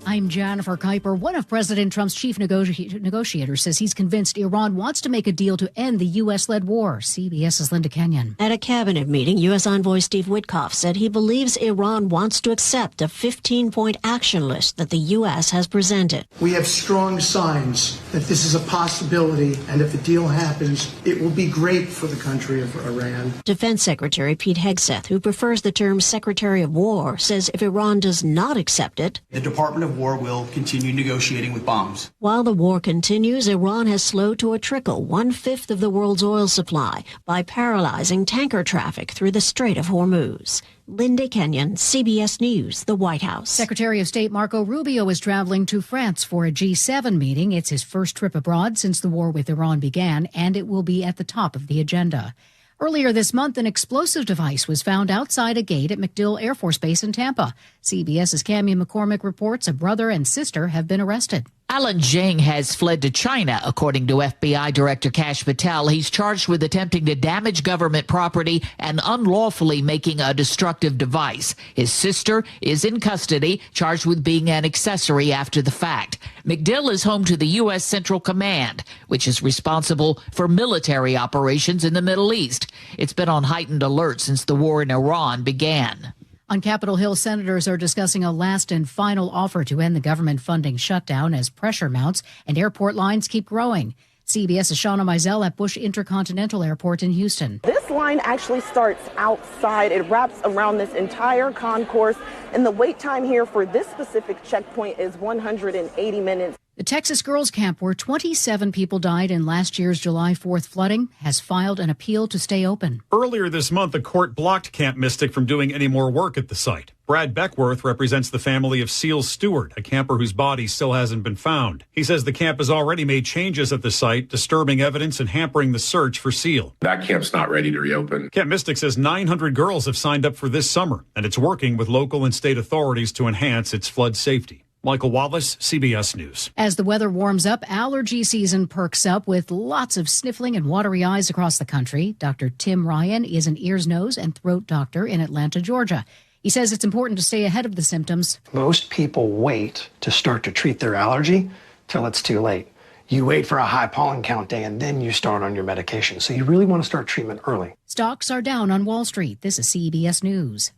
I'm Jennifer Kuiper. One of President Trump's chief negotiators says he's convinced Iran wants to make a deal to end the U.S.-led war. CBS's Linda Kenyon. At a cabinet meeting, U.S. Envoy Steve Witkoff said he believes Iran wants to accept a 15-point action list that the U.S. has presented. We have strong signs that this is a possibility, and if a deal happens, it will be great for the country of Iran. Defense Secretary Pete Hegseth, who prefers the term Secretary of War, says if Iran does not accept it, the Department of War will continue negotiating with bombs. While the war continues, Iran has slowed to a trickle 1/5 of the world's oil supply by paralyzing tanker traffic through the Strait of Hormuz. Linda Kenyon, CBS News, the White House. Secretary of State Marco Rubio is traveling to France for a G7 meeting. It's his first trip abroad since the war with Iran began, and it will be at the top of the agenda. Earlier this month, an explosive device was found outside a gate at MacDill Air Force Base in Tampa. CBS's Cammie McCormick reports a brother and sister have been arrested. Alan Zheng has fled to China, according to FBI Director Kash Patel. He's charged with attempting to damage government property and unlawfully making a destructive device. His sister is in custody, charged with being an accessory after the fact. MacDill is home to the U.S. Central Command, which is responsible for military operations in the Middle East. It's been on heightened alert since the war in Iran began. On Capitol Hill, senators are discussing a last and final offer to end the government funding shutdown as pressure mounts and airport lines keep growing. CBS's Shauna Mizell at Bush Intercontinental Airport in Houston. This line actually starts outside. It wraps around this entire concourse, and the wait time here for this specific checkpoint is 180 minutes. The Texas girls' camp, where 27 people died in last year's July 4th flooding, has filed an appeal to stay open. Earlier this month, the court blocked Camp Mystic from doing any more work at the site. Brad Beckworth represents the family of Seal Stewart, a camper whose body still hasn't been found. He says the camp has already made changes at the site, disturbing evidence and hampering the search for Seal. That camp's not ready to reopen. Camp Mystic says 900 girls have signed up for this summer, and it's working with local and state authorities to enhance its flood safety. Michael Wallace, CBS News. As the weather warms up, allergy season perks up with lots of sniffling and watery eyes across the country. Dr. Tim Ryan is an ears, nose, and throat doctor in Atlanta, Georgia. He says it's important to stay ahead of the symptoms. Most people wait to start to treat their allergy till it's too late. You wait for a high pollen count day and then you start on your medication. So you really want to start treatment early. Stocks are down on Wall Street. This is CBS News.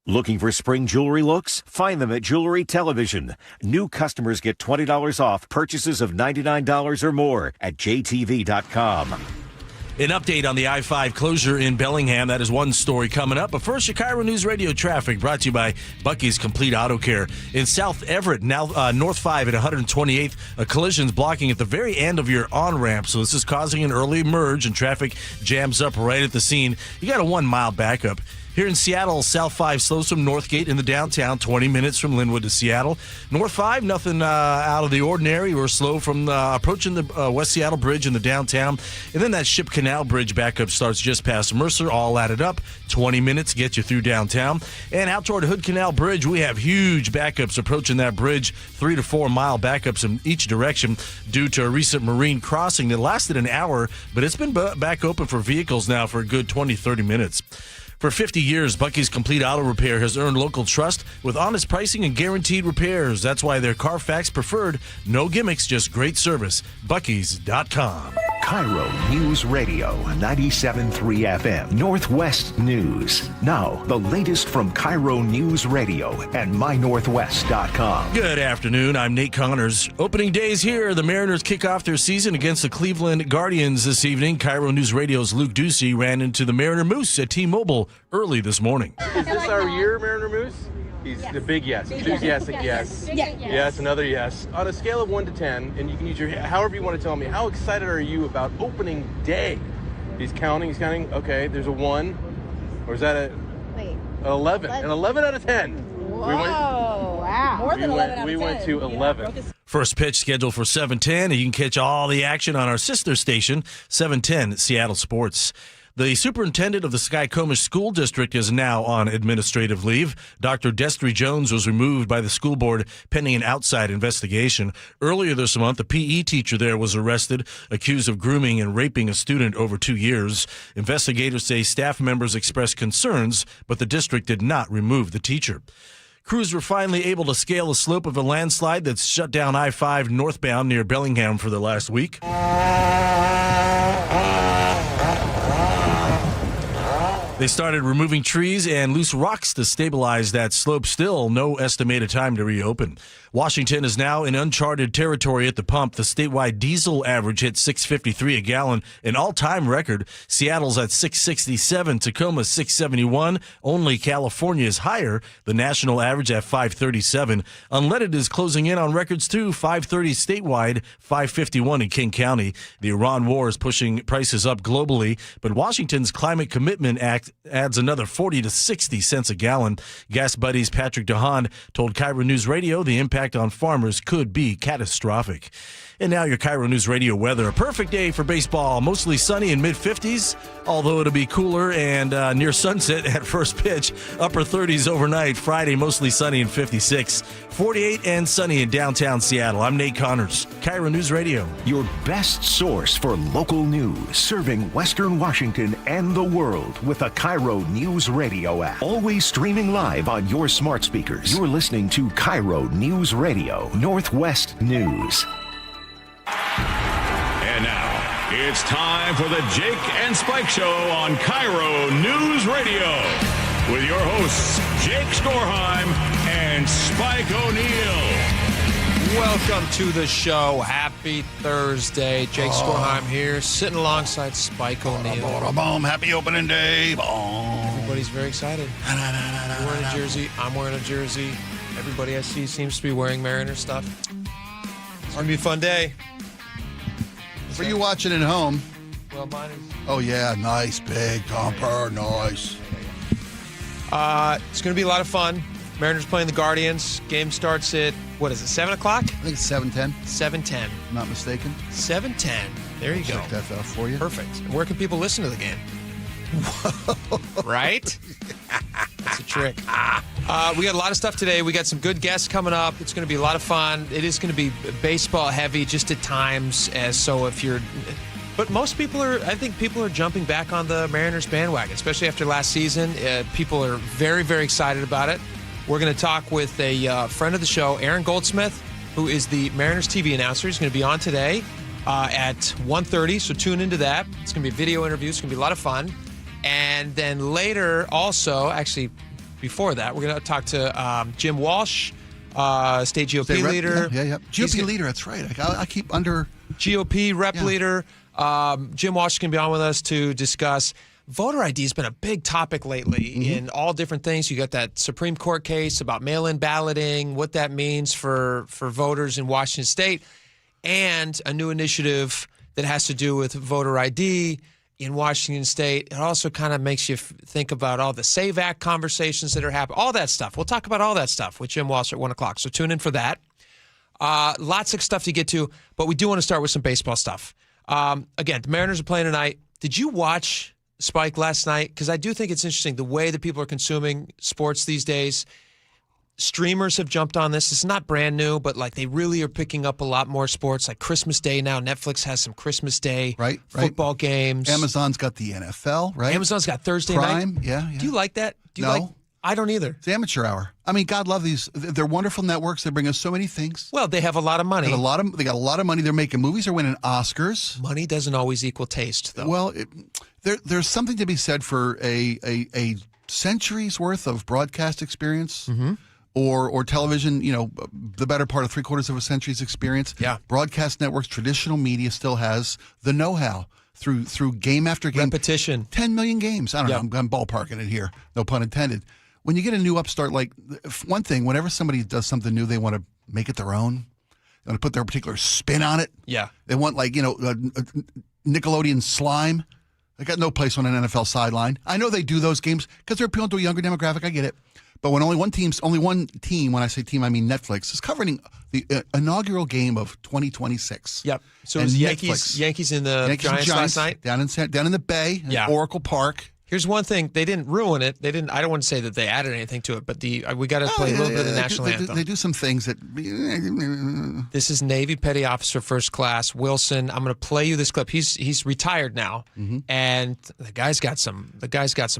Looking for spring jewelry looks? Find them at Jewelry Television. New customers get $20 off purchases of $99 or more at jtv.com. An update on the I-5 closure in Bellingham. That is one story coming up. But first, your KIRO Newsradio traffic brought to you by Bucky's Complete Auto Care. In South Everett, now North 5 at 128th, a collision's blocking at the very end of your on-ramp. So this is causing an early merge and traffic jams up right at the scene. You got a 1 mile backup. Here in Seattle, South 5 slows from Northgate in the downtown, 20 minutes from Linwood to Seattle. North 5, nothing out of the ordinary. We're slow from approaching the West Seattle Bridge in the downtown. And then that Ship Canal Bridge backup starts just past Mercer, all added up. 20 minutes get you through downtown. And out toward Hood Canal Bridge, we have huge backups approaching that bridge, 3 to 4 mile backups in each direction due to a recent marine crossing that lasted an hour, but it's been back open for vehicles now for a good 20, 30 minutes. For 50 years, Bucky's Complete Auto Repair has earned local trust with honest pricing and guaranteed repairs. That's why they're Carfax preferred. No gimmicks, just great service. Bucky's.com. KIRO News Radio, 97.3 FM, Northwest News. Now, the latest from KIRO News Radio and mynorthwest.com. Good afternoon. I'm Nate Connors. Opening days here. The Mariners kick off their season against the Cleveland Guardians this evening. KIRO News Radio's Luke Ducey ran into the Mariner Moose at T-Mobile early this morning. Is this our year, Mariner Moose? He's the big yes. Enthusiastic yes. Yes, another yes. On a scale of 1 to 10, and you can use your, however you want to tell me, how excited are you about opening day? He's counting. Okay, there's a 1. Or is that an 11? An 11 out of 10. Whoa, wow. More than 11 out of 10. We went to 11. First pitch scheduled for 7:10, and you can catch all the action on our sister station, 710 Seattle Sports. The superintendent of the Skykomish School District is now on administrative leave. Dr. Destry Jones was removed by the school board pending an outside investigation. Earlier this month, a PE teacher there was arrested, accused of grooming and raping a student over 2 years. Investigators say staff members expressed concerns, but the district did not remove the teacher. Crews were finally able to scale the slope of a landslide that's shut down I-5 northbound near Bellingham for the last week. They started removing trees and loose rocks to stabilize that slope. Still, no estimated time to reopen. Washington is now in uncharted territory at the pump. The statewide diesel average hit $6.53 a gallon, an all-time record. Seattle's at $6.67, Tacoma's $6.71. Only California is higher. The national average at $5.37. Unleaded is closing in on records too. $5.30 statewide, $5.51 in King County. The Iran war is pushing prices up globally, but Washington's Climate Commitment Act adds another 40 to 60 cents a gallon. Gas Buddies Patrick DeHaan told KIRO News Radio the impact on farmers could be catastrophic. And now your KIRO News Radio weather. A perfect day for baseball. Mostly sunny in mid-50s, although it'll be cooler and near sunset at first pitch. Upper 30s overnight. Friday, mostly sunny in 56. 48 and sunny in downtown Seattle. I'm Nate Connors, KIRO News Radio. Your best source for local news, serving Western Washington and the world with the KIRO News Radio app. Always streaming live on your smart speakers. You're listening to KIRO News Radio, Northwest News. And now, it's time for the Jake and Spike Show on KIRO News Radio with your hosts, Jake Skorheim and Spike O'Neill. Welcome to the show. Happy Thursday. Jake Skorheim here, sitting alongside Spike O'Neill. Happy opening day. Everybody's very excited. You're wearing a jersey. I'm wearing a jersey. Everybody I see seems to be wearing Mariner stuff. It's going to be a fun day. For you watching at home. Well, mine is. Oh, yeah. Nice, big, Comper. Nice. It's going to be a lot of fun. Mariners playing the Guardians. Game starts at, 7 o'clock? I think it's 7:10. 7:10. Not mistaken. 7:10. There you go. Check that out for you. Perfect. And where can people listen to the game? Right? That's a trick. We got a lot of stuff today. We got some good guests coming up. It's going to be a lot of fun. It is going to be baseball heavy just at times. But most people I think people are jumping back on the Mariners bandwagon, especially after last season. People are very, very excited about it. We're going to talk with a friend of the show, Aaron Goldsmith, who is the Mariners TV announcer. He's going to be on today at 1:30, so tune into that. It's going to be a video interview. It's going to be a lot of fun. And then later also, actually before that, we're going to talk to Jim Walsh, state GOP leader. Yeah. GOP leader, that's right. I keep under... GOP rep leader. Jim Walsh is going to be on with us to discuss... Voter ID has been a big topic lately in all different things. You got that Supreme Court case about mail-in balloting, what that means for voters in Washington State, and a new initiative that has to do with voter ID in Washington State. It also kind of makes you think about all the SAVE Act conversations that are happening, all that stuff. We'll talk about all that stuff with Jim Walsh at 1 o'clock, so tune in for that. Lots of stuff to get to, but we do want to start with some baseball stuff. Again, the Mariners are playing tonight. Did you watch... Spike, last night? Because I do think it's interesting the way that people are consuming sports these days. Streamers have jumped on this. It's not brand new, but they really are picking up a lot more sports. Like Christmas Day now. Netflix has some Christmas Day football games. Amazon's got the NFL, right? Amazon's got Thursday Prime, night. Yeah. Do you like that? No. I don't either. It's amateur hour. I mean, God love these. They're wonderful networks. They bring us so many things. Well, they have a lot of money. They got a lot of money. They're making movies. They're winning Oscars. Money doesn't always equal taste, though. Well, there's something to be said for a century's worth of broadcast experience or television, the better part of 3/4 of a century's experience. Yeah. Broadcast networks, traditional media still has the know-how through game after game. Repetition. 10 million games. I don't know. I'm ballparking it here. No pun intended. When you get a new upstart, one thing, whenever somebody does something new, they want to make it their own. They want to put their particular spin on it. Yeah. They want Nickelodeon slime. They got no place on an NFL sideline. I know they do those games because they're appealing to a younger demographic. I get it. But when only one team, when I say team, I mean Netflix, is covering the inaugural game of 2026. Yep. So it was Yankees in the Giants last night? Down in the Bay, in Oracle Park. Here's one thing: they didn't ruin it. They didn't. I don't want to say that they added anything to it, but we got to play a little bit of the national anthem. They do some things that. This is Navy Petty Officer First Class Wilson. I'm going to play you this clip. He's retired now, and the guy's got some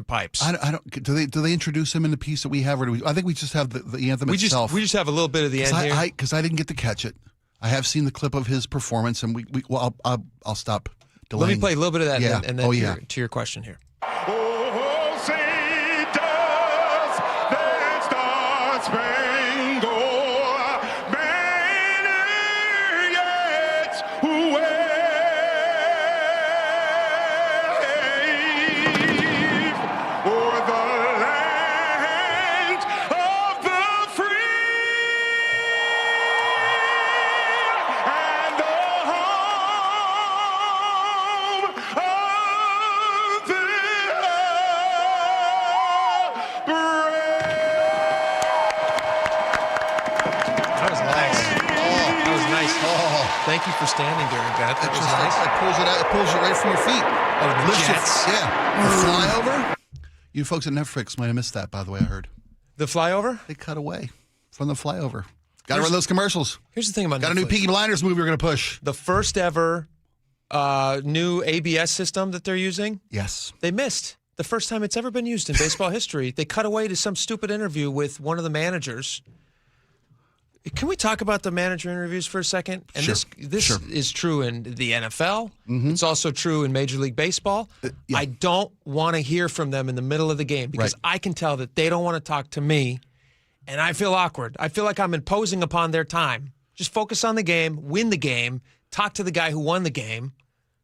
pipes. I don't. Do they introduce him in the piece that we have, or do we? I think we just have the anthem itself. We just have a little bit of the end here because I didn't get to catch it. I have seen the clip of his performance, and I'll stop delaying. Let me play a little bit of that, and then to your question here. Oh, say does that star-spangled banner yet wave o'er the land of the free and the home of the Thank you for standing during that. That was nice. It pulls it right from your feet. Oh, the jets. The flyover. You folks at Netflix might have missed that, by the way, I heard. The flyover? They cut away from the flyover. Got to run those commercials. Here's the thing about Netflix. Got a new Peaky Blinders movie we're going to push. The first ever new ABS system that they're using. Yes. They missed. The first time it's ever been used in baseball history. They cut away to some stupid interview with one of the managers. Can we talk about the manager interviews for a second? And sure. This is true in the NFL. Mm-hmm. It's also true in Major League Baseball. Yeah. I don't want to hear from them in the middle of the game because I can tell that they don't want to talk to me, and I feel awkward. I feel like I'm imposing upon their time. Just focus on the game, win the game, talk to the guy who won the game,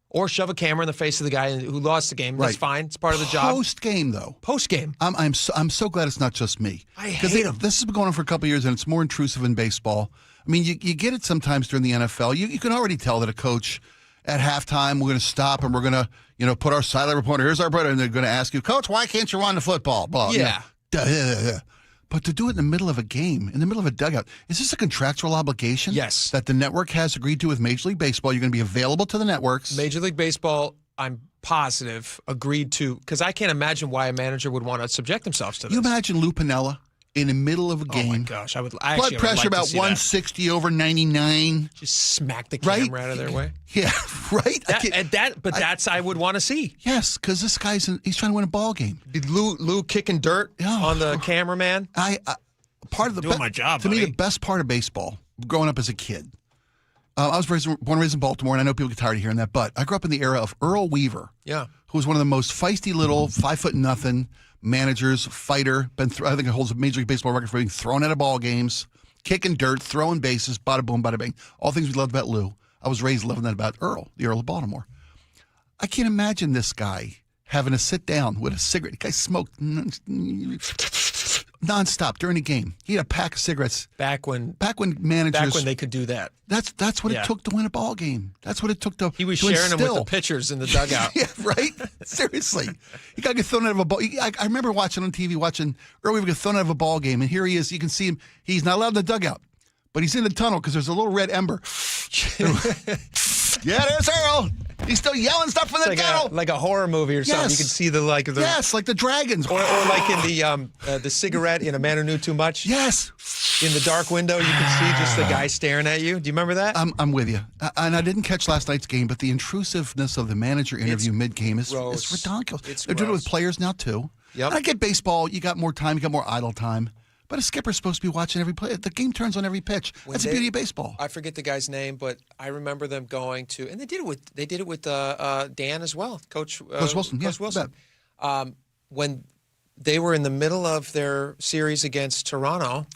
or shove a camera in the face of the guy who lost the game. That's fine. It's part of the job. Post-game, though. Post-game. I'm so glad it's not just me. I hate them. This has been going on for a couple of years, and it's more intrusive in baseball. I mean, you get it sometimes during the NFL. You can already tell that a coach at halftime, we're going to stop and we're going to, put our sideline reporter. Here's our brother, and they're going to ask you, Coach, why can't you run the football? Blah, yeah. But to do it in the middle of a game, in the middle of a dugout, is this a contractual obligation? Yes. That the network has agreed to with Major League Baseball? You're going to be available to the networks. Major League Baseball, I'm positive, agreed to, because I can't imagine why a manager would want to subject themselves to this. You imagine Lou Piniella in the middle of a game. Oh my gosh, blood pressure about 160 over 99. Just smack the camera out of their way. Yeah, right. That's I would want to see. Yes, because this guy's he's trying to win a ball game. Did Lou kicking dirt on the cameraman? Part of the doing my job. To me, the best part of baseball, growing up as a kid. I was born and raised in Baltimore, and I know people get tired of hearing that, but I grew up in the era of Earl Weaver. Yeah. Who was one of the most feisty little 5'0" managers, fighter. I think he holds a Major League Baseball record for being thrown out of ball games, kicking dirt, throwing bases, bada boom, bada bang. All things we loved about Lou. I was raised loving that about Earl, the Earl of Baltimore. I can't imagine this guy having to sit down with a cigarette. The guy smoked nonstop during the game. He had a pack of cigarettes. Back when managers, they could do that. That's what it took to win a ball game. That's what it took to. He was to sharing instill. them with the pitchers in the dugout. Yeah, right. Seriously, he got to get thrown out of a ball. I remember watching on TV, Earl Weaver get thrown out of a ball game, and here he is. You can see him. He's not allowed in the dugout, but he's in the tunnel because there's a little red ember. Yeah, there's Earl. He's still yelling stuff from the tunnel. Like a horror movie or something. Yes. You can see the like the dragons. Or like in the cigarette in A Man Who Knew Too Much. Yes. In the dark window, you can see just the guy staring at you. Do you remember that? I'm with you. And I didn't catch last night's game, but the intrusiveness of the manager interview mid-game is ridiculous. They're doing it with players now, too. Yep. I get baseball. You got more time. You got more idle time. But a skipper's supposed to be watching every play. The game turns on every pitch. That's the beauty of baseball. I forget the guy's name, but I remember them going to, and they did it with Dan as well, Coach Wilson. Coach Wilson. When they were in the middle of their series against Toronto,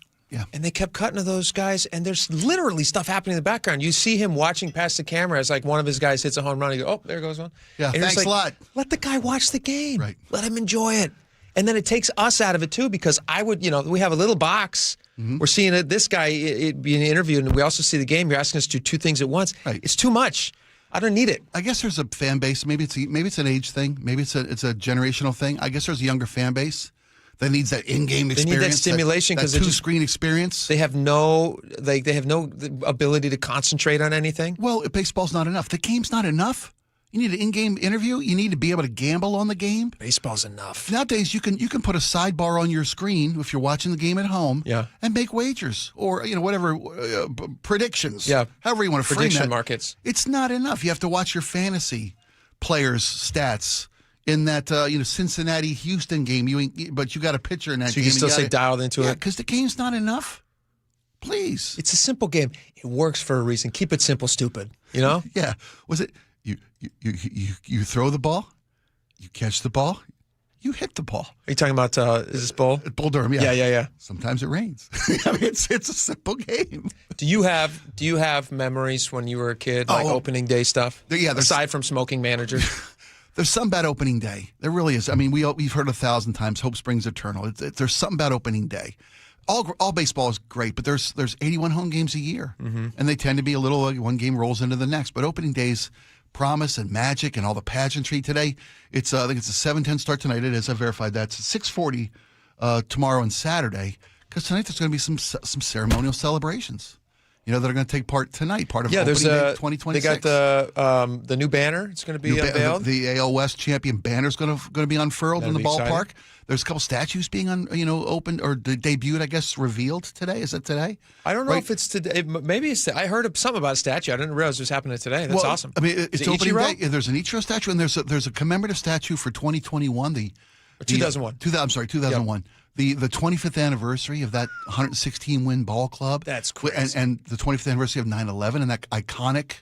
and they kept cutting to those guys, and there's literally stuff happening in the background. You see him watching past the camera as like one of his guys hits a home run. You go, oh, there goes one. Yeah, and thanks a lot. Let the guy watch the game. Right. Let him enjoy it. And then it takes us out of it, too, because we have a little box. Mm-hmm. We're seeing this guy being interviewed, and we also see the game. You're asking us to do two things at once. Right. It's too much. I don't need it. I guess there's a fan base. Maybe it's an age thing. Maybe it's a generational thing. I guess there's a younger fan base that needs that in-game experience. They need that stimulation because that two-screen experience. They have no ability to concentrate on anything. Well, baseball's not enough. The game's not enough. You need an in-game interview. You need to be able to gamble on the game. Baseball's enough. Nowadays, you can put a sidebar on your screen if you're watching the game at home. Yeah. And make wagers or whatever predictions. Yeah. However you want to frame Prediction that. markets. It's not enough. You have to watch your fantasy players' stats in that Cincinnati-Houston game. But you got a pitcher in that So game. you can still stay dialed into it. Because the game's not enough. Please. It's a simple game. It works for a reason. Keep it simple, stupid. You know? Yeah. Was it? You throw the ball, you catch the ball, you hit the ball. Are you talking about, is this Bull? Bull Durham, yeah. Yeah. Sometimes it rains. I mean, it's a simple game. Do you have memories when you were a kid, like opening day stuff? Yeah. Aside from smoking managers? There's something about opening day. There really is. I mean, we've heard 1,000 times, hope springs eternal. There's something about opening day. All baseball is great, but there's 81 home games a year, and they tend to be a little one game rolls into the next. But opening days, promise and magic and all the pageantry today. I think it's a 7:10 start tonight. It is. I verified that. It's 6:40 tomorrow and Saturday because tonight there's going to be some ceremonial celebrations. That are going to take part tonight. Part of opening day 2026. They got the new banner. It's going to be unveiled. The AL West champion banner is going to be unfurled in the ballpark. Exciting. There's a couple statues being opened or debuted. I guess revealed today. Is it today? I don't know if it's today. Maybe it's. I heard something about a statue. I didn't realize it was happening today. That's awesome. I mean, it's opening day. There's an Ichiro statue, and there's a commemorative statue for 2021. 2001. 2001. Yep. The 25th anniversary of that 116-win ball club. That's crazy. And the 25th anniversary of 9/11 and that iconic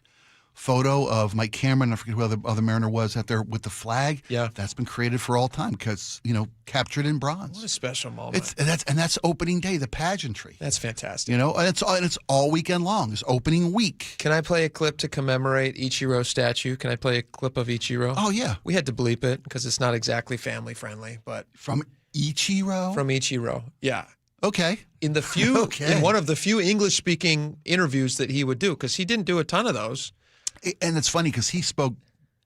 photo of Mike Cameron, I forget who the other Mariner was out there with the flag. Yeah. That's been created for all time because, captured in bronze. What a special moment. That's opening day, the pageantry. That's fantastic. And it's all weekend long. It's opening week. Can I play a clip to commemorate Ichiro's statue? Can I play a clip of Ichiro? Oh, yeah. We had to bleep it because it's not exactly family friendly, but From Ichiro? From Ichiro, yeah. Okay. In one of the few English-speaking interviews that he would do, because he didn't do a ton of those. And it's funny because he spoke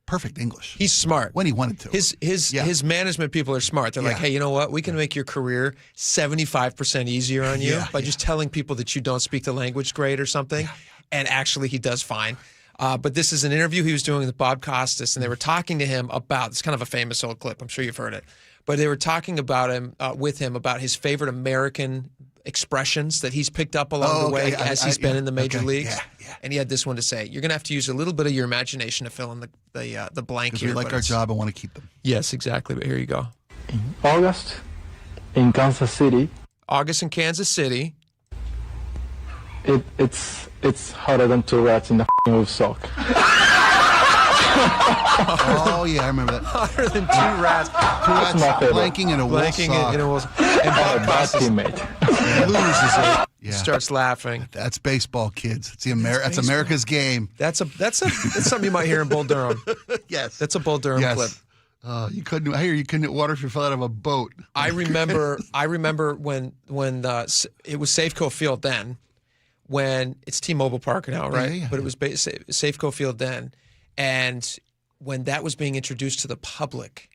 perfect English. He's smart when he wanted to. His management people are smart. They're like, hey, you know what? We can make your career 75% easier on you by just telling people that you don't speak the language great or something. And actually, he does fine. But this is an interview he was doing with Bob Costas, and they were talking to him about. It's kind of a famous old clip. I'm sure you've heard it. But they were talking about him with him about his favorite American expressions that he's picked up along the way as he's been in the major leagues. Yeah. And he had this one to say. You're going to have to use a little bit of your imagination to fill in the blank here. Because we like our job and want to keep them. Yes, exactly. But here you go. August in Kansas City. August in Kansas City. It's harder than 2 rats in the wolf sock. Oh, yeah, I remember that. Harder than 2 rats. 2 rats blanking in a wolf sock. In a wolf sock. And Bob Costas loses it. Yeah. Starts laughing. That's baseball, kids. That's America's game. That's something you might hear in Bull Durham. Yes. That's a Bull Durham clip. I hear you couldn't hit water if you fell out of a boat. I remember when it was Safeco Field then, when it's T-Mobile Park now, right? Yeah. But it was Safeco Field then. And when that was being introduced to the public,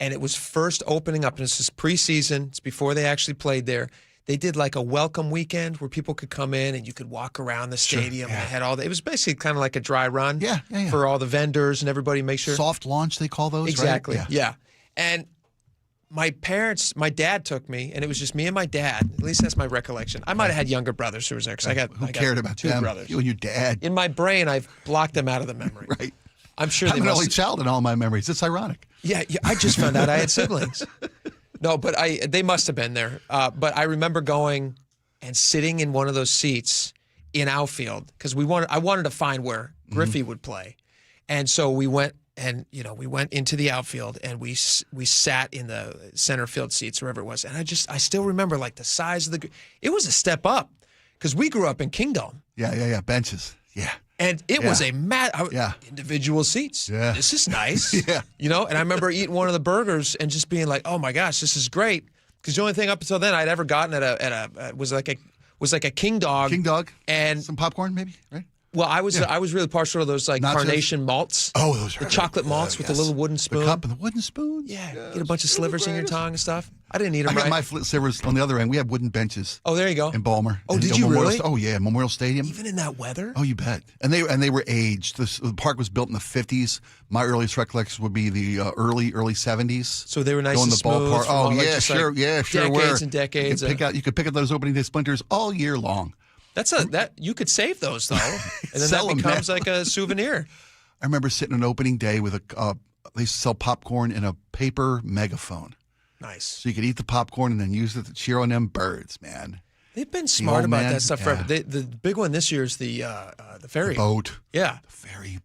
and it was first opening up, and this is preseason, it's before they actually played there, they did like a welcome weekend where people could come in and you could walk around the stadium. Sure, yeah. And they had it was basically kind of like a dry run Yeah. for all the vendors and everybody make sure. Soft launch, they call those, exactly, right? Yeah. And my dad took me, and it was just me and my dad. At least that's my recollection. I might have had younger brothers who was there because I got cared about 2 them? brothers. You and your dad. In my brain, I've blocked them out of the memory. Right. I'm sure I'm an only child in all my memories. It's ironic. Yeah, I just found out I had siblings. No, but they must have been there. But I remember going and sitting in one of those seats in outfield because I wanted to find where Griffey would play, and so we went. And, we went into the outfield and we sat in the center field seats, wherever it was. And I still remember like the size of it was a step up because we grew up in Kingdom. Yeah. Benches. Yeah. And it was individual seats. Yeah. This is nice. Yeah. And I remember eating one of the burgers and just being like, oh my gosh, this is great. Because the only thing up until then I'd ever gotten was like a King Dog. King Dog. And some popcorn maybe, right? Well, I was really partial to those carnation malts. Oh, those are the chocolate malts with the little wooden spoon. The cup and the wooden spoon. Yeah, get a bunch of slivers in your tongue and stuff. I didn't eat them. I got my slivers on the other end. We have wooden benches. Oh, there you go. In Balmer. Oh, did you really? Oh, yeah, Memorial Stadium. Even in that weather? Oh, you bet. And they were aged. The park was built in the 50s. My earliest recollections would be the early 70s. So they were nice and the smooth. Ballpark. Oh, yeah, sure were. Decades and decades. You could pick up those opening day splinters all year long. That you could save those though, and then Sell that them, becomes man. like a souvenir. I remember sitting on opening day with they used to sell popcorn in a paper megaphone. Nice. So you could eat the popcorn and then use it to cheer on them birds, man. They've been smart about that stuff yeah. forever. The big one this year is the ferry boat. Yeah,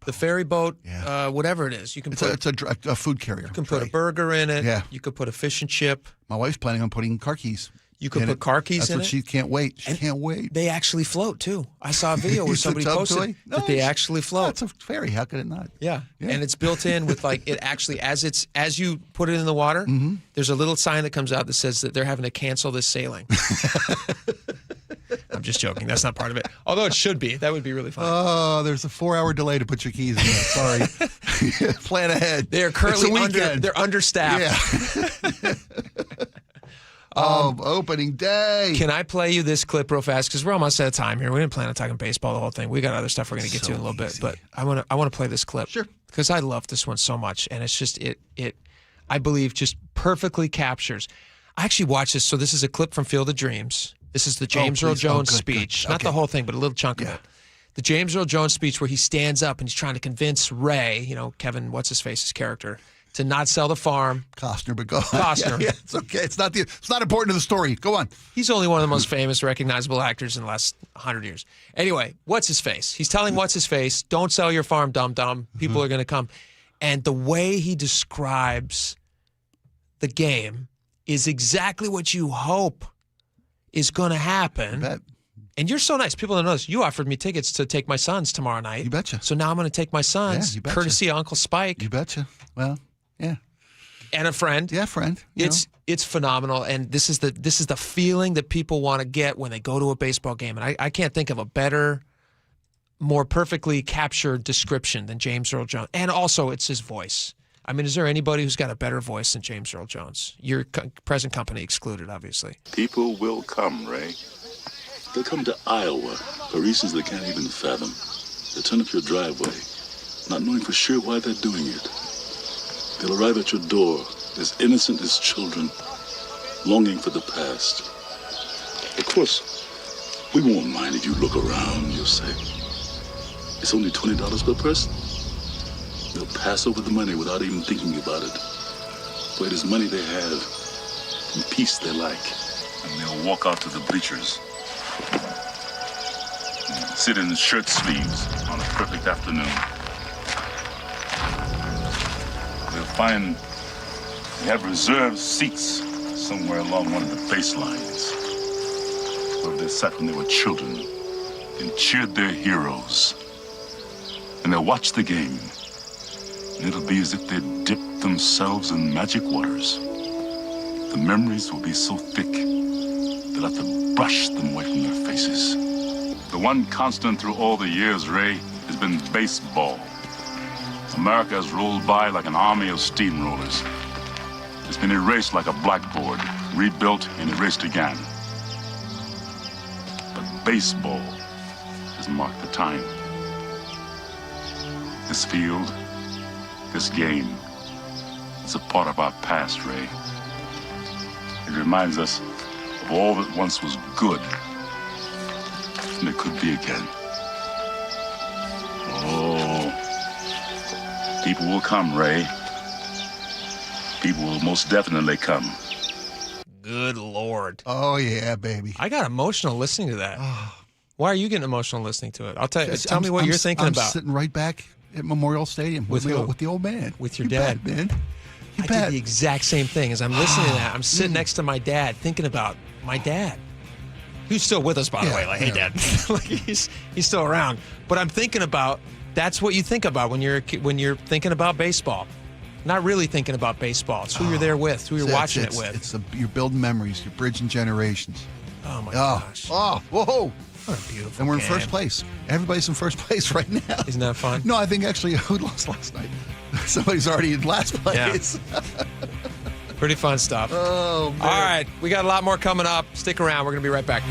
the ferry boat. Yeah. Whatever it is, you can. It's a food carrier. You can put a burger in it. Yeah. You could put a fish and chip. My wife's planning on putting car keys. You could put car keys That's in it. what she can't wait. She can't wait. They actually float too. I saw a video where somebody posted that they actually float. It's a ferry. How could it not? Yeah. And it's built in with it actually as you put it in the water. Mm-hmm. There's a little sign that comes out that says that they're having to cancel this sailing. I'm just joking. That's not part of it. Although it should be. That would be really fun. Oh, there's a 4-hour delay to put your keys in there. Sorry. Plan ahead. They are currently they're understaffed. Yeah. Opening day. Can I play you this clip real fast? Because we're almost out of time here. We didn't plan on talking baseball the whole thing. We got other stuff we're going to get to in a little bit. But I want to play this clip. Sure. Because I love this one so much. And it's just, I believe, just perfectly captures. I actually watched this. So this is a clip from Field of Dreams. This is the James Earl Jones speech. Good. Not the whole thing, but a little chunk of it. The James Earl Jones speech where he stands up and he's trying to convince Ray, Kevin, what's-his-face's character, to not sell the farm. Costner, but go on. Costner. Yeah, it's okay. It's not important to the story. Go on. He's only one of the most famous, recognizable actors in the last 100 years. Anyway, what's-his-face? He's telling what's-his-face, don't sell your farm, dum-dum. People are going to come. And the way he describes the game is exactly what you hope is going to happen. I bet. And you're so nice. People don't know this. You offered me tickets to take my sons tomorrow night. You betcha. So now I'm going to take my sons, courtesy of Uncle Spike. You betcha. Well, yeah. And a friend. Yeah, friend. It's phenomenal, and this is the feeling that people want to get when they go to a baseball game. And I can't think of a better, more perfectly captured description than James Earl Jones. And also, it's his voice. I mean, is there anybody who's got a better voice than James Earl Jones? Your present company excluded, obviously. People will come, Ray. They'll come to Iowa for reasons they can't even fathom. They'll turn up your driveway, not knowing for sure why they're doing it. They'll arrive at your door as innocent as children, longing for the past. Of course, we won't mind if you look around, you'll say. It's only $20 per person. They'll pass over the money without even thinking about it. For it is money they have and peace they like. And they'll walk out to the bleachers. Sit in shirt sleeves on a perfect afternoon. They'll find they have reserved seats somewhere along one of the baselines where they sat when they were children and cheered their heroes. And they'll watch the game, and it'll be as if they'd dipped themselves in magic waters. The memories will be so thick, they'll have to brush them away from their faces. The one constant through all the years, Ray, has been baseball. America has rolled by like an army of steamrollers. It's been erased like a blackboard, rebuilt and erased again. But baseball has marked the time. This field, this game, is a part of our past, Ray. It reminds us of all that once was good, and it could be again. Oh, people will come, Ray. People will most definitely come. Good Lord. Oh, yeah, baby. I got emotional listening to that. Why are you getting emotional listening to it? I'll tell you. Tell me what you're thinking about. I'm sitting right back at Memorial Stadium with the old man. With your dad. Bet, man. I did the exact same thing. As I'm listening to that, I'm sitting next to my dad thinking about my dad. Who's still with us, by the way. Like, hey, Dad. Like, he's still around. But I'm thinking about, that's what you think about when you're thinking about baseball. Not really thinking about baseball. It's who you're there with, who you're watching it with. You're building memories. You're bridging generations. Oh, my gosh. Oh, whoa. What a beautiful And we're in game. first place. Everybody's in first place right now. Isn't that fun? No, I think actually who lost last night? Somebody's already in last place. Yeah. Pretty fun stuff. Oh, man. All right, we got a lot more coming up. Stick around. We're going to be right back.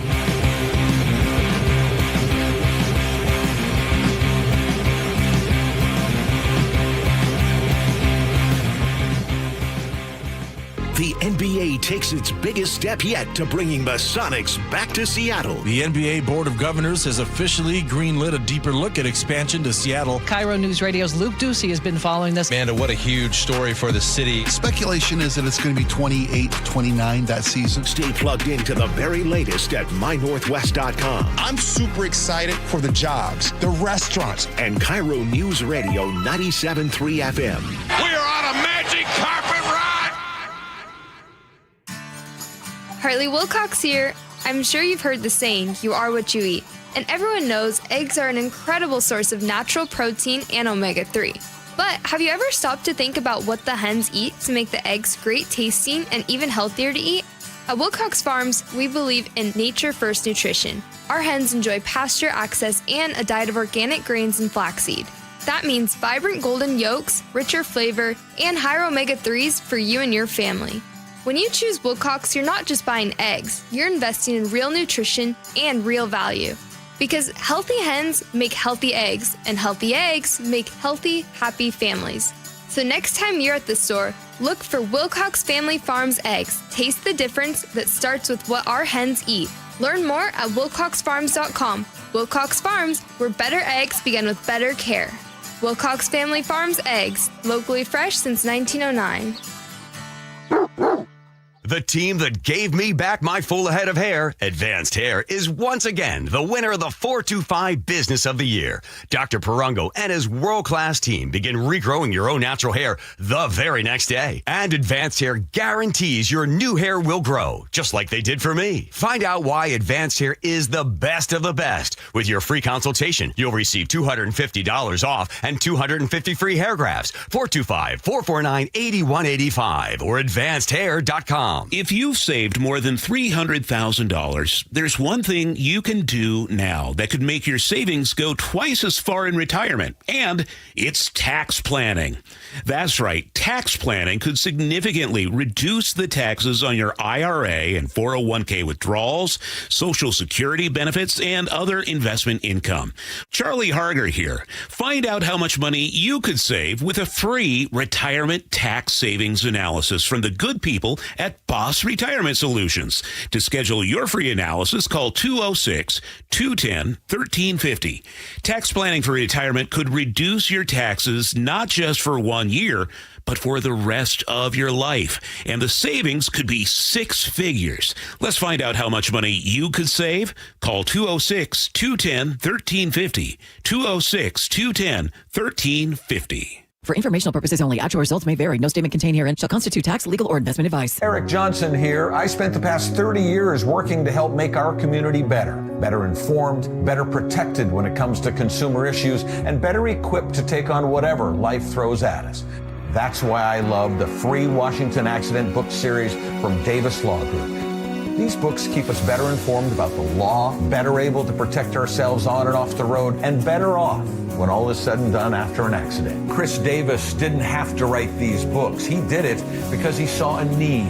The NBA takes its biggest step yet to bringing the Sonics back to Seattle. The NBA Board of Governors has officially greenlit a deeper look at expansion to Seattle. KIRO Newsradio's Luke Ducey has been following this. Amanda, what a huge story for the city. Speculation is that it's going to be 28-29 that season. Stay plugged into the very latest at mynorthwest.com. I'm super excited for the jobs, the restaurants. And KIRO News Radio 97.3 FM. We are on a magic carpet ride. Hartley Wilcox here. I'm sure you've heard the saying, you are what you eat. And everyone knows eggs are an incredible source of natural protein and omega-3. But have you ever stopped to think about what the hens eat to make the eggs great tasting and even healthier to eat? At Wilcox Farms, we believe in nature-first nutrition. Our hens enjoy pasture access and a diet of organic grains and flaxseed. That means vibrant golden yolks, richer flavor, and higher omega-3s for you and your family. When you choose Wilcox, you're not just buying eggs, you're investing in real nutrition and real value. Because healthy hens make healthy eggs, and healthy eggs make healthy, happy families. So next time you're at the store, look for Wilcox Family Farms eggs. Taste the difference that starts with what our hens eat. Learn more at wilcoxfarms.com. Wilcox Farms, where better eggs begin with better care. Wilcox Family Farms eggs, locally fresh since 1909. The team that gave me back my full head of hair, Advanced Hair, is once again the winner of the 425 Business of the Year. Dr. Parango and his world-class team begin regrowing your own natural hair the very next day. And Advanced Hair guarantees your new hair will grow, just like they did for me. Find out why Advanced Hair is the best of the best. With your free consultation, you'll receive $250 off and 250 free hair grafts. 425-449-8185 or advancedhair.com. If you've saved more than $300,000, there's one thing you can do now that could make your savings go twice as far in retirement, and it's tax planning. That's right, tax planning could significantly reduce the taxes on your IRA and 401k withdrawals, Social Security benefits, and other investment income. Charlie Harger here. Find out how much money you could save with a free retirement tax savings analysis from the good people at Boss Retirement Solutions. To schedule your free analysis, call 206-210-1350. Tax planning for retirement could reduce your taxes not just for 1 year, but for the rest of your life. And the savings could be six figures. Let's find out how much money you could save. Call 206-210-1350. 206-210-1350. For informational purposes only, actual results may vary. No statement contained herein shall constitute tax, legal, or investment advice. Eric Johnson here. I spent the past 30 years working to help make our community better informed, better protected when it comes to consumer issues, and better equipped to take on whatever life throws at us. That's why I love the free Washington Accident book series from Davis Law Group. These books keep us better informed about the law, better able to protect ourselves on and off the road, and better off when all is said and done after an accident. Chris Davis didn't have to write these books. He did it because he saw a need.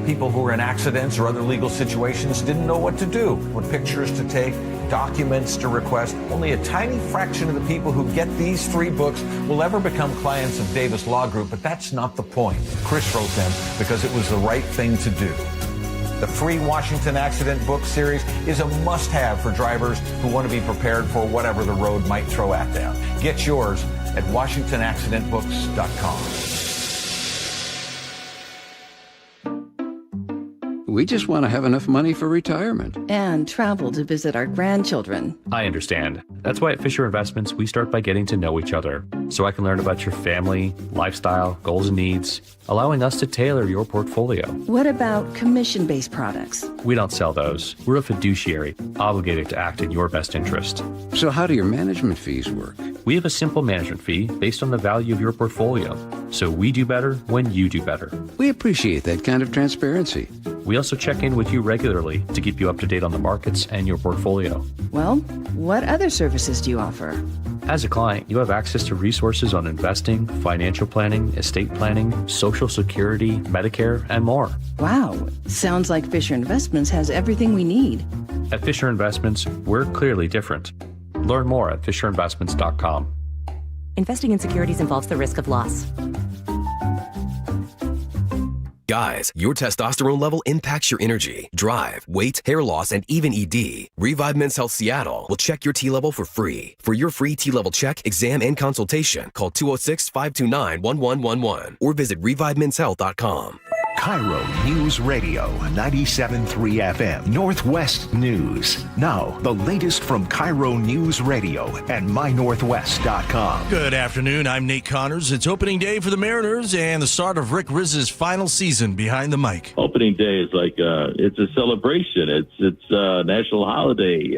People who were in accidents or other legal situations didn't know what to do, what pictures to take, documents to request. Only a tiny fraction of the people who get these 3 books will ever become clients of Davis Law Group, but that's not the point. Chris wrote them because it was the right thing to do. The free Washington Accident book series is a must-have for drivers who want to be prepared for whatever the road might throw at them. Get yours at WashingtonAccidentBooks.com. We just want to have enough money for retirement. And travel to visit our grandchildren. I understand. That's why at Fisher Investments, we start by getting to know each other, so I can learn about your family, lifestyle, goals and needs, allowing us to tailor your portfolio. What about commission-based products? We don't sell those. We're a fiduciary, obligated to act in your best interest. So how do your management fees work? We have a simple management fee based on the value of your portfolio. So we do better when you do better. We appreciate that kind of transparency. We also check in with you regularly to keep you up to date on the markets and your portfolio. Well, what other services do you offer? As a client, you have access to resources on investing, financial planning, estate planning, Social Security, Medicare, and more. Wow, sounds like Fisher Investments has everything we need. At Fisher Investments, we're clearly different. Learn more at fisherinvestments.com. Investing in securities involves the risk of loss. Guys, your testosterone level impacts your energy, drive, weight, hair loss, and even ED. Revive Men's Health Seattle will check your T level for free. For your free T level check, exam, and consultation, call 206-529-1111 or visit revivemenshealth.com. KIRO News Radio 97.3 FM Northwest News. Now, the latest from KIRO News Radio and mynorthwest.com. Good afternoon. I'm Nate Connors. It's opening day for the Mariners and the start of Rick Rizz's final season behind the mic. Opening day is like it's a celebration. It's a national holiday.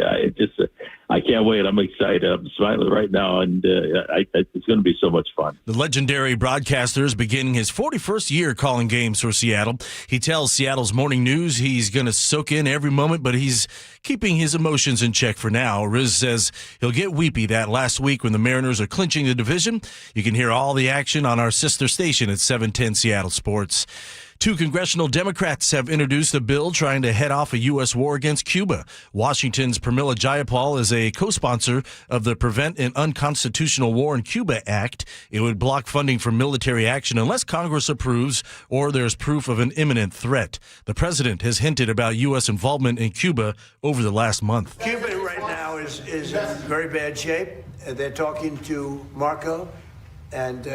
I can't wait. I'm excited. I'm smiling right now, and it's going to be so much fun. The legendary broadcaster is beginning his 41st year calling games for Seattle. He tells Seattle's Morning News he's going to soak in every moment, but he's keeping his emotions in check for now. Riz says he'll get weepy that last week when the Mariners are clinching the division. You can hear all the action on our sister station at 710 Seattle Sports. 2 congressional Democrats have introduced a bill trying to head off a U.S. war against Cuba. Washington's Pramila Jayapal is a co-sponsor of the Prevent an Unconstitutional War in Cuba Act. It would block funding for military action unless Congress approves or there's proof of an imminent threat. The president has hinted about U.S. involvement in Cuba over the last month. Cuba right now is in very bad shape. They're talking to Marco. And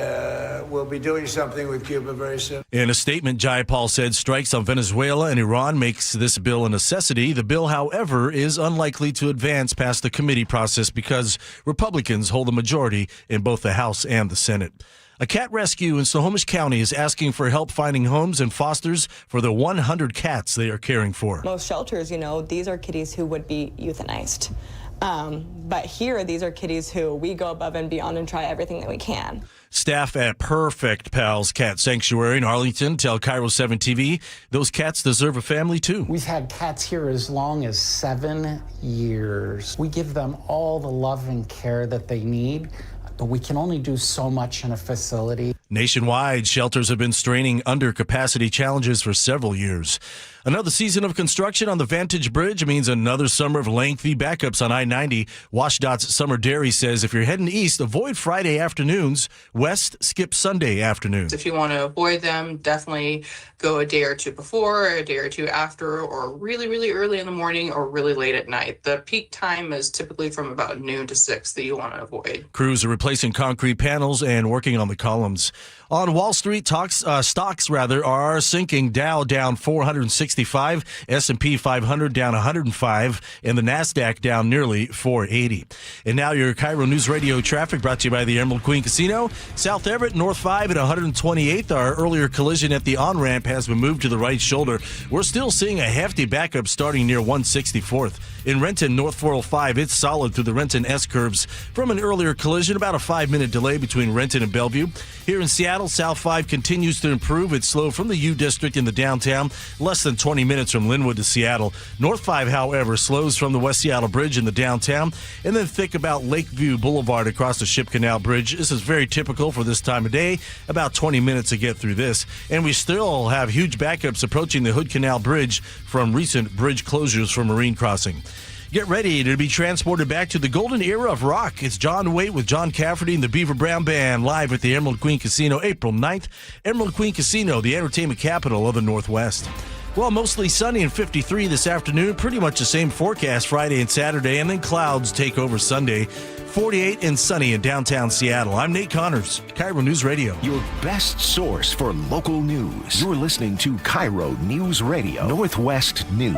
we'll be doing something with Cuba very soon. In a statement, Jayapal said strikes on Venezuela and Iran makes this bill a necessity. The bill, however, is unlikely to advance past the committee process because Republicans hold a majority in both the House and the Senate. A cat rescue in Snohomish County is asking for help finding homes and fosters for the 100 cats they are caring for. Most shelters, these are kitties who would be euthanized. But here, these are kitties who we go above and beyond and try everything that we can. Staff at Perfect Pals Cat Sanctuary in Arlington tell KIRO 7 TV those cats deserve a family too. We've had cats here as long as 7 years. We give them all the love and care that they need, but we can only do so much in a facility. Nationwide, shelters have been straining under capacity challenges for several years. Another season of construction on the Vantage Bridge means another summer of lengthy backups on I-90. WashDOT's Summer Dairy says if you're heading east, avoid Friday afternoons. West, skip Sunday afternoons. If you want to avoid them, definitely go a day or two before, a day or two after, or really, really early in the morning or really late at night. The peak time is typically from about noon to 6 that you want to avoid. Crews are replacing concrete panels and working on the columns. On Wall Street, stocks are sinking. Dow down 465, S&P 500 down 105, and the NASDAQ down nearly 480. And now your KIRO News Radio traffic brought to you by the Emerald Queen Casino. South Everett, North 5 at 128th. Our earlier collision at the on-ramp has been moved to the right shoulder. We're still seeing a hefty backup starting near 164th. In Renton, North 405, it's solid through the Renton S-curves from an earlier collision, about a 5-minute delay between Renton and Bellevue. Here in Seattle, South 5 continues to improve. It's slow from the U District in the downtown, less than 20 minutes from Linwood to Seattle. North 5, however, slows from the West Seattle Bridge in the downtown, and then thick about Lakeview Boulevard across the Ship Canal Bridge. This is very typical for this time of day, about 20 minutes to get through this. And we still have huge backups approaching the Hood Canal Bridge from recent bridge closures for Marine Crossing. Get ready to be transported back to the golden era of rock. It's John Waite with John Cafferty and the Beaver Brown Band live at the Emerald Queen Casino April 9th. Emerald Queen Casino, the entertainment capital of the Northwest. Well, mostly sunny and 53 this afternoon. Pretty much the same forecast Friday and Saturday, and then clouds take over Sunday. 48 and sunny in downtown Seattle. I'm Nate Connors, KIRO News Radio. Your best source for local news. You're listening to KIRO News Radio, Northwest News.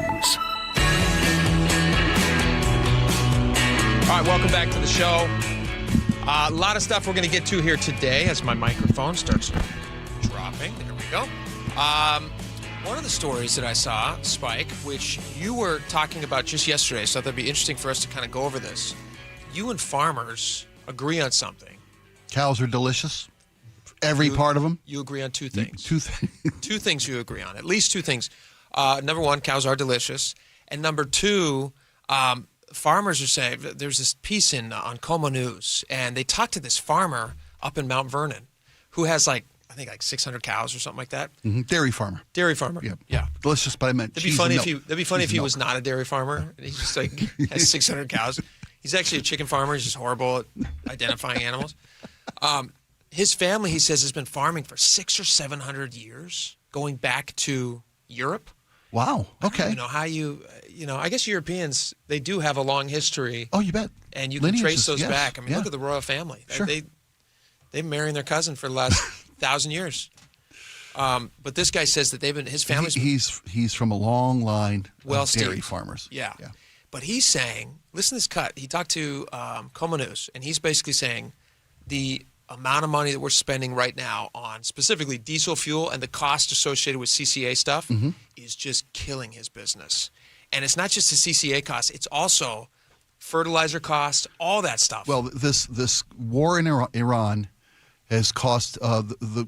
All right, welcome back to the show. A lot of stuff we're going to get to here today as my microphone starts dropping. There we go. One of the stories that I saw, Spike, which you were talking about just yesterday, so that'd be interesting for us to kind of go over this. You and farmers agree on something. Cows are delicious. Every part of them. You agree on two things. Two things. Two things you agree on. At least two things. Number one, cows are delicious. And number two, farmers are saying, there's this piece on Como News, and they talked to this farmer up in Mount Vernon who has I think 600 cows or something like that. Mm-hmm. Dairy farmer. Yeah. Delicious, but I meant That'd be funny if he was not a dairy farmer. And he just has 600 cows. He's actually a chicken farmer. He's just horrible at identifying animals. His family, he says, has been farming for 600 or 700 years, going back to Europe. Wow. Okay. You know how I guess Europeans, they do have a long history. Oh, you bet. And you can trace those back. I mean, look at the royal family. Sure. They've been marrying their cousin for the last 1,000 years. But this guy says that his family's he's from a long line of dairy Steve. farmers. Yeah. But he's saying, listen to this cut. He talked to Como News, and he's basically saying the amount of money that we're spending right now on specifically diesel fuel and the cost associated with CCA stuff is just killing his business. And it's not just the CCA cost, it's also fertilizer costs, all that stuff. Well, this war in Iran has cost the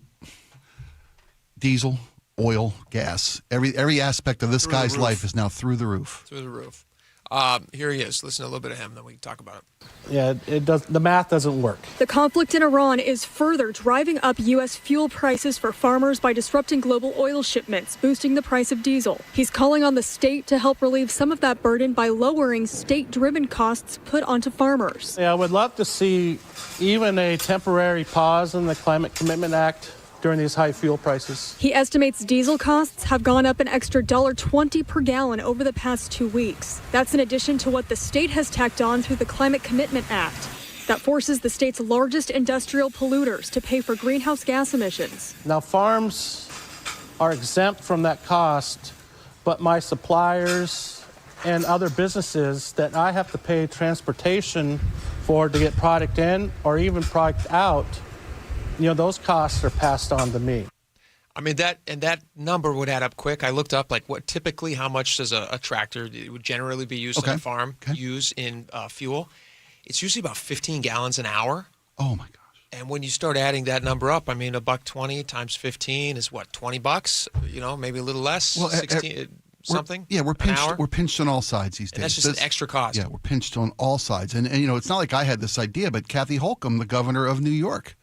diesel, oil, gas, every aspect of this guy's life is now through the roof. Through the roof. Here he is. Listen to a little bit of him, then we can talk about it. Yeah, the math doesn't work. The conflict in Iran is further driving up U.S. fuel prices for farmers by disrupting global oil shipments, boosting the price of diesel. He's calling on the state to help relieve some of that burden by lowering state-driven costs put onto farmers. Yeah, I would love to see even a temporary pause in the Climate Commitment Act during these high fuel prices. He estimates diesel costs have gone up an extra $1.20 per gallon over the past 2 weeks. That's in addition to what the state has tacked on through the Climate Commitment Act. That forces the state's largest industrial polluters to pay for greenhouse gas emissions. Now, farms are exempt from that cost, but my suppliers and other businesses that I have to pay transportation for to get product in or even product out, those costs are passed on to me. I mean, that number would add up quick. I looked up how much does a tractor it would generally be used on a farm use in fuel. It's usually about 15 gallons an hour. Oh my gosh. And when you start adding that number up, I mean, $1.20 times 15 is what, $20? Maybe a little less, well, 16 something. We're pinched. We're pinched on all sides these days. And that's just an extra cost. Yeah, we're pinched on all sides. And it's not like I had this idea, but Kathy Holcomb, the governor of New York,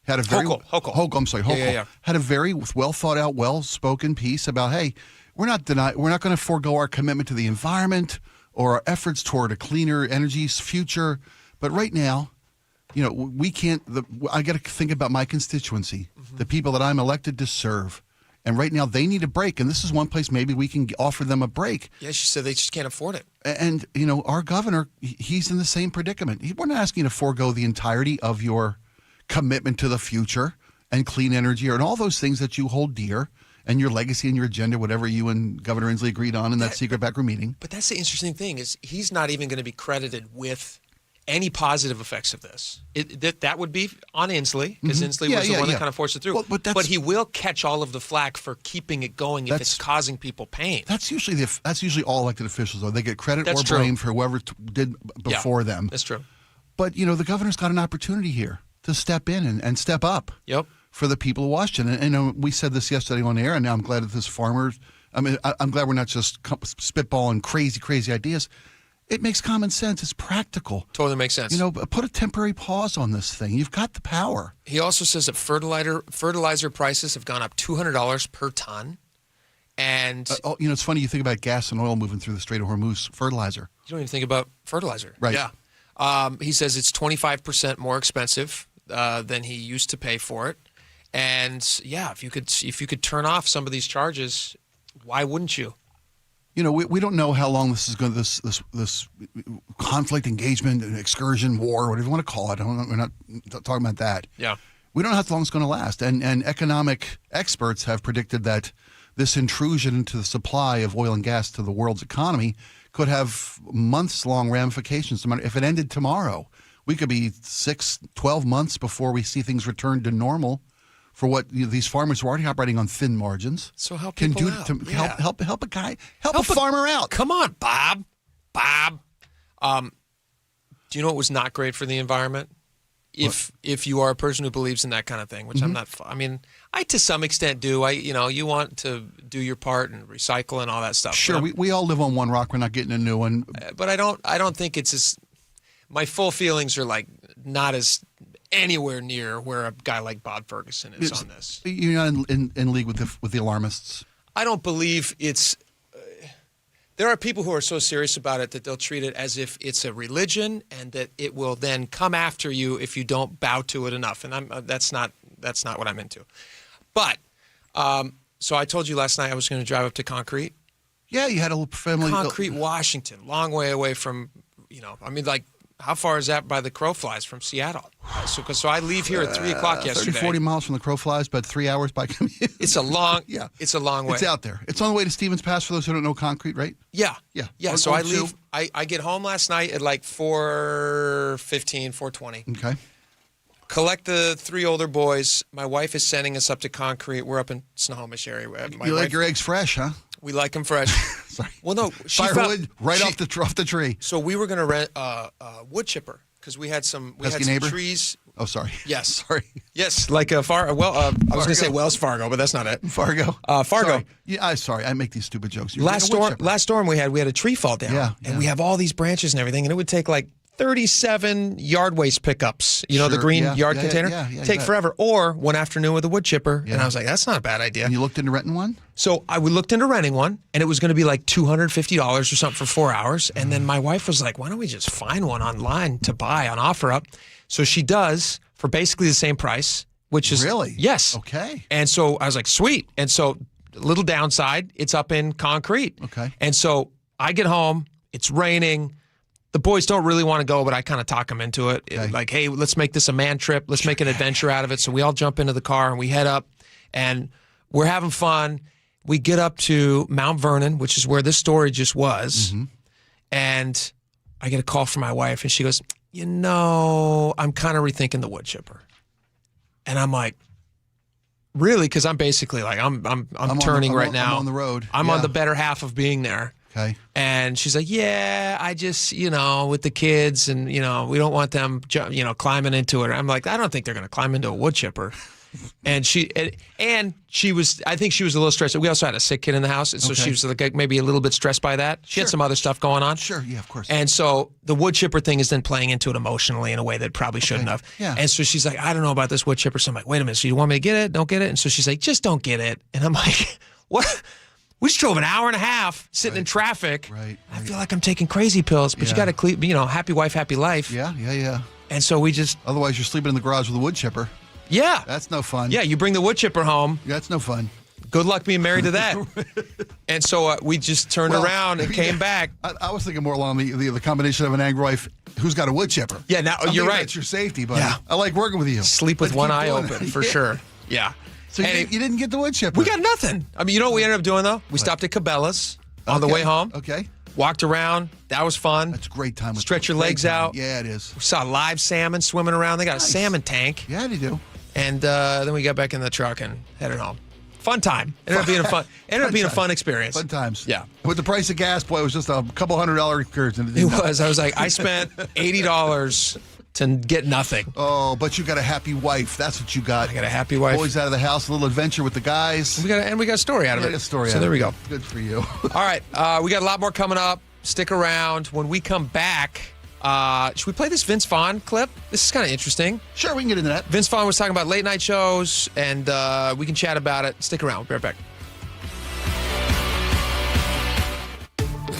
had a very Hochul had a very well thought out, well spoken piece about, hey, we're not going to forego our commitment to the environment or our efforts toward a cleaner energy future, but right now, we can't. I got to think about my constituency, the people that I'm elected to serve, and right now they need a break, and this is one place maybe we can offer them a break. Yeah, she said they just can't afford it. And our governor, he's in the same predicament. We're not asking you to forego the entirety of your commitment to the future and clean energy and all those things that you hold dear and your legacy and your agenda, whatever you and Governor Inslee agreed on in that secret backroom meeting. But that's the interesting thing is he's not even going to be credited with any positive effects of this. That would be on Inslee because Inslee was the one that kind of forced it through. Well, but he will catch all of the flack for keeping it going if it's causing people pain. That's usually all elected officials, though. They get credit or blame for whoever did before them. That's true. But, the governor's got an opportunity here to step in and step up for the people of Washington. And we said this yesterday on air, and now I'm glad that this farmer, I'm glad we're not just spitballing crazy ideas. It makes common sense. It's practical. Totally makes sense. Put a temporary pause on this thing. You've got the power. He also says that fertilizer prices have gone up $200 per ton. And it's funny you think about gas and oil moving through the Strait of Hormuz. Fertilizer. You don't even think about fertilizer. Right. Yeah. He says it's 25% more expensive than he used to pay for it. And yeah, if you could turn off some of these charges, why wouldn't you? We don't know how long this is going. This conflict, engagement, excursion, war, whatever you want to call it. We're not talking about that. Yeah. We don't know how long it's going to last. And economic experts have predicted that this intrusion into the supply of oil and gas to the world's economy could have months-long ramifications. No matter if it ended tomorrow, we could be 6-12 months before we see things return to normal for what these farmers who are already operating on thin margins so help can people do out. To help a guy, help a farmer out. Come on, Bob. Do you know what was not great for the environment? if you are a person who believes in that kind of thing, which I'm not. I mean, I to some extent do. You want to do your part and recycle and all that stuff. Sure, we all live on one rock. We're not getting a new one. But I don't think it's as. My full feelings are like not as anywhere near where a guy like Bob Ferguson is on this. You're not in league with the alarmists. I don't believe it's. There are people who are so serious about it that they'll treat it as if it's a religion and that it will then come after you if you don't bow to it enough. And that's not what I'm into. But so I told you last night I was going to drive up to Concrete. Yeah, you had a family. Concrete, Washington, long way away from. I mean, like. How far is that by the crow flies from Seattle? So I leave here at 3 o'clock yesterday. 30, 40 miles from the crow flies, but 3 hours by commute. It's a long way. It's out there. It's on the way to Stevens Pass for those who don't know Concrete, right? Yeah. So I leave. Two. I get home last night at like 4:15, 4:20. Okay. Collect the 3 older boys. My wife is sending us up to Concrete. We're up in Snohomish area. You like your eggs fresh, huh? We like them fresh. Sorry. Well, no. Firewood off the tree. So we were going to rent a wood chipper because we had some trees. Oh, sorry. Yes. Sorry. Yes, like I was going to say Wells Fargo, but that's not it. Fargo. Fargo. Sorry. Yeah, sorry. I make these stupid jokes. Last storm we had a tree fall down. And we have all these branches and everything, and it would take like 37 yard waste pickups, the green yard container. Take forever. Or one afternoon with a wood chipper. And I was like, that's not a bad idea. And you looked into renting one? So we looked into renting one, and it was going to be like $250 or something for 4 hours. And then my wife was like, why don't we just find one online to buy on OfferUp? So she does for basically the same price, which is. Really? Yes. Okay. And so I was like, sweet. And so little downside, it's up in Concrete. Okay. And so I get home, it's raining. The boys don't really want to go, but I kind of talk them into it. Okay. Like, hey, let's make this a man trip. Let's make an adventure out of it. So we all jump into the car and we head up, and we're having fun. We get up to Mount Vernon, which is where this story just was. Mm-hmm. And I get a call from my wife, and she goes, I'm kind of rethinking the wood chipper. And I'm like, really? Because I'm basically like, I'm turning right now. I'm on the road. I'm on the better half of being there. Okay. And she's like, yeah, I just, with the kids and, we don't want them, climbing into it. I'm like, I don't think they're going to climb into a wood chipper. And she was, I think she was a little stressed. We also had a sick kid in the house. And so she was like maybe a little bit stressed by that. She had some other stuff going on. Sure. Yeah, of course. And so the wood chipper thing is then playing into it emotionally in a way that probably shouldn't have. Yeah. And so she's like, I don't know about this wood chipper. So I'm like, wait a minute. So you want me to get it? Don't get it? And so she's like, just don't get it. And I'm like, what? We just drove an hour and a half sitting in traffic. Right. I feel like I'm taking crazy pills, but you got to, happy wife, happy life. Yeah. And so we just. Otherwise, you're sleeping in the garage with a wood chipper. Yeah. That's no fun. Yeah, you bring the wood chipper home. That's no fun. Good luck being married to that. And so we just turned around and came back. I was thinking more along the combination of an angry wife who's got a wood chipper. Yeah, now you're right. That's your safety, buddy. Yeah. I like working with you. Sleep with one eye open, for sure. Yeah. So you didn't get the wood chipper? We got nothing. I mean, you know what we ended up doing, though? We stopped at Cabela's on the way home. Okay. Walked around. That was fun. That's a great time. Stretch your legs out. Yeah, it is. We saw live salmon swimming around. They got a salmon tank. Yeah, they do. And then we got back in the truck and headed home. Fun time. Ended up being a fun experience. Fun times. Yeah. With the price of gas, boy, it was just a couple $100 excursion. It was. I was like, I spent $80 to get nothing. Oh, but you got a happy wife. That's what you got. I got a happy wife. Boys out of the house, a little adventure with the guys. We got a story out of it. A story. So there we go. Good for you. All right, we got a lot more coming up. Stick around. When we come back, should we play this Vince Vaughn clip? This is kind of interesting. Sure, we can get into that. Vince Vaughn was talking about late night shows, and we can chat about it. Stick around. We'll be right back.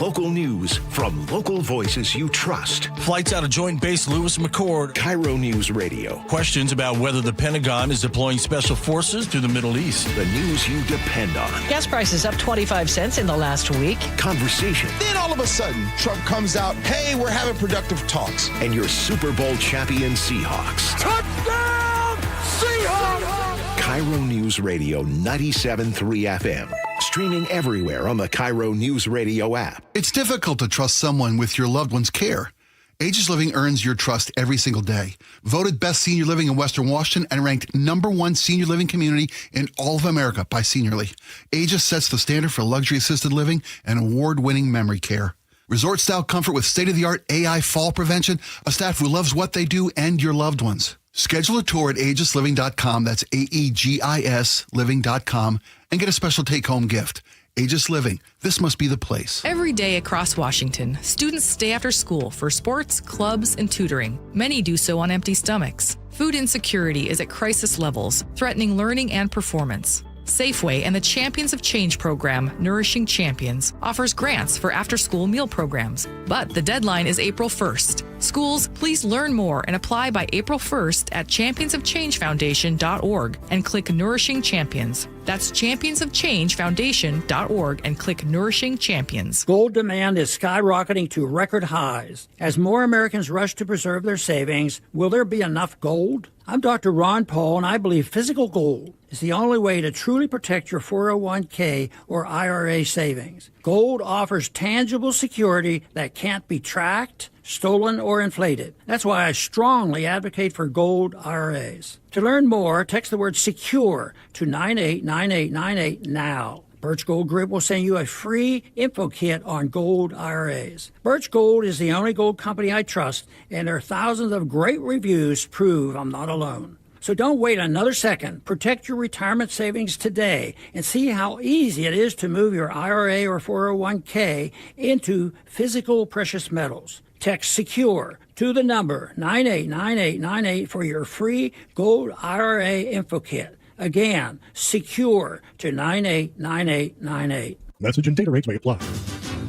Local news from local voices you trust. Flights out of Joint Base Lewis McChord. KIRO News Radio. Questions about whether the Pentagon is deploying special forces to the Middle East. The news you depend on. Gas prices up 25 cents in the last week. Conversation. Then all of a sudden, Trump comes out, hey, we're having productive talks. And your Super Bowl champion Seahawks. Touchdown, Seahawks! KIRO News Radio 97.3 FM. Streaming everywhere on the KIRO News Radio app. It's difficult to trust someone with your loved one's care. Aegis Living earns your trust every single day. Voted best senior living in Western Washington and ranked #1 senior living community in all of America by Seniorly. Aegis sets the standard for luxury assisted living and award-winning memory care. Resort-style comfort with state-of-the-art AI fall prevention, a staff who loves what they do, and your loved ones. Schedule a tour at aegisliving.com, that's AEGIS living.com, and get a special take-home gift. Aegis Living, this must be the place. Every day across Washington, students stay after school for sports, clubs, and tutoring. Many do so on empty stomachs. Food insecurity is at crisis levels, threatening learning and performance. Safeway and the Champions of Change program, Nourishing Champions, offers grants for after-school meal programs. But the deadline is April 1st. Schools, please learn more and apply by April 1st at championsofchangefoundation.org and click Nourishing Champions. That's championsofchangefoundation.org and click Nourishing Champions. Gold demand is skyrocketing to record highs. As more Americans rush to preserve their savings, will there be enough gold? I'm Dr. Ron Paul, and I believe physical gold is the only way to truly protect your 401k or IRA savings. Gold offers tangible security that can't be tracked, stolen, or inflated. That's why I strongly advocate for gold IRAs. To learn more, text the word SECURE to 989898 now. Birch Gold Group will send you a free info kit on gold IRAs. Birch Gold is the only gold company I trust, and their thousands of great reviews prove I'm not alone. So don't wait another second. Protect your retirement savings today and see how easy it is to move your IRA or 401k into physical precious metals. Text SECURE to the number 989898 for your free gold IRA info kit. Again, SECURE to 989898. Message and data rates may apply.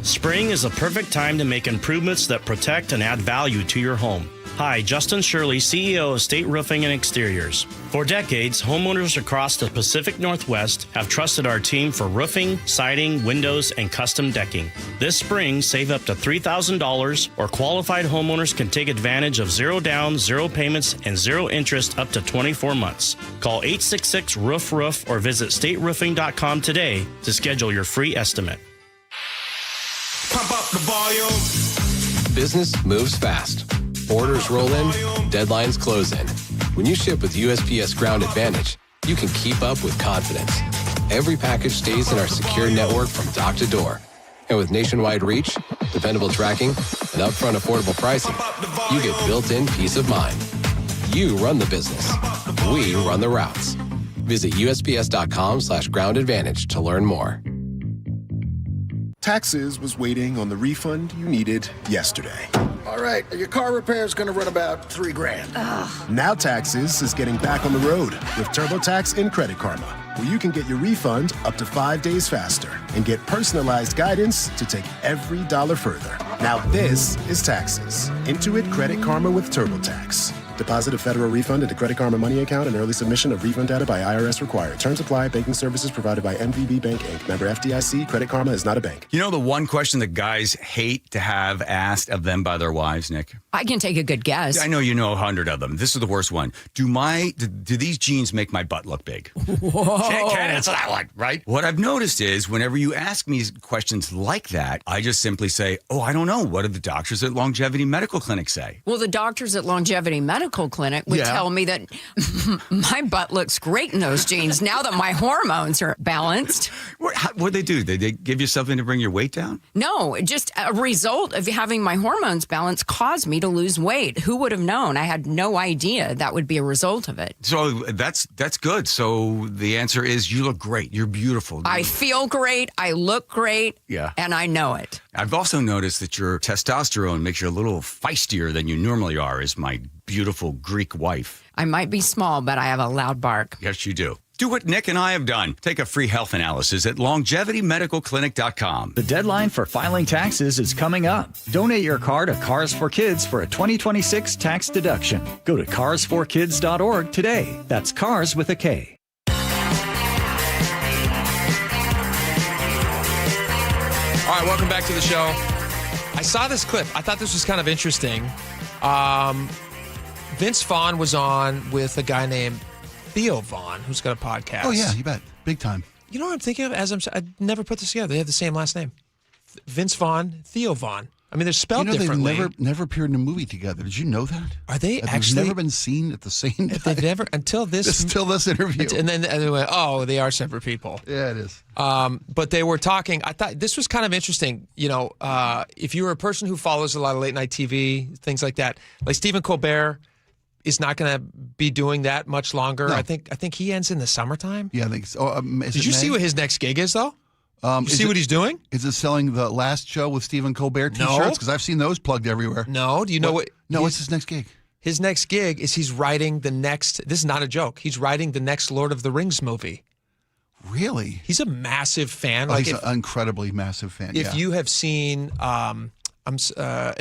Spring is the perfect time to make improvements that protect and add value to your home. Hi, Justin Shirley, CEO of State Roofing and Exteriors. For decades, homeowners across the Pacific Northwest have trusted our team for roofing, siding, windows, and custom decking. This spring, save up to $3,000, or qualified homeowners can take advantage of zero down, zero payments, and zero interest up to 24 months. Call 866-ROOF-ROOF or visit stateroofing.com today to schedule your free estimate. Pump up the volume. Business moves fast. Orders roll in, deadlines close in. When you ship with USPS Ground Advantage, you can keep up with confidence. Every package stays in our secure network from dock to door. And with nationwide reach, dependable tracking, and upfront affordable pricing, you get built-in peace of mind. You run the business. We run the routes. Visit USPS.com/Ground Advantage to learn more. Taxes was waiting on the refund you needed yesterday. All right, your car repair is going to run about $3,000. Now Taxes is getting back on the road with TurboTax and Credit Karma, where you can get your refund up to 5 days faster and get personalized guidance to take every dollar further. Now this is Taxes. Intuit Credit Karma with TurboTax. Deposit a federal refund into Credit Karma Money account and early submission of refund data by IRS required. Terms apply. Banking services provided by MVB Bank, Inc. Member FDIC. Credit Karma is not a bank. You know the one question that guys hate to have asked of them by their wives, Nick? I can take a good guess. I know you know 100 of them. This is the worst one. Do these jeans make my butt look big? Whoa. Can't answer that one, right? What I've noticed is whenever you ask me questions like that, I just simply say, oh, I don't know. What do the doctors at Longevity Medical Clinic say? Well, the doctors at Longevity Medical Clinic would tell me that my butt looks great in those jeans now that my hormones are balanced. What they do? They give you something to bring your weight down? No, just a result of having my hormones balanced caused me to lose weight. Who would have known? I had no idea that would be a result of it. So that's good. So the answer is you look great. You're beautiful. I feel great. I look great. Yeah. And I know it. I've also noticed that your testosterone makes you a little feistier than you normally are, as my beautiful Greek wife. I might be small, but I have a loud bark. Yes, you do. Do what Nick and I have done. Take a free health analysis at longevitymedicalclinic.com. The deadline for filing taxes is coming up. Donate your car to Cars for Kids for a 2026 tax deduction. Go to carsforkids.org today. That's cars with a K. All right, welcome back to the show. I saw this clip. I thought this was kind of interesting. Vince Vaughn was on with a guy named Theo Vaughn, who's got a podcast. Oh, yeah, you bet. Big time. You know what I'm thinking of? I never put this together. They have the same last name. Vince Vaughn, Theo Vaughn. I mean, they're spelled differently. They've never appeared in a movie together. Did you know that? Are they They've actually never been seen at the same time? They've never until this interview. And then they went, oh, they are separate people. Yeah, it is. But they were talking. I thought this was kind of interesting. You know, if you're a person who follows a lot of late night TV, things like that, like Stephen Colbert is not going to be doing that much longer. No. I think he ends in the summertime. Yeah, I think so. Did you see what his next gig is, though? You see what he's doing? Is it selling the last show with Stephen Colbert T-shirts? Because I've seen those plugged everywhere. No. Do you know what? No, what's his next gig? His next gig is he's writing the next. This is not a joke. He's writing the next Lord of the Rings movie. Really? He's a massive fan. He's an incredibly massive fan. If you have seen The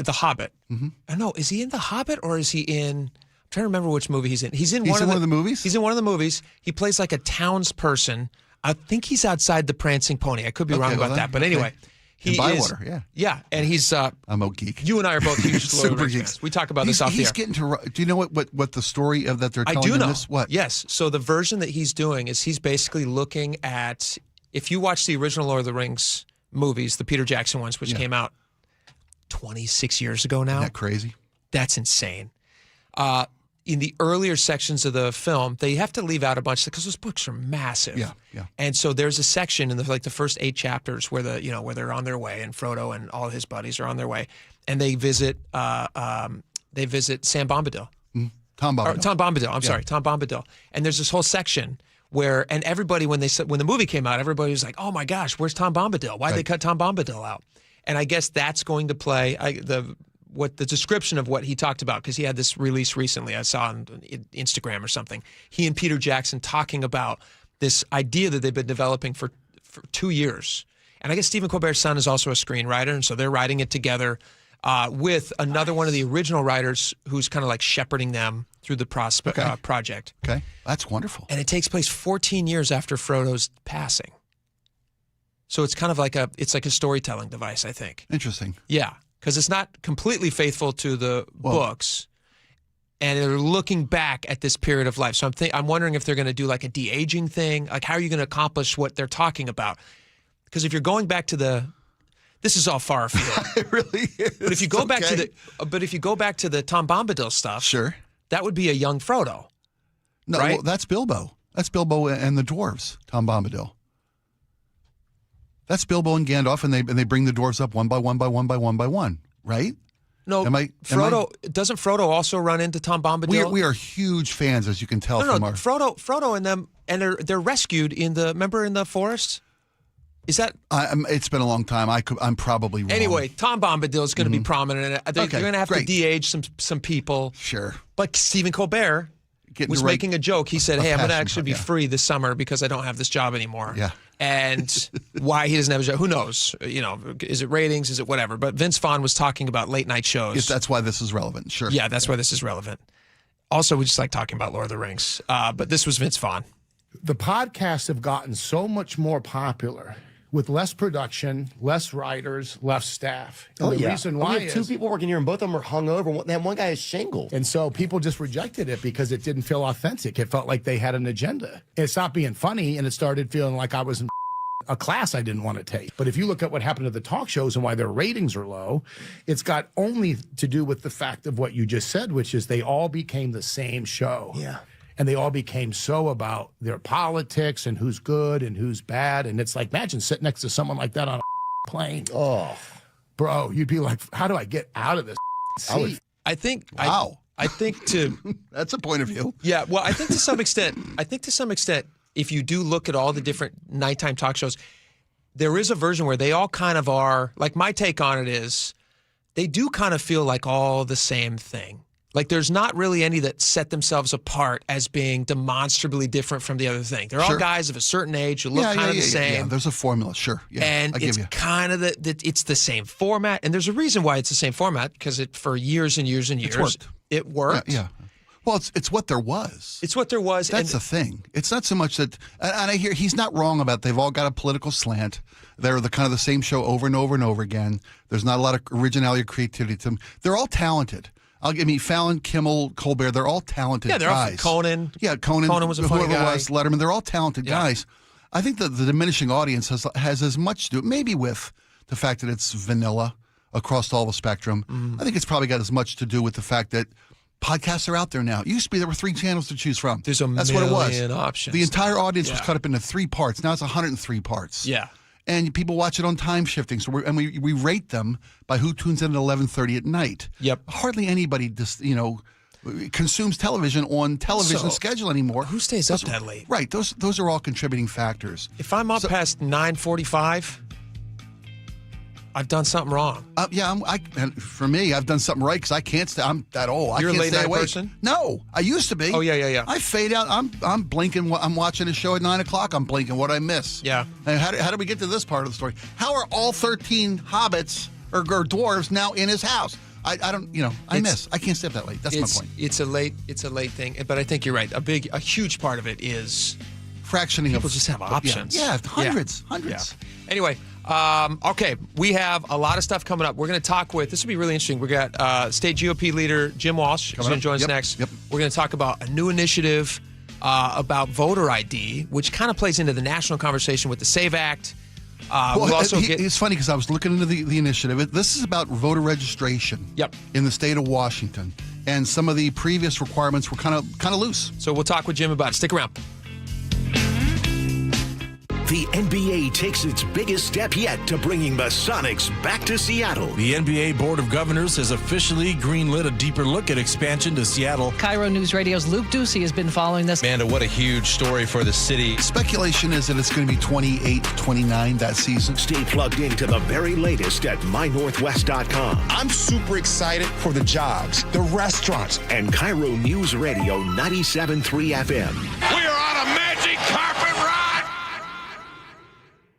Hobbit, I don't know. Is he in The Hobbit or is he in? I'm trying to remember which movie he's in. He's in one of the movies? He's in one of the movies. He plays like a townsperson. I think he's outside the Prancing Pony. I could be wrong about that. But anyway, he Bywater, is. yeah. Yeah, and he's. I'm a geek. You and I are both huge Lord of the Rings fans. We talk about this off the air. He's getting to. Do you know what the story of that they're telling? I do know. This? What? Yes. So the version that he's doing is he's basically looking at, if you watch the original Lord of the Rings movies, the Peter Jackson ones, which came out 26 years ago now. Isn't that crazy? That's insane. In the earlier sections of the film, they have to leave out a bunch because those books are massive. Yeah. And so there's a section in the first 8 chapters where where they're on their way, and Frodo and all his buddies are on their way, and they visit Sam Bombadil. Tom Bombadil. Tom Bombadil. I'm sorry, Tom Bombadil. And there's this whole section where, and everybody when the movie came out, everybody was like, "Oh my gosh, where's Tom Bombadil? Why'd they cut Tom Bombadil out?" And I guess that's going to play the description of what he talked about, because he had this release recently I saw on Instagram or something. He and Peter Jackson talking about this idea that they've been developing for 2 years. And I guess Stephen Colbert's son is also a screenwriter, and so they're writing it together with another one of the original writers who's kind of like shepherding them through the project. Okay, that's wonderful. And it takes place 14 years after Frodo's passing. So it's kind of like a storytelling device, I think. Interesting. Yeah. Because it's not completely faithful to the books, and they're looking back at this period of life. So I'm wondering if they're going to do like a de-aging thing. Like, how are you going to accomplish what they're talking about? Because if you're going back to this is all far afield. It really is. But if you go back to the Tom Bombadil stuff, sure, that would be a young Frodo. No, right? Well, that's Bilbo. That's Bilbo and the dwarves. Tom Bombadil. That's Bilbo and Gandalf, and they bring the dwarves up one by one by one by one by one, right? No, doesn't Frodo also run into Tom Bombadil? We are huge fans, as you can tell from our Frodo and them, and they're rescued in the forest. Is that? It's been a long time. I'm probably wrong. Anyway, Tom Bombadil is going to be prominent. They're going to have to de-age some people. Sure. But Stephen Colbert was making a joke. He said, "Hey, I'm going to actually be free this summer because I don't have this job anymore." Yeah. And why he doesn't have a job, who knows? Is it ratings? Is it whatever? But Vince Vaughn was talking about late night shows. Yes, that's why this is relevant. Sure. Yeah, that's why this is relevant. Also, we just like talking about Lord of the Rings. But this was Vince Vaughn. The podcasts have gotten so much more popular with less production, less writers, less staff. And the reason why we have 2 people working here, and both of them are hungover. And one guy is shingles. And so people just rejected it because it didn't feel authentic. It felt like they had an agenda. It stopped being funny, and it started feeling like I was in a class I didn't want to take. But if you look at what happened to the talk shows and why their ratings are low, it's got only to do with the fact of what you just said, which is they all became the same show. Yeah. And they all became so about their politics and who's good and who's bad. And it's like, imagine sitting next to someone like that on a plane. Oh, bro, you'd be like, how do I get out of this seat? I think. Wow. I think that's a point of view. Yeah. Well, I think to some extent, if you do look at all the different nighttime talk shows, there is a version where they all kind of are, like, my take on it is they do kind of feel like all the same thing. Like, there's not really any that set themselves apart as being demonstrably different from the other thing. They're all guys of a certain age who look kind of the same. Yeah, there's a formula, sure. Yeah, and it's kind of it's the same format. And there's a reason why it's the same format, because for years and years and years, it worked. Yeah. Well, it's what there was. It's what there was. That's the thing. It's not so much that, and I hear he's not wrong about they've all got a political slant. They're the kind of the same show over and over and over again. There's not a lot of originality or creativity to them. They're all talented. Fallon, Kimmel, Colbert, they're all talented guys. Yeah, they're all Conan. Yeah, Conan was a funny guy. Whoever was, Letterman, they're all talented guys. I think that the diminishing audience has as much to do, maybe with the fact that it's vanilla across all the spectrum. I think it's probably got as much to do with the fact that podcasts are out there now. It used to be there were 3 channels to choose from. That's what it was. Options. The entire audience was cut up into 3 parts. Now it's 103 parts. Yeah. And people watch it on time shifting. So we rate them by who tunes in at 11:30 at night. Yep. Hardly anybody consumes television on television schedule anymore. Who stays up that late? Right. Those are all contributing factors. If I'm up past 9:45, I've done something wrong. And for me, I've done something right because I can't stay. I'm that old. You're I can't a late stay night awake. person? No, I used to be. Oh yeah. I fade out. I'm blinking. I'm watching a show at 9 o'clock. I'm blinking what I miss. Yeah. And how did we get to this part of the story? How are all 13 hobbits or dwarves now in his house? I don't. I miss. I can't stay up that late. That's my point. It's a late thing, but I think you're right. A huge part of it is fractioning. People just have options. Yeah, hundreds. Yeah. Anyway. Okay, we have a lot of stuff coming up. We're going to talk with, this will be really interesting. We got State GOP leader Jim Walsh. He's going to join us next. Yep. We're going to talk about a new initiative about voter ID, which kind of plays into the national conversation with the SAVE Act. It's funny because I was looking into the initiative. This is about voter registration. Yep. In the state of Washington, and some of the previous requirements were kind of loose. So we'll talk with Jim about it. Stick around. The NBA takes its biggest step yet to bringing the Sonics back to Seattle. The NBA Board of Governors has officially greenlit a deeper look at expansion to Seattle. KIRO Newsradio's Luke Ducey has been following this. Amanda, what a huge story for the city. Speculation is that it's going to be 28-29 that season. Stay plugged into the very latest at mynorthwest.com. I'm super excited for the jobs, the restaurants. And KIRO News Radio 97.3 FM. We are on a magic carpet ride.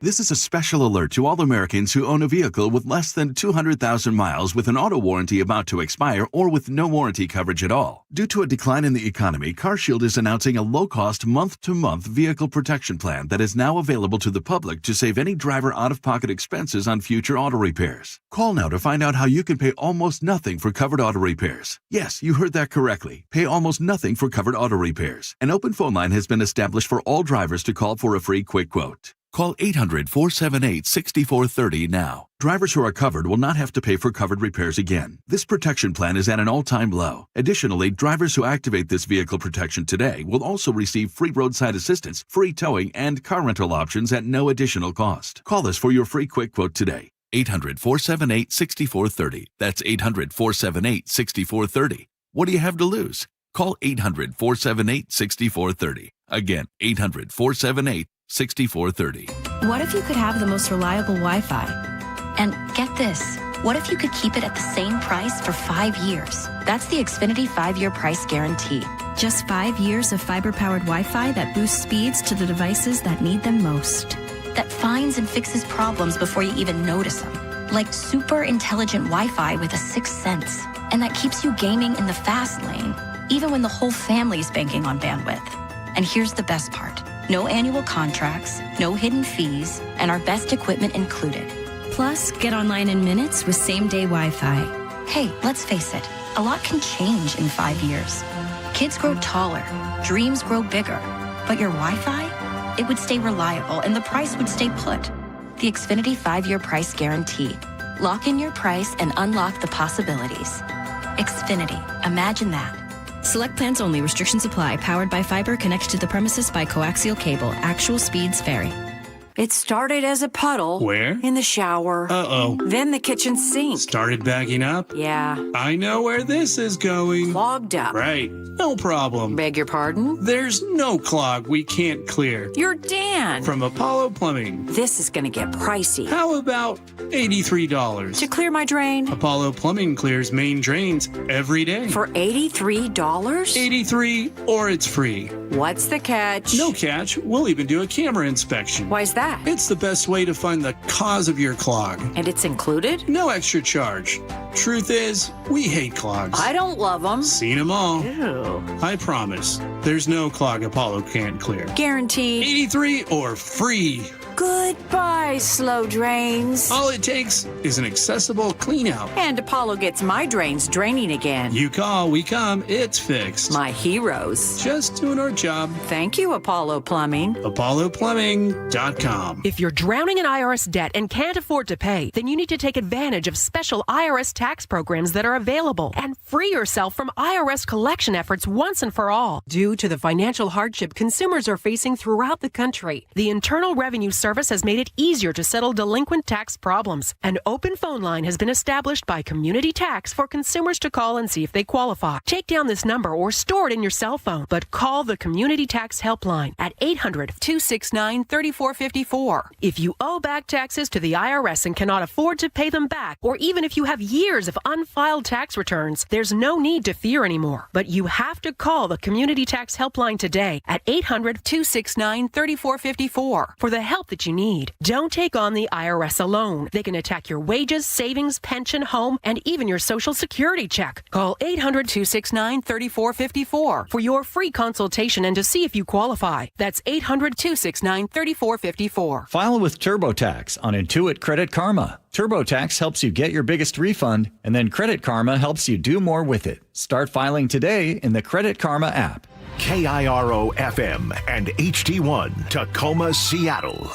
This is a special alert to all Americans who own a vehicle with less than 200,000 miles with an auto warranty about to expire or with no warranty coverage at all. Due to a decline in the economy, CarShield is announcing a low-cost month-to-month vehicle protection plan that is now available to the public to save any driver out-of-pocket expenses on future auto repairs. Call now to find out how you can pay almost nothing for covered auto repairs. Yes, you heard that correctly. Pay almost nothing for covered auto repairs. An open phone line has been established for all drivers to call for a free quick quote. Call 800-478-6430 now. Drivers who are covered will not have to pay for covered repairs again. This protection plan is at an all-time low. Additionally, drivers who activate this vehicle protection today will also receive free roadside assistance, free towing, and car rental options at no additional cost. Call us for your free quick quote today. 800-478-6430. That's 800-478-6430. What do you have to lose? Call 800-478-6430. Again, 800-478-6430. What if you could have the most reliable Wi-Fi? And get this, what if you could keep it at the same price for 5 years? That's the Xfinity 5-year price guarantee. Just 5 years of fiber-powered Wi-Fi that boosts speeds to the devices that need them most. That finds and fixes problems before you even notice them. Like super intelligent Wi-Fi with a 6th sense. And that keeps you gaming in the fast lane, even when the whole family is banking on bandwidth. And here's the best part. No annual contracts, no hidden fees, and our best equipment included. Plus, get online in minutes with same-day Wi-Fi. Hey, let's face it, a lot can change in 5 years. Kids grow taller, dreams grow bigger, but your Wi-Fi? It would stay reliable and the price would stay put. The Xfinity 5-year price guarantee. Lock in your price and unlock the possibilities. Xfinity, imagine that. Select plans only. Restrictions apply. Powered by fiber. Connected to the premises by coaxial cable. Actual speeds vary. It started as a puddle. Where? In the shower. Uh-oh. Then the kitchen sink. Started backing up? Yeah. I know where this is going. Clogged up. Right. No problem. Beg your pardon? There's no clog we can't clear. You're Dan. From Apollo Plumbing. This is going to get pricey. How about $83? To clear my drain? Apollo Plumbing clears main drains every day. For $83? $83 or it's free. What's the catch? No catch. We'll even do a camera inspection. Why's that? It's the best way to find the cause of your clog. And it's included? No extra charge. Truth is, we hate clogs. I don't love them. Seen them all. Ew. I promise, there's no clog Apollo can't clear. Guaranteed. 83 or free. Goodbye, slow drains. All it takes is an accessible clean out. And Apollo gets my drains draining again. You call, we come, it's fixed. My heroes. Just doing our job. Thank you, Apollo Plumbing. ApolloPlumbing.com. If you're drowning in IRS debt and can't afford to pay, then you need to take advantage of special IRS tax programs that are available and free yourself from IRS collection efforts once and for all. Due to the financial hardship consumers are facing throughout the country, the Internal Revenue Service has made it easier to settle delinquent tax problems. An open phone line has been established by Community Tax for consumers to call and see if they qualify. Take down this number or store it in your cell phone, but call the Community Tax Helpline at 800-269-3454. If you owe back taxes to the IRS and cannot afford to pay them back, or even if you have years of unfiled tax returns, there's no need to fear anymore. But you have to call the Community Tax Helpline today at 800-269-3454 for the help that you need. Don't take on the IRS alone. They can attack your wages, savings, pension, home, and even your Social Security check. Call 800-269-3454 for your free consultation and to see if you qualify. That's 800-269-3454. File with TurboTax on Intuit Credit Karma. TurboTax helps you get your biggest refund, and then Credit Karma helps you do more with it. Start filing today in the Credit Karma app. KIRO FM and HD1 Tacoma, Seattle.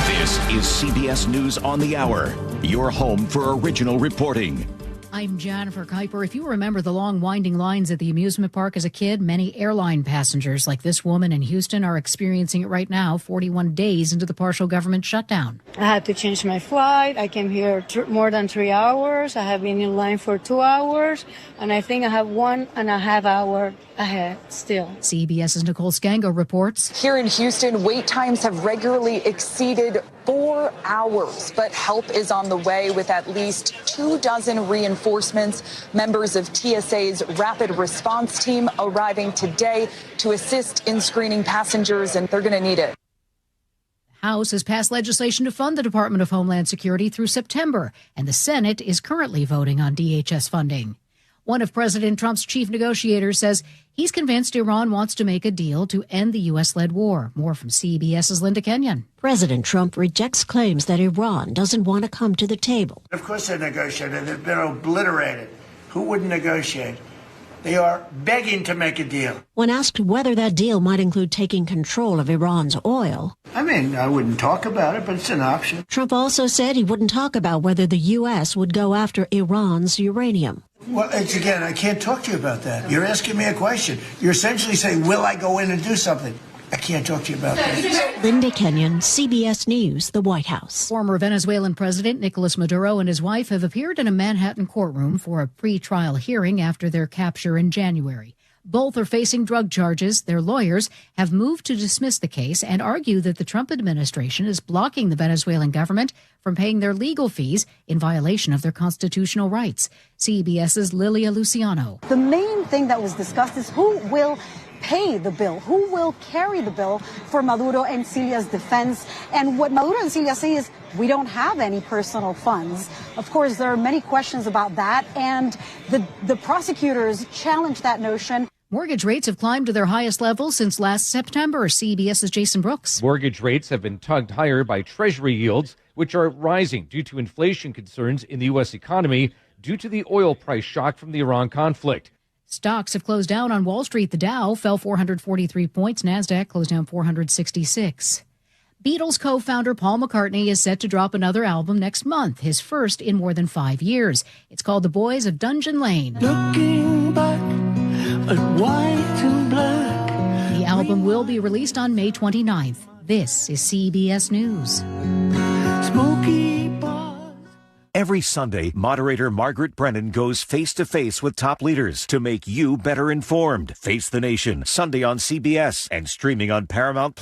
This is CBS News on the Hour, your home for original reporting. I'm Jennifer Kuiper. If you remember the long winding lines at the amusement park as a kid, many airline passengers like this woman in Houston are experiencing it right now, 41 days into the partial government shutdown. I had to change my flight. I came here more than 3 hours. I have been in line for 2 hours, and I think I have 1.5 hours ahead still. CBS's Nicole Scango reports. Here in Houston, wait times have regularly exceeded 4 hours, but help is on the way with at least 24 reinforcements. Members of TSA's rapid response team arriving today to assist in screening passengers, and they're going to need it. The House has passed legislation to fund the Department of Homeland Security through September, and the Senate is currently voting on DHS funding. One of President Trump's chief negotiators says he's convinced Iran wants to make a deal to end the U.S.-led war. More from CBS's Linda Kenyon. President Trump rejects claims that Iran doesn't want to come to the table. Of course they're negotiating. They've been obliterated. Who wouldn't negotiate? They are begging to make a deal. When asked whether that deal might include taking control of Iran's oil, I wouldn't talk about it, but it's an option. Trump also said he wouldn't talk about whether the U.S. would go after Iran's uranium. Well, again, I can't talk to you about that. You're asking me a question. You're essentially saying, will I go in and do something? I can't talk to you about that. Linda Kenyon, CBS News, the White House. Former Venezuelan President Nicolas Maduro and his wife have appeared in a Manhattan courtroom for a pre-trial hearing after their capture in January. Both are facing drug charges. Their lawyers have moved to dismiss the case and argue that the Trump administration is blocking the Venezuelan government from paying their legal fees in violation of their constitutional rights. CBS's Lilia Luciano. The main thing that was discussed is who will pay the bill, who will carry the bill for Maduro and Celia's defense. And what Maduro and Celia say is, we don't have any personal funds. Of course, there are many questions about that, and the prosecutors challenge that notion. Mortgage rates have climbed to their highest level since last September. CBS's Jason Brooks. Mortgage rates have been tugged higher by Treasury yields, which are rising due to inflation concerns in the U.S. economy due to the oil price shock from the Iran conflict. Stocks have closed down on Wall Street. The Dow fell 443 points. NASDAQ closed down 466. Beatles co-founder Paul McCartney is set to drop another album next month, his first in more than 5 years. It's called The Boys of Dungeon Lane. Looking back at white and black. The album will be released on May 29th. This is CBS News. Smoky bars. Every Sunday, moderator Margaret Brennan goes face-to-face with top leaders to make you better informed. Face the Nation, Sunday on CBS and streaming on Paramount+.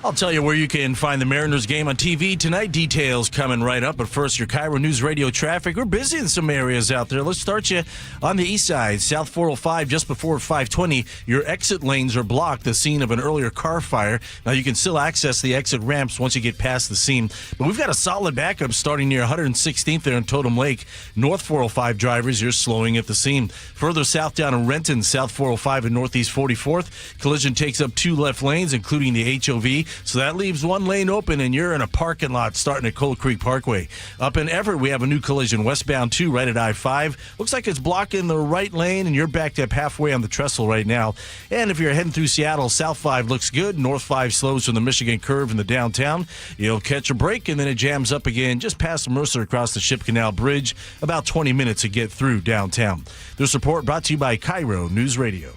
I'll tell you where you can find the Mariners game on TV tonight. Details coming right up. But first, your KIRO News Radio traffic. We're busy in some areas out there. Let's start you on the east side. South 405, just before 520. Your exit lanes are blocked, the scene of an earlier car fire. Now, you can still access the exit ramps once you get past the scene. But we've got a solid backup starting near 116th there in Totem Lake. North 405 drivers, you're slowing at the scene. Further south down in Renton, South 405 and Northeast 44th. Collision takes up 2 left lanes, including the HOV. So that leaves 1 lane open, and you're in a parking lot starting at Cold Creek Parkway. Up in Everett, we have a new collision westbound 2 right at I-5. Looks like it's blocking the right lane, and you're backed up halfway on the trestle right now. And if you're heading through Seattle, South 5 looks good. North 5 slows from the Michigan curve in the downtown. You'll catch a break, and then it jams up again just past Mercer across the Ship Canal Bridge. About 20 minutes to get through downtown. This report brought to you by KIRO News Radio.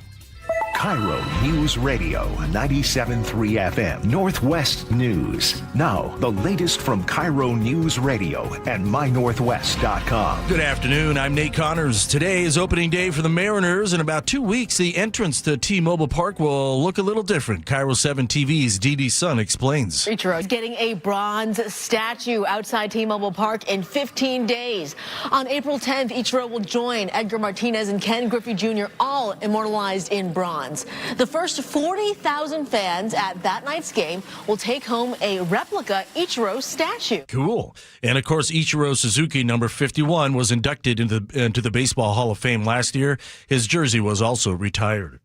KIRO News Radio, 97.3 FM, Northwest News. Now, the latest from KIRO News Radio and mynorthwest.com. Good afternoon. I'm Nate Connors. Today is opening day for the Mariners. In about 2 weeks, the entrance to T-Mobile Park will look a little different. KIRO 7 TV's Dee Sun explains. Ichiro getting a bronze statue outside T-Mobile Park in 15 days. On April 10th, Ichiro will join Edgar Martinez and Ken Griffey Jr., all immortalized in bronze. The first 40,000 fans at that night's game will take home a replica Ichiro statue. Cool. And, of course, Ichiro Suzuki, number 51, was inducted into the Baseball Hall of Fame last year. His jersey was also retired.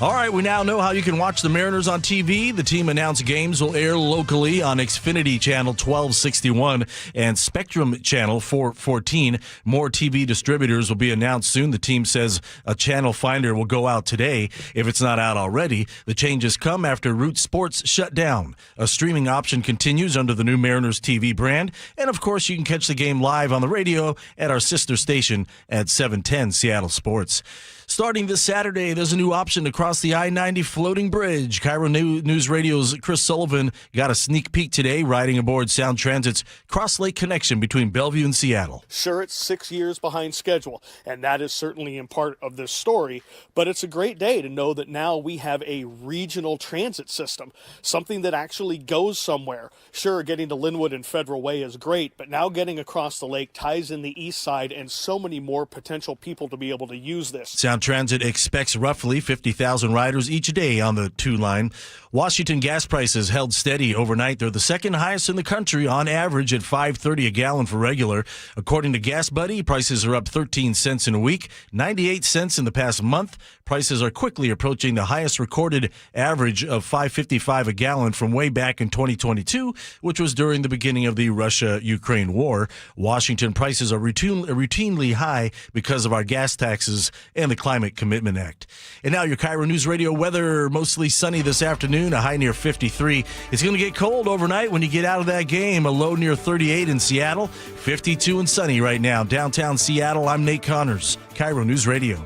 All right, we now know how you can watch the Mariners on TV. The team announced games will air locally on Xfinity Channel 1261 and Spectrum Channel 414. More TV distributors will be announced soon. The team says a channel finder will go out today if it's not out already. The changes come after Root Sports shut down. A streaming option continues under the new Mariners TV brand. And, of course, you can catch the game live on the radio at our sister station at 710 Seattle Sports. Starting this Saturday, there's a new option to cross the I-90 floating bridge. KIRO News Radio's Chris Sullivan got a sneak peek today riding aboard Sound Transit's Cross Lake connection between Bellevue and Seattle. Sure, it's 6 years behind schedule, and that is certainly in part of this story, but it's a great day to know that now we have a regional transit system, something that actually goes somewhere. Sure, getting to Linwood and Federal Way is great, but now getting across the lake ties in the east side and so many more potential people to be able to use this. Sound Transit expects roughly 50,000 riders each day on the 2 line. Washington gas prices held steady overnight. They're the second highest in the country on average at $5.30 a gallon for regular. According to Gas Buddy, prices are up 13 cents in a week, 98 cents in the past month. Prices are quickly approaching the highest recorded average of $5.55 a gallon from way back in 2022, which was during the beginning of the Russia-Ukraine war. Washington prices are routinely high because of our gas taxes and the Climate Commitment Act. And now your KIRO News Radio weather, mostly sunny this afternoon, a high near 53. It's going to get cold overnight when you get out of that game, a low near 38 in Seattle, 52 and sunny right now. Downtown Seattle, I'm Nate Connors, KIRO News Radio.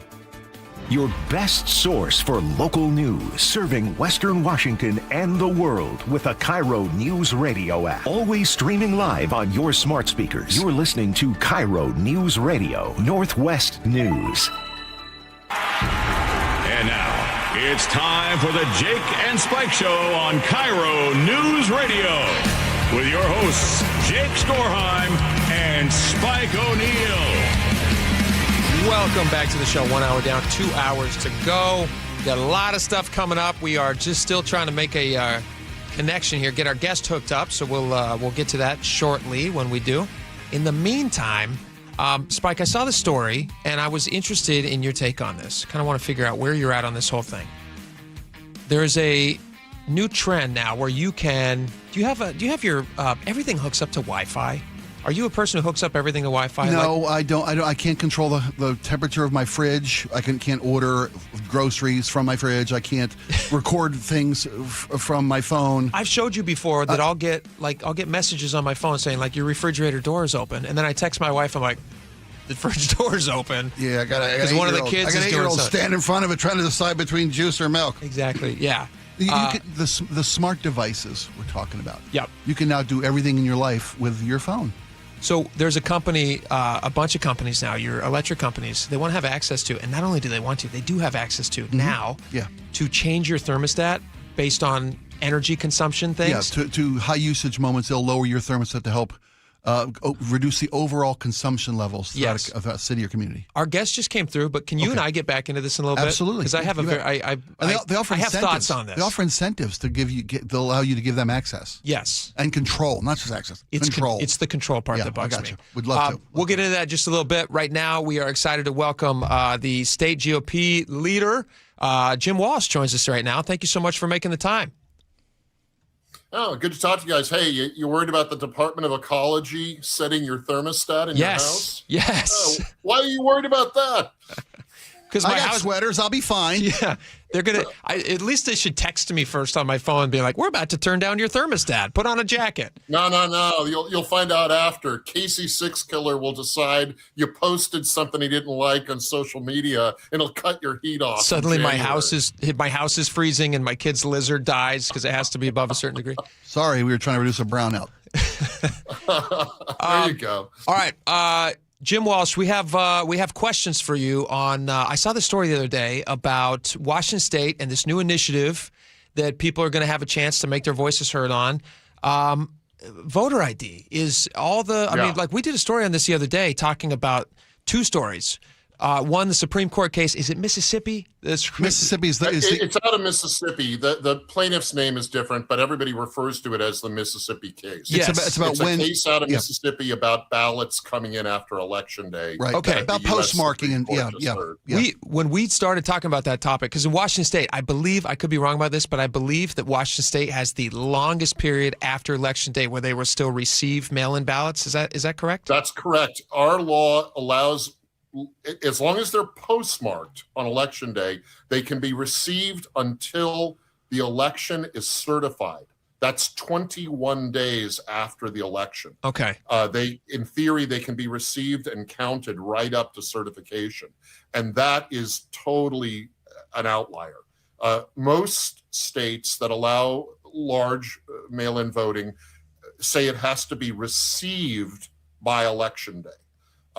Your best source for local news, serving Western Washington and the world with a KIRO News Radio app. Always streaming live on your smart speakers. You're listening to KIRO News Radio, Northwest News. And now, it's time for the Jake and Spike Show on KIRO News Radio with your hosts, Jake Skorheim and Spike O'Neill. Welcome back to the show. 1 hour down, 2 hours to go. We've got a lot of stuff coming up. We are just still trying to make a connection here, get our guest hooked up. So we'll get to that shortly when we do. In the meantime, Spike, I saw the story and I was interested in your take on this. Kind of want to figure out where you're at on this whole thing. There's a new trend now where you can. Do you have your everything hooks up to Wi-Fi? Are you a person who hooks up everything to Wi-Fi? No, I don't. I can't control the temperature of my fridge. I can't order groceries from my fridge. I can't record things from my phone. I've showed you before that I'll get messages on my phone saying like your refrigerator door is open, and then I text my wife. I'm like, the fridge door is open. Yeah, I got one of the kids. I got an 8-year-old stand in front of it trying to decide between juice or milk. Exactly. Yeah. The smart devices we're talking about. Yep. You can now do everything in your life with your phone. So there's a company, a bunch of companies now, your electric companies, they want to have access to, and not only do they want to, they do have access to now to change your thermostat based on energy consumption things? Yeah, to high usage moments, they'll lower your thermostat to help reduce the overall consumption levels throughout a city or community. Our guest just came through, but can you and I get back into this in a little bit? Absolutely. Because I have they offer I have incentives. thoughts on this. They offer incentives to they'll allow you to give them access. Yes. And control, not just access. It's control. It's the control part that bugs I got me. you. Would love to. We'll get into that just a little bit. Right now, we are excited to welcome the state GOP leader, Jim Walsh, joins us right now. Thank you so much for making the time. Oh, good to talk to you guys. Hey, you worried about the Department of Ecology setting your thermostat in your house? Yes. Why are you worried about that? Because I got sweaters. I'll be fine. Yeah, they're gonna. At least they should text me first on my phone and be like, "We're about to turn down your thermostat. Put on a jacket." No. You'll find out after. Casey Six Killer will decide you posted something he didn't like on social media, and it'll cut your heat off. Suddenly, my house is freezing, and my kid's lizard dies because it has to be above a certain degree. Sorry, we were trying to reduce a brownout. There you go. All right. Jim Walsh, we have questions for you on. I saw the story the other day about Washington State and this new initiative that people are going to have a chance to make their voices heard on. Voter ID is all the. I mean, like we did a story on this the other day talking about two stories. One, the Supreme Court case. Is it Mississippi? Mississippi is it's out of Mississippi. The plaintiff's name is different, but everybody refers to it as the Mississippi case. Yes. It's about a case out of Mississippi about ballots coming in after Election Day. Right. Okay. About postmarking and When we started talking about that topic, because in Washington State, I believe, I could be wrong about this, but I believe that Washington State has the longest period after Election Day where they will still receive mail-in ballots. Is that correct? That's correct. Our law allows, as long as they're postmarked on Election Day, they can be received until the election is certified. That's 21 days after the election. Okay. In theory, they can be received and counted right up to certification. And that is totally an outlier. Most states that allow large mail-in voting say it has to be received by Election Day.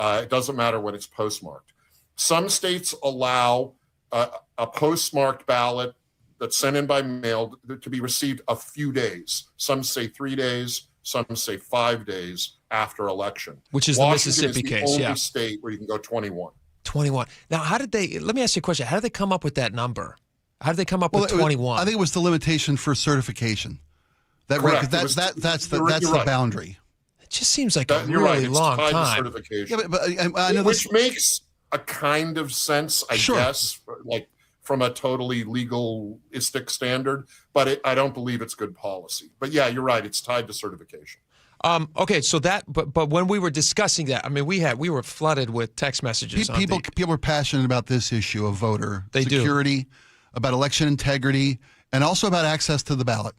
It doesn't matter when it's postmarked. Some states allow a postmarked ballot that's sent in by mail to be received a few days. Some say 3 days, some say 5 days after election. Which is Washington the Mississippi is case, the only state where you can go 21. 21. Now, let me ask you a question. How did they come up with that number? How did they come up with 21? I think it was the limitation for certification. That's the boundary. It just seems like a really long time. Yeah, but I know which makes a kind of sense, I guess, like from a totally legalistic standard, but I don't believe it's good policy. But yeah, you're right. It's tied to certification. Okay, so but when we were discussing that, I mean, we were flooded with text messages. People are passionate about this issue of voter security, about election integrity, and also about access to the ballot.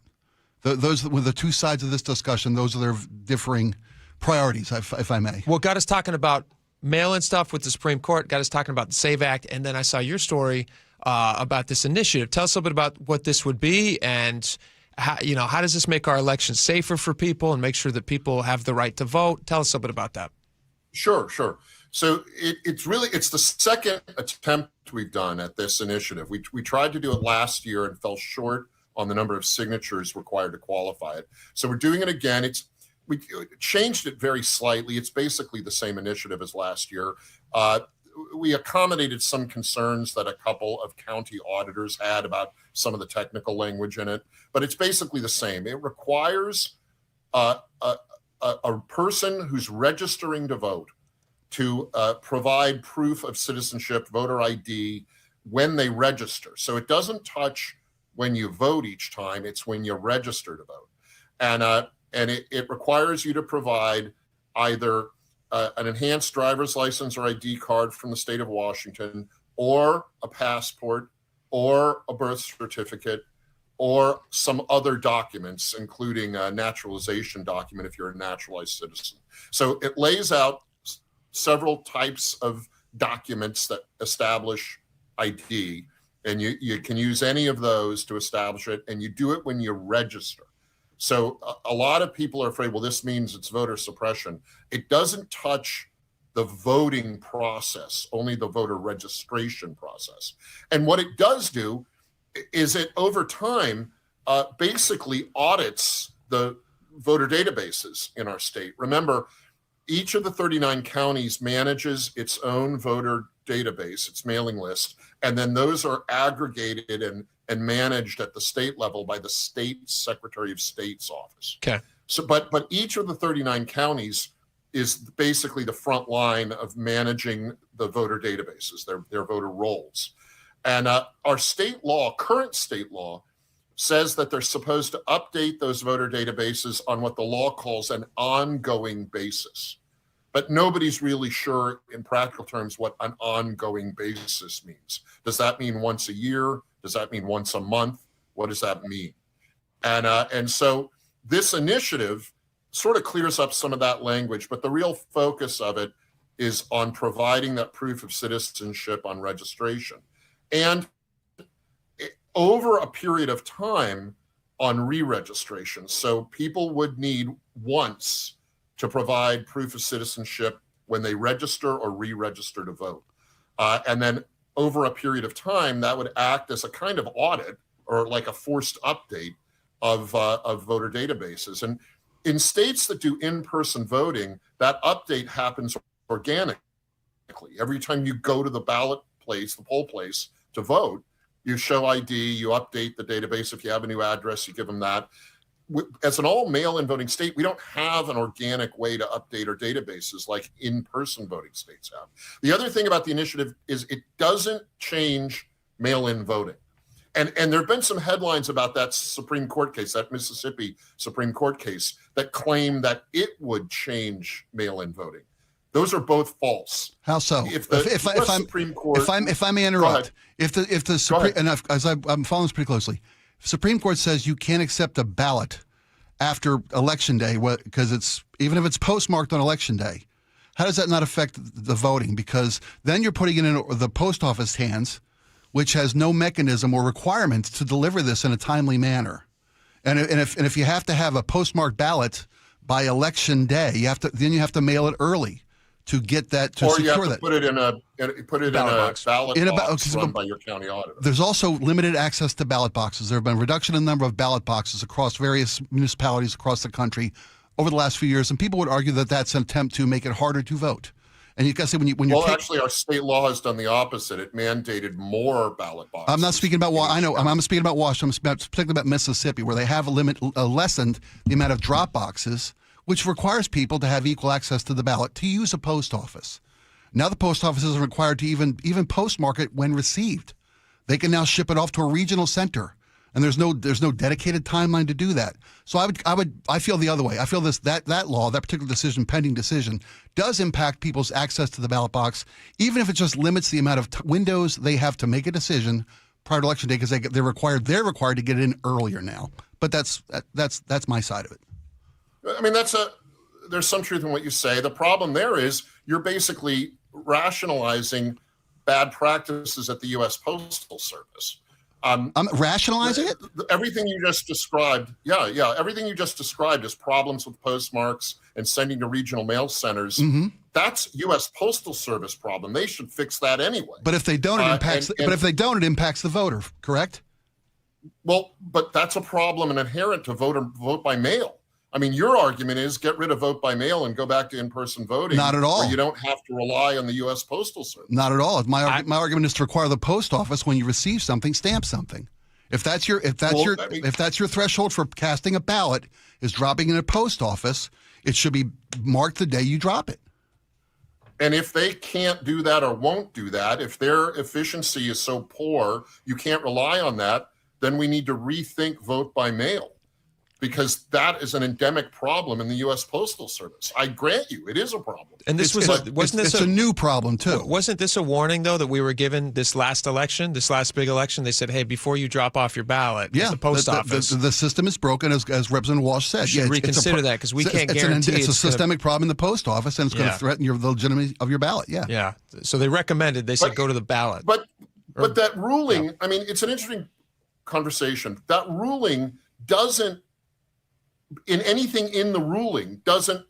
Those were the two sides of this discussion. Those are their differing priorities, if I may. Well, got us talking about mail-in stuff with the Supreme Court, got us talking about the SAVE Act, and then I saw your story about this initiative. Tell us a little bit about what this would be and how does this make our elections safer for people and make sure that people have the right to vote? Tell us a bit about that. Sure. So it's the second attempt we've done at this initiative. We tried to do it last year and fell short on the number of signatures required to qualify it. So we're doing it again. We changed it very slightly. It's basically the same initiative as last year. We accommodated some concerns that a couple of county auditors had about some of the technical language in it, but it's basically the same. It requires a person who's registering to vote to provide proof of citizenship, voter ID, when they register. So it doesn't touch when you vote each time, it's when you register to vote. And it requires you to provide either an enhanced driver's license or ID card from the state of Washington, or a passport, or a birth certificate, or some other documents, including a naturalization document if you're a naturalized citizen. So it lays out several types of documents that establish ID, and you can use any of those to establish it, and you do it when you register. So a lot of people are afraid, well, this means it's voter suppression. It doesn't touch the voting process, only the voter registration process. And what it does do is it, over time, basically audits the voter databases in our state. Remember, each of the 39 counties manages its own voter database, its mailing list, and then those are aggregated and managed at the state level by the state Secretary of State's office. Okay. So, but each of the 39 counties is basically the front line of managing the voter databases, their voter rolls. And our state law, current state law, says that they're supposed to update those voter databases on what the law calls an ongoing basis. But nobody's really sure in practical terms what an ongoing basis means. Does that mean once a year? Does that mean once a month? What does that mean? And so this initiative sort of clears up some of that language, but the real focus of it is on providing that proof of citizenship on registration. And over a period of time on re-registration. So people would need once to provide proof of citizenship when they register or re-register to vote. And then over a period of time, that would act as a kind of audit or like a forced update of voter databases. And in states that do in-person voting, that update happens organically. Every time you go to the ballot place, the poll place to vote, you show ID, you update the database. If you have a new address, you give them that. As an all mail-in voting state, we don't have an organic way to update our databases like in-person voting states have. The other thing about the initiative is it doesn't change mail-in voting. And there have been some headlines about that Supreme Court case, that Mississippi Supreme Court case, that claim that it would change mail-in voting. Those are both false. How so? If I may interrupt, if the Supreme, and I'm following this pretty closely, if Supreme Court says you can't accept a ballot after Election Day because even if it's postmarked on Election Day, how does that not affect the voting? Because then you're putting it in the post office hands, which has no mechanism or requirements to deliver this in a timely manner. And if you have to have a postmarked ballot by Election Day, you have to mail it early to get that to or secure you have to that. Put it in a ballot box run by your county auditor. There's also limited access to ballot boxes. There have been a reduction in the number of ballot boxes across various municipalities across the country over the last few years, and people would argue that that's an attempt to make it harder to vote. And you got to say actually, our state law has done the opposite. It mandated more ballot boxes. I'm not speaking about I know. I'm speaking about Washington. I'm particularly about Mississippi, where they have lessened the amount of drop boxes, which requires people to have equal access to the ballot to use a post office. Now the post office is required to even postmark it when received. They can now ship it off to a regional center, and there's no dedicated timeline to do that. So I feel the other way. I feel that law, that particular pending decision, does impact people's access to the ballot box, even if it just limits the amount of windows they have to make a decision prior to Election Day, because they're required to get it in earlier now. But that's my side of it. I mean, there's some truth in what you say. The problem there is you're basically rationalizing bad practices at the U.S. Postal Service. I'm rationalizing it? Everything you just described, everything you just described as problems with postmarks and sending to regional mail centers, that's U.S. Postal Service problem. They should fix that anyway. But if they don't, it impacts. It impacts the voter. Correct? Well, but that's a problem and inherent to vote by mail. I mean, your argument is get rid of vote by mail and go back to in-person voting. Not at all. Where you don't have to rely on the U.S. Postal Service. Not at all. My argument is to require the post office, when you receive something, stamp something. If that's your threshold for casting a ballot is dropping in a post office, it should be marked the day you drop it. And if they can't do that or won't do that, if their efficiency is so poor, you can't rely on that, then we need to rethink vote by mail. Because that is an endemic problem in the U.S. Postal Service. I grant you, it is a problem. And this it's a new problem too. Wasn't this a warning though that we were given this last big election? They said, "Hey, before you drop off your ballot, the post office, the system is broken," as Representative Walsh said. Should reconsider that because we can't guarantee it's a systemic problem in the post office, and it's going to threaten the legitimacy of your ballot. Yeah. So they recommended. They said go to the ballot. But that ruling, I mean, it's an interesting conversation. That ruling doesn't. In anything in the ruling doesn't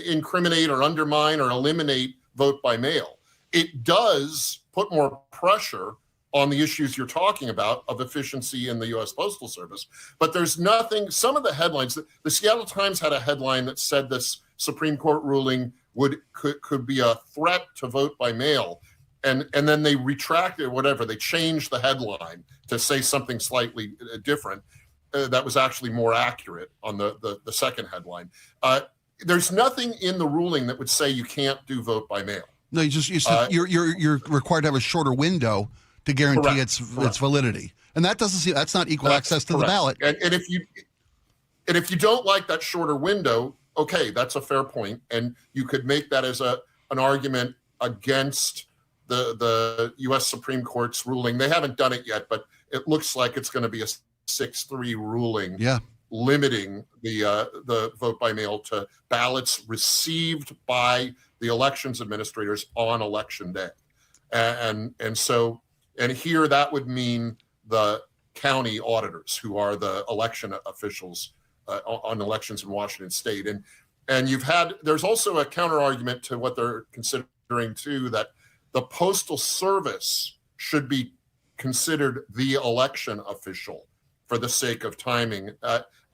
incriminate or undermine or eliminate vote by mail. It does put more pressure on the issues you're talking about of efficiency in the U.S. Postal Service. But there's nothing, some of the headlines, the Seattle Times had a headline that said this Supreme Court ruling could be a threat to vote by mail. And then they retracted whatever, they changed the headline to say something slightly different that was actually more accurate on the second headline. There's nothing in the ruling that would say you can't do vote by mail. No, you're required to have a shorter window to guarantee its validity, and that's not equal access to the ballot. And if you don't like that shorter window, okay, that's a fair point, and you could make that as an argument against the U.S. Supreme Court's ruling. They haven't done it yet, but it looks like it's going to be a 6-3 ruling. Yeah. Limiting the vote by mail to ballots received by the elections administrators on election day, and here that would mean the county auditors who are the election officials on elections in Washington State, and there's also a counter argument to what they're considering too, that the Postal Service should be considered the election official for the sake of timing.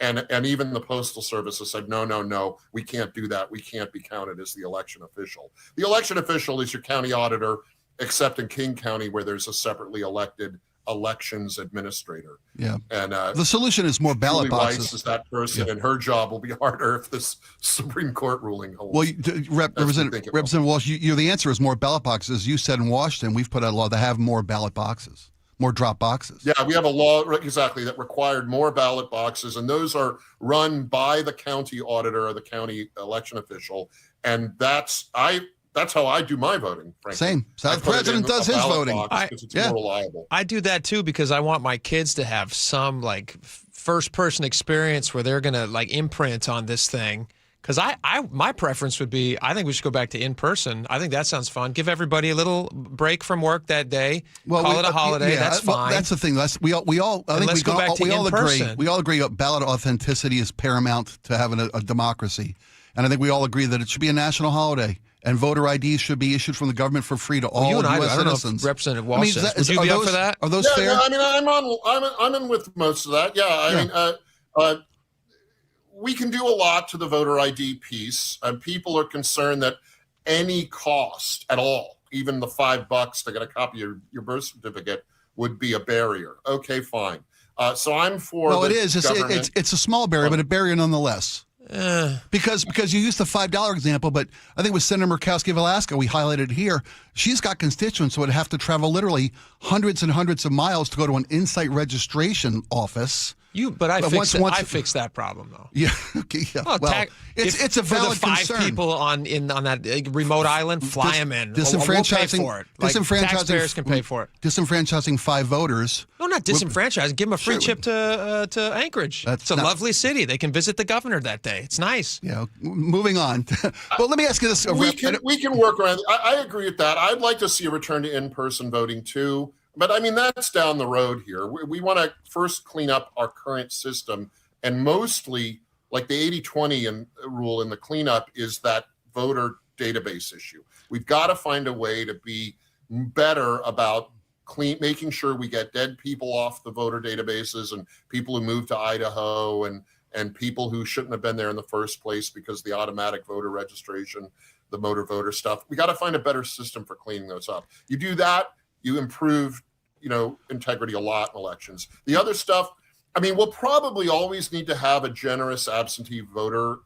And even the Postal Service has said, no, we can't do that. We can't be counted as the election official. The election official is your county auditor, except in King County where there's a separately elected elections administrator. Yeah. And the solution is more ballot boxes. Weiss is that person, and her job will be harder if this Supreme Court ruling holds. Well, Representative Walsh, the answer is more ballot boxes. You said in Washington, we've put out a law to have more ballot boxes. More drop boxes. Yeah, we have a law exactly that required more ballot boxes, and those are run by the county auditor or the county election official, and that's how I do my voting. Frankly. Same. So the president does his voting. It's more reliable. I do that too because I want my kids to have some like first-person experience where they're gonna like imprint on this thing. Because my preference would be, I think we should go back to in-person. I think that sounds fun. Give everybody a little break from work that day. Call it a holiday. Yeah, that's fine. That's the thing. We all agree ballot authenticity is paramount to having a democracy, and I think we all agree that it should be a national holiday. And voter IDs should be issued from the government for free to all U.S. citizens. I don't know if Representative Walsh would you be up for that? Are those fair? Yeah, I mean, I'm in with most of that. Yeah, I mean, we can do a lot to the voter ID piece. People are concerned that any cost at all, even the $5 to get a copy of your birth certificate, would be a barrier. Okay, fine. So I'm for. Well, it is. It's a small barrier, but a barrier nonetheless. Because you used the $5 example, but I think with Senator Murkowski of Alaska, we highlighted here, she's got constituents who would have to travel literally hundreds and hundreds of miles to go to an in-site registration office. I fixed that problem though. Yeah, okay, yeah. It's a valid for the 5 concern. People on that remote island, fly them in. Disenfranchising, we'll pay for it. Taxpayers can pay for it. Disenfranchising 5 voters. No, not disenfranchising. Give them a free trip to Anchorage. It's a lovely city. They can visit the governor that day. It's nice. Yeah. Moving on. But let me ask you this: we can work around. I agree with that. I'd like to see a return to in-person voting too. But I mean, that's down the road here. We want to first clean up our current system. And mostly, like the 80-20 rule in the cleanup is that voter database issue. We've got to find a way to be better about making sure we get dead people off the voter databases and people who moved to Idaho and people who shouldn't have been there in the first place because the automatic voter registration, the motor voter stuff. We got to find a better system for cleaning those up. You do that, you improve, integrity a lot in elections. The other stuff, I mean, we'll probably always need to have a generous absentee voter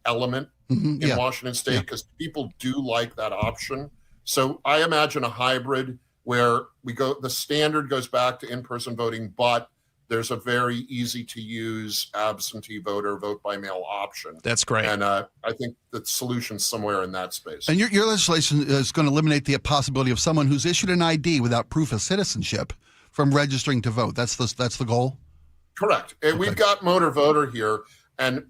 element in Washington State because people do like that option. So I imagine a hybrid where the standard goes back to in-person voting, but there's a very easy to use absentee voter vote by mail option. That's great. And I think the solution's somewhere in that space. And your legislation is going to eliminate the possibility of someone who's issued an ID without proof of citizenship from registering to vote. That's the goal? Correct. And we've got motor voter here. And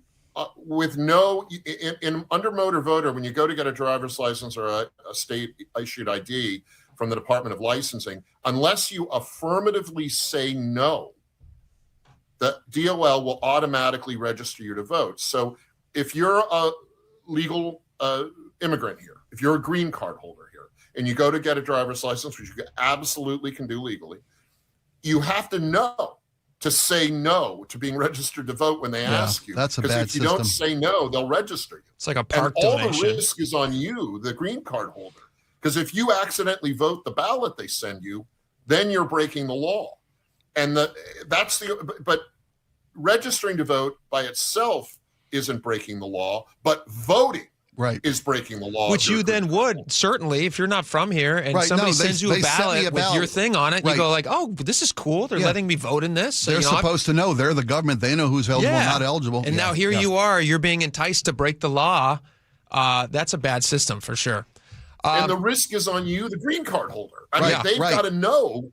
with under motor voter, when you go to get a driver's license or a state issued ID from the Department of Licensing, unless you affirmatively say no, the DOL will automatically register you to vote. So if you're a legal immigrant here, if you're a green card holder here, and you go to get a driver's license, which you absolutely can do legally, you have to know to say no to being registered to vote when they ask you. That's a bad Because if you don't system. say no, they'll register you. It's like a park and all donation. the risk is on you, the green card holder. Because if you accidentally vote the ballot they send you, then you're breaking the law. And but registering to vote by itself isn't breaking the law, but voting is breaking the law. Which you then would, certainly, if you're not from here and Right, somebody no, they- sends you they a sent me ballot a with your ballot. thing on it, Right. you go like, oh, this is cool. They're Yeah. letting me vote in this. So, They're you know, supposed to know. They're the government. They know who's eligible and Yeah. not eligible. And now here you are, you're being enticed to break the law. That's a bad system for sure. And the risk is on you, the green card holder. I Right, mean, they've right. got to know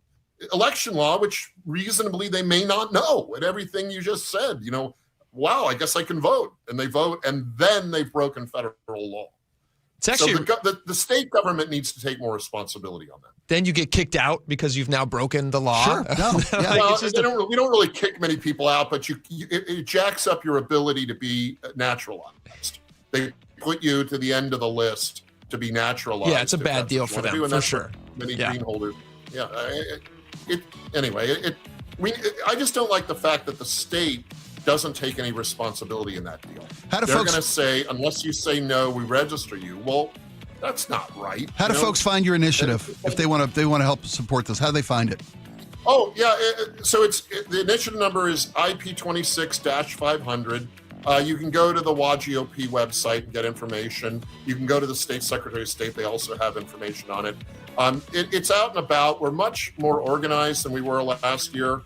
election law, which reasonably they may not know. And everything you just said, you know, wow, I guess I can vote. And they vote, and then they've broken federal law. It's actually, so the state government needs to take more responsibility on that. then you get kicked out because you've now broken the law. Sure. No. Like, Yeah. Well, it's just we don't really kick many people out, but it jacks up your ability to be naturalized. They put you to the end of the list to be naturalized. Yeah, it's a if bad that's deal what you for wanna them, do, and for that's sure. what many Yeah. green holders. Yeah. I just don't like the fact that the state doesn't take any responsibility in that deal. How do They're folks- going to say, unless you say no, we register you. Well, that's not right. How do you know? folks find your initiative if they want to help support this? How do they find it? Oh, yeah. So the initiative number is IP26-500. You can go to the WAGOP website and get information. You can go to the State Secretary of State. They also have information on it. It's out and about. We're much more organized than we were last year.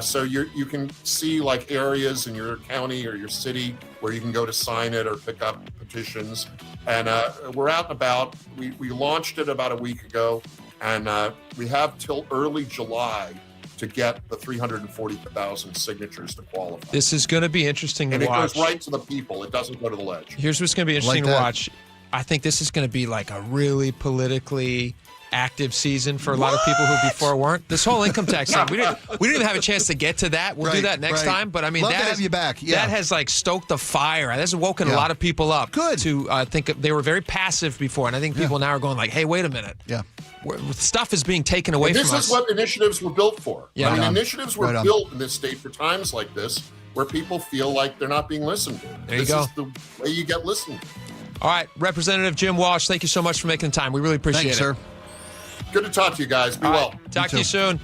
So you can see like areas in your county or your city where you can go to sign it or pick up petitions. And we're out and about. We launched it about a week ago, and we have till early July to get the 340,000 signatures to qualify. This is going to be interesting to And it watch. goes right to the people. It doesn't go to the ledge. Here's what's going to be interesting Like to that. watch. I think this is going to be like a really politically active season for a lot of people who before weren't. This whole income tax thing, we didn't even have a chance to get to that. We'll do Right, that next right. time. But I mean, Love that to have has- you back. Yeah. that has like stoked the fire. That has woken a Yeah. lot of people up. Good. To think they were very passive before, and I think people now are going like, "Hey, wait a minute. Yeah. Stuff is being taken away This from is us." what initiatives were built for. Yeah. I mean, Right on. initiatives were Right on. built in this state for times like this where people feel like they're not being listened to. There you this go. is the way you get listened to. All right, Representative Jim Walsh, thank you so much for making the time. We really appreciate Thanks, it. sir. Good to talk to you guys. Be All well. right, talk to too. you soon.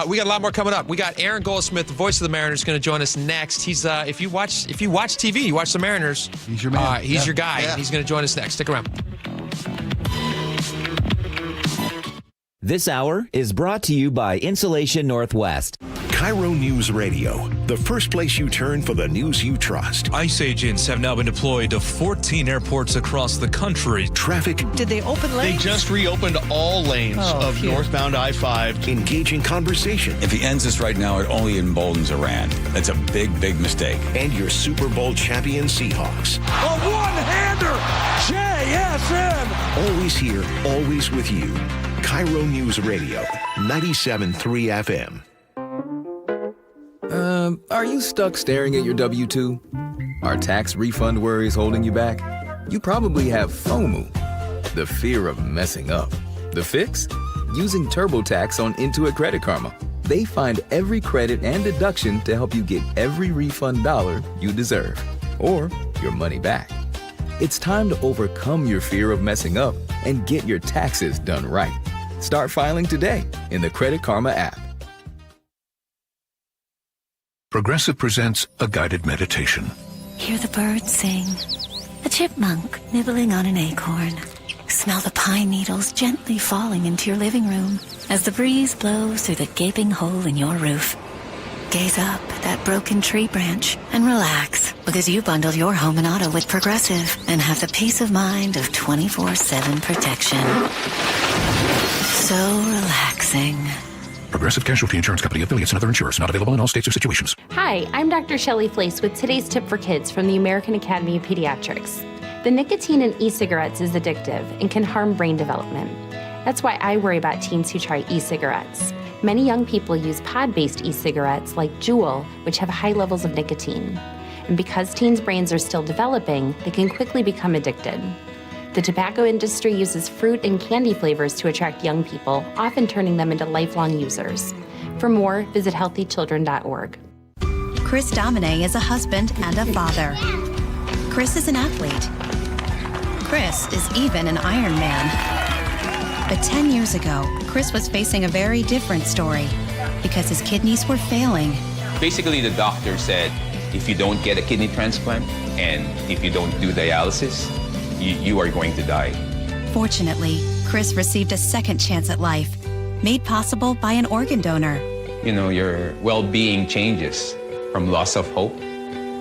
We got a lot more coming up. We got Aaron Goldsmith, the voice of the Mariners, going to join us next. He's if you watch TV, you watch the Mariners. He's your man. He's Yeah. your guy. Yeah. He's going to join us next. Stick around. This hour is brought to you by Insulation Northwest. KIRO News Radio, the first place you turn for the news you trust. ICE agents have now been deployed to 14 airports across the country. Traffic. Did they open lanes? They just reopened all lanes of northbound I-5. Engaging conversation. If he ends this right now, it only emboldens Iran. That's a big, big mistake. And your Super Bowl champion Seahawks. A one-hander! JSN! Always here, always with you. KIRO News Radio, 97.3 FM. Are you stuck staring at your W-2? Are tax refund worries holding you back? You probably have FOMO, the fear of messing up. The fix? Using TurboTax on Intuit Credit Karma. They find every credit and deduction to help you get every refund dollar you deserve, or your money back. It's time to overcome your fear of messing up and get your taxes done right. Start filing today in the Credit Karma app. Progressive presents a guided meditation. Hear the birds sing. A chipmunk nibbling on an acorn. Smell the pine needles gently falling into your living room as the breeze blows through the gaping hole in your roof. Gaze up at that broken tree branch and relax because you bundled your home and auto with Progressive and have the peace of mind of 24/7 protection. So relaxing. Progressive Casualty Insurance Company, affiliates, and other insurers. Not available in all states or situations. Hi, I'm Dr. Shelley Flace with today's tip for kids from the American Academy of Pediatrics. The nicotine in e-cigarettes is addictive and can harm brain development. That's why I worry about teens who try e-cigarettes. Many young people use pod-based e-cigarettes like Juul, which have high levels of nicotine. And because teens' brains are still developing, they can quickly become addicted. The tobacco industry uses fruit and candy flavors to attract young people, often turning them into lifelong users. For more, visit healthychildren.org. Chris Domine is a husband and a father. Chris is an athlete. Chris is even an Iron Man. But 10 years ago, Chris was facing a very different story because his kidneys were failing. Basically, the doctor said, if you don't get a kidney transplant and if you don't do dialysis, you are going to die. Fortunately, Chris received a second chance at life, made possible by an organ donor. You know, your well-being changes from loss of hope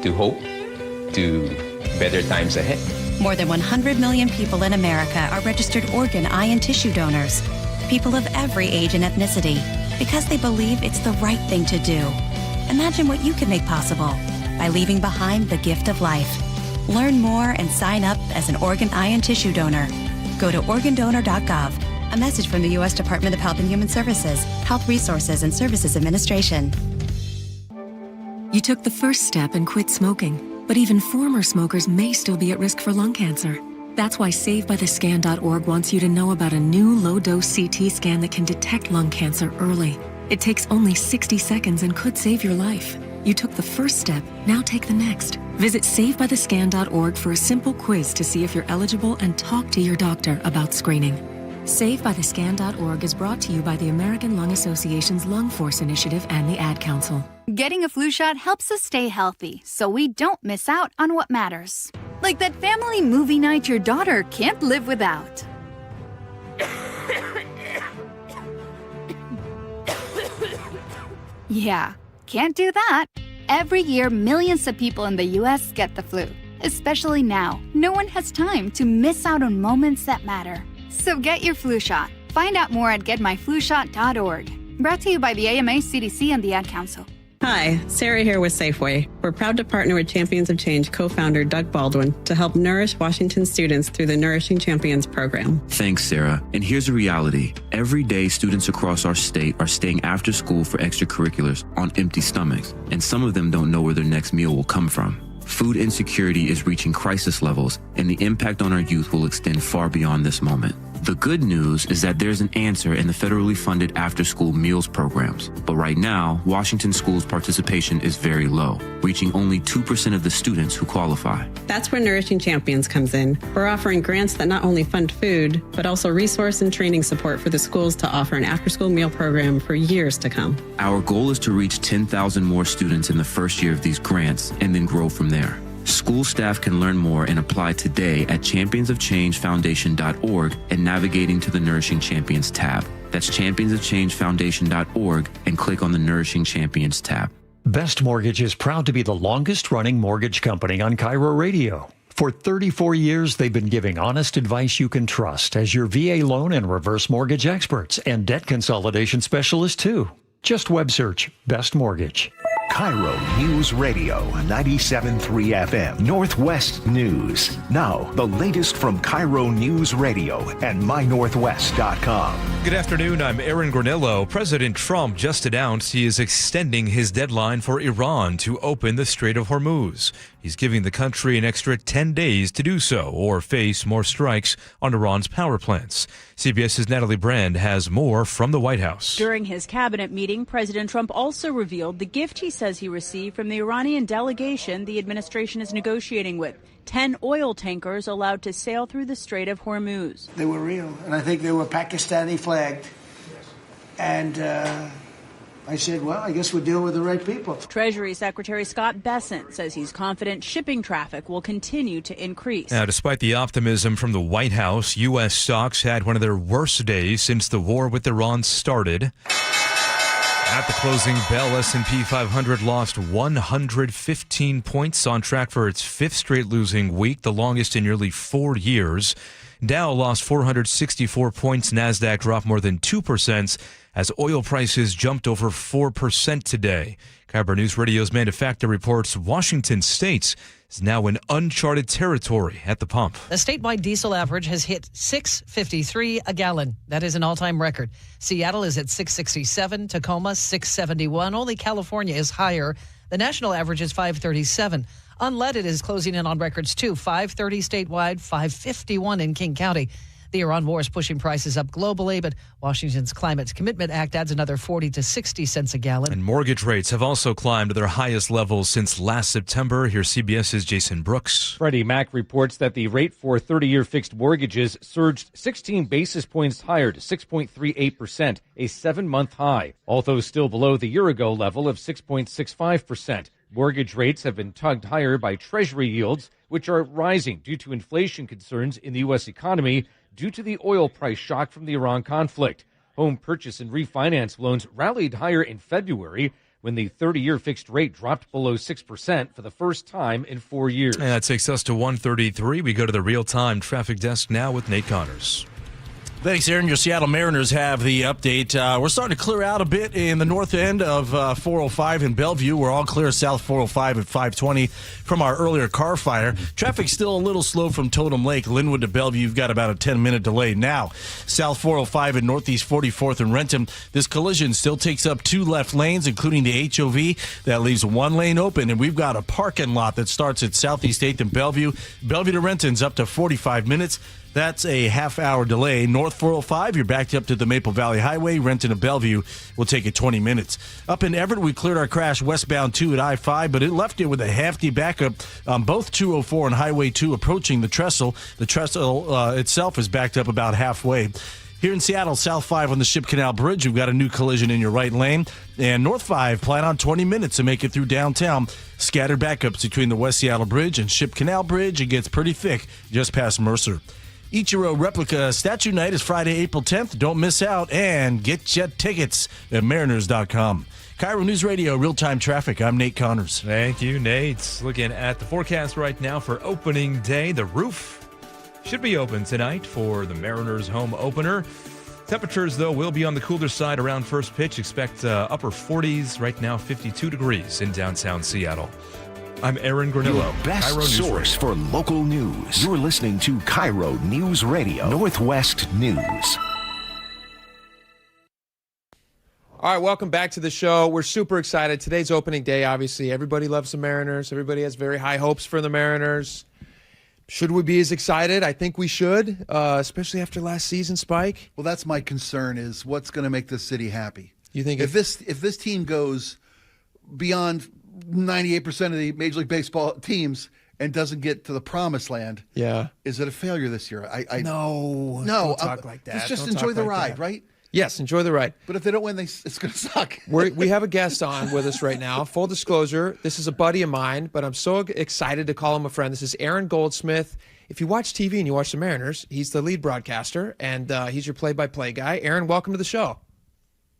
to better times ahead. More than 100 million people in America are registered organ, eye, and tissue donors. People of every age and ethnicity, because they believe it's the right thing to do. Imagine what you can make possible by leaving behind the gift of life. Learn more and sign up as an organ, eye, and tissue donor. Go to organdonor.gov. A message from the U.S. Department of Health and Human Services, Health Resources and Services Administration. You took the first step and quit smoking, but even former smokers may still be at risk for lung cancer. That's why SaveByTheScan.org wants you to know about a new low-dose CT scan that can detect lung cancer early. It takes only 60 seconds and could save your life. You took the first step, now take the next. Visit SaveByTheScan.org for a simple quiz to see if you're eligible and talk to your doctor about screening. SaveByTheScan.org is brought to you by the American Lung Association's Lung Force Initiative and the Ad Council. Getting a flu shot helps us stay healthy, so we don't miss out on what matters. Like that family movie night your daughter can't live without. Yeah, can't do that. Every year, millions of people in the U.S. get the flu. Especially now, no one has time to miss out on moments that matter. So get your flu shot. Find out more at getmyflushot.org. Brought to you by the AMA, CDC, and the Ad Council. Hi, Sarah here with Safeway. We're proud to partner with Champions of Change co-founder Doug Baldwin to help nourish Washington students through the Nourishing Champions program. Thanks, Sarah. And here's the reality. Every day, students across our state are staying after school for extracurriculars on empty stomachs, and some of them don't know where their next meal will come from. Food insecurity is reaching crisis levels, and the impact on our youth will extend far beyond this moment. The good news is that there's an answer in the federally funded after-school meals programs. But right now, Washington schools' participation is very low, reaching only 2% of the students who qualify. That's where Nourishing Champions comes in. We're offering grants that not only fund food, but also resource and training support for the schools to offer an after-school meal program for years to come. Our goal is to reach 10,000 more students in the first year of these grants and then grow from there. School staff can learn more and apply today at championsofchangefoundation.org and navigating to the Nourishing Champions tab. That's championsofchangefoundation.org and click on the Nourishing Champions tab. Best Mortgage is proud to be the longest-running mortgage company on KIRO Radio. For 34 years, they've been giving honest advice you can trust as your VA loan and reverse mortgage experts and debt consolidation specialists, too. Just web search Best Mortgage. KIRO News Radio 97.3 FM Northwest News. Now, the latest from KIRO News Radio and mynorthwest.com. Good afternoon. I'm Aaron Granillo. President Trump just announced he is extending his deadline for Iran to open the Strait of Hormuz. He's giving the country an extra 10 days to do so or face more strikes on Iran's power plants. CBS's Natalie Brand has more from the White House. During his cabinet meeting, President Trump also revealed the gift he says he received from the Iranian delegation the administration is negotiating with. 10 oil tankers allowed to sail through the Strait of Hormuz. They were real, and I think they were Pakistani flagged. And I said, well, I guess we're dealing with the right people. Treasury Secretary Scott Bessent says he's confident shipping traffic will continue to increase. Now, despite the optimism from the White House, U.S. stocks had one of their worst days since the war with Iran started. At the closing bell, S&P 500 lost 115 points, on track for its fifth straight losing week, the longest in nearly 4 years. Dow lost 464 points. NASDAQ dropped more than 2% as oil prices jumped over 4% today. KIRO News Radio's Amanda Factor reports Washington State is now in uncharted territory at the pump. The statewide diesel average has hit $6.53 a gallon. That is an all-time record. Seattle is at $6.67, Tacoma $6.71. Only California is higher. The national average is $5.37. Unleaded is closing in on records too. $5.30 statewide, $5.51 in King County. The Iran war is pushing prices up globally, but Washington's Climate Commitment Act adds another 40 to 60 cents a gallon. And mortgage rates have also climbed to their highest levels since last September. Here's CBS's Jason Brooks. Freddie Mac reports that the rate for 30-year fixed mortgages surged 16 basis points higher to 6.38%, a 7-month high, although still below the year-ago level of 6.65%. Mortgage rates have been tugged higher by Treasury yields, which are rising due to inflation concerns in the U.S. economy due to the oil price shock from the Iran conflict. Home purchase and refinance loans rallied higher in February when the 30-year fixed rate dropped below 6% for the first time in 4 years. And that takes us to 1:33. We go to the real-time traffic desk now with Nate Connors. Thanks, Aaron. Your Seattle Mariners have the update. We're starting to clear out a bit in the north end of 405 in Bellevue. We're all clear south 405 at 520 from our earlier car fire. Traffic's still a little slow from Totem Lake. Linwood to Bellevue, you've got about a 10-minute delay now. South 405 and northeast 44th and Renton. This collision still takes up 2 left lanes, including the HOV. That leaves 1 lane open, and we've got a parking lot that starts at southeast 8th and Bellevue. Bellevue to Renton's up to 45 minutes. That's a half-hour delay. North 405, you're backed up to the Maple Valley Highway. Renton to Bellevue will take it 20 minutes. Up in Everett, we cleared our crash westbound 2 at I-5, but it left it with a hefty backup on both 204 and Highway 2 approaching the trestle. The trestle itself is backed up about halfway. Here in Seattle, South 5 on the Ship Canal Bridge, you've got a new collision in your right lane. And North 5, plan on 20 minutes to make it through downtown. Scattered backups between the West Seattle Bridge and Ship Canal Bridge. It gets pretty thick just past Mercer. Ichiro Replica Statue Night is Friday, April 10th. Don't miss out and get your tickets at mariners.com. KIRO News Radio, real-time traffic. I'm Nate Connors. Thank you, Nate. Looking at the forecast right now for opening day. The roof should be open tonight for the Mariners home opener. Temperatures, though, will be on the cooler side around first pitch. Expect upper 40s. Right now, 52 degrees in downtown Seattle. I'm Aaron Granillo. Your best KIRO News source Radio. for local news. You're listening to KIRO News Radio, Northwest News. All right, welcome back to the show. We're super excited. Today's opening day, obviously. Everybody loves the Mariners. Everybody has very high hopes for the Mariners. Should we be as excited? I think we should, especially after last season, Spike. Well, that's my concern, is what's going to make this city happy. You think if this team goes beyond 98% of the Major League Baseball teams and doesn't get to the promised land, is it a failure this year? No, don't talk like that. Just Don't enjoy talk the like ride, that. right? Yes, enjoy the ride. But if they don't win, it's going to suck. We have a guest on with us right now. Full disclosure, this is a buddy of mine, but I'm so excited to call him a friend. This is Aaron Goldsmith. If you watch TV and you watch the Mariners, he's the lead broadcaster, and he's your play-by-play guy. Aaron, welcome to the show.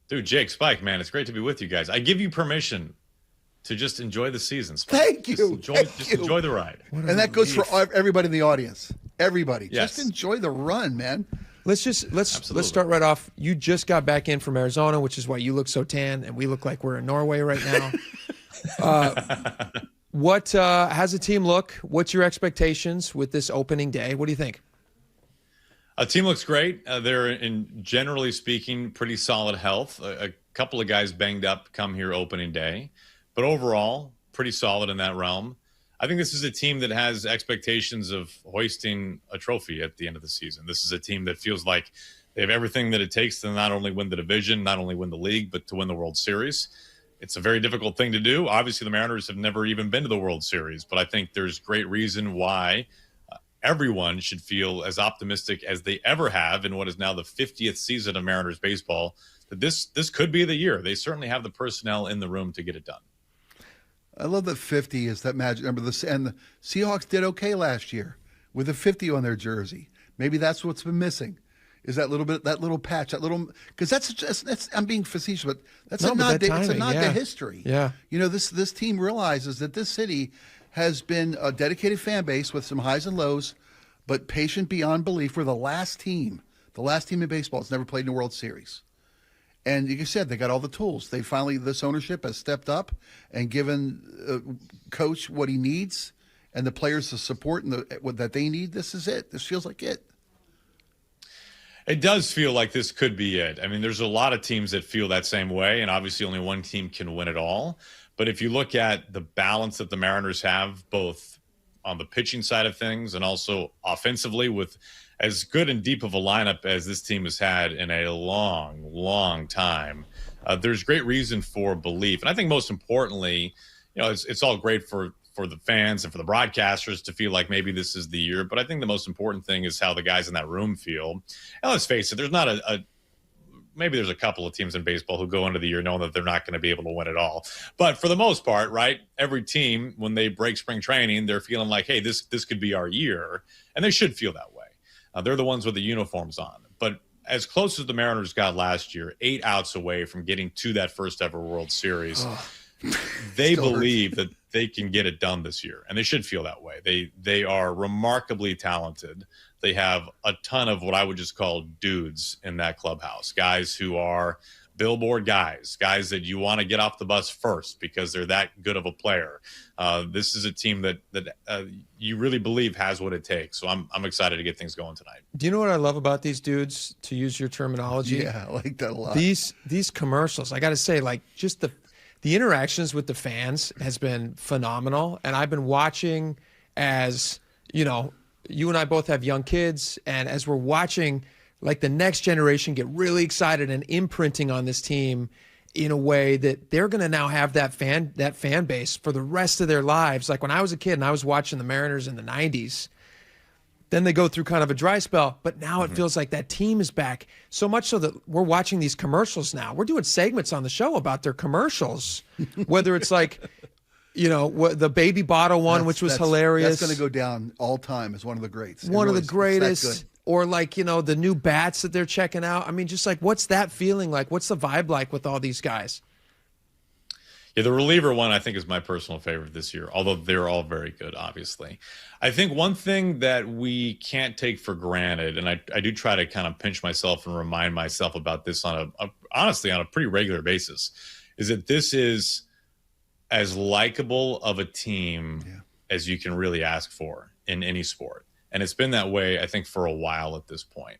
Dude, Jake, Spike, man, it's great to be with you guys. I give you permission to just enjoy the season, Spike. Thank you. Just enjoy the ride. And that goes for everybody in the audience. Everybody. Yes. Just enjoy the run, man. Let's start right off. You just got back in from Arizona, which is why you look so tan, and we look like we're in Norway right now. How's the team look? What's your expectations with this opening day? What do you think? Team looks great. They're, in generally speaking, pretty solid health. A couple of guys banged up come here opening day, but overall, pretty solid in that realm. I think this is a team that has expectations of hoisting a trophy at the end of the season. This is a team that feels like they have everything that it takes to not only win the division, not only win the league, but to win the World Series. It's a very difficult thing to do. Obviously, the Mariners have never even been to the World Series, but I think there's great reason why everyone should feel as optimistic as they ever have in what is now the 50th season of Mariners baseball, that this could be the year. They certainly have the personnel in the room to get it done. I love that 50 is that magic number. And the Seahawks did okay last year with a 50 on their jersey. Maybe that's what's been missing, is that little patch, because that's I'm being facetious, but it's a nod to history. Yeah. You know, this team realizes that this city has been a dedicated fan base with some highs and lows, but patient beyond belief. We're the last team in baseball that's never played in a World Series. And like you said, they got all the tools. This ownership has stepped up and given coach what he needs and the players the support that they need. This is it. This feels like it. It does feel like this could be it. I mean, there's a lot of teams that feel that same way, and obviously only one team can win it all. But if you look at the balance that the Mariners have, both on the pitching side of things and also offensively, with as good and deep of a lineup as this team has had in a long, long time, there's great reason for belief. And I think most importantly, it's all great for the fans and for the broadcasters to feel like maybe this is the year. But I think the most important thing is how the guys in that room feel. And let's face it, there's not maybe there's a couple of teams in baseball who go into the year knowing that they're not going to be able to win it all. But for the most part, right, every team, when they break spring training, they're feeling like, hey, this could be our year. And they should feel that way. They're the ones with the uniforms on. But as close as the Mariners got last year, 8 outs away from getting to that first ever World Series, they believe that they can get it done this year. And they should feel that way. They are remarkably talented. They have a ton of what I would just call dudes in that clubhouse, guys who are billboard guys that you want to get off the bus first because they're that good of a player. This is a team that you really believe has what it takes. So I'm excited to get things going tonight. Do you know what I love about these dudes, to use your terminology? Yeah, I like that a lot. These commercials, I got to say, like, just the interactions with the fans has been phenomenal. And I've been watching as, you and I both have young kids, and as we're watching, like, the next generation get really excited and imprinting on this team in a way that they're going to now have that fan base for the rest of their lives. Like when I was a kid and I was watching the Mariners in the 90s, then they go through kind of a dry spell, but now it feels like that team is back. So much so that we're watching these commercials now. We're doing segments on the show about their commercials, whether it's like, the baby bottle one, which was hilarious. That's going to go down all time as one of the greats. One of the greatest. Or like, the new bats that they're checking out. I mean, just like, what's that feeling like? What's the vibe like with all these guys? Yeah, the reliever one I think is my personal favorite this year, although they're all very good, obviously. I think one thing that we can't take for granted, and I do try to kind of pinch myself and remind myself about this honestly on a pretty regular basis, is that this is as likable of a team as you can really ask for in any sport. And it's been that way, I think, for a while at this point.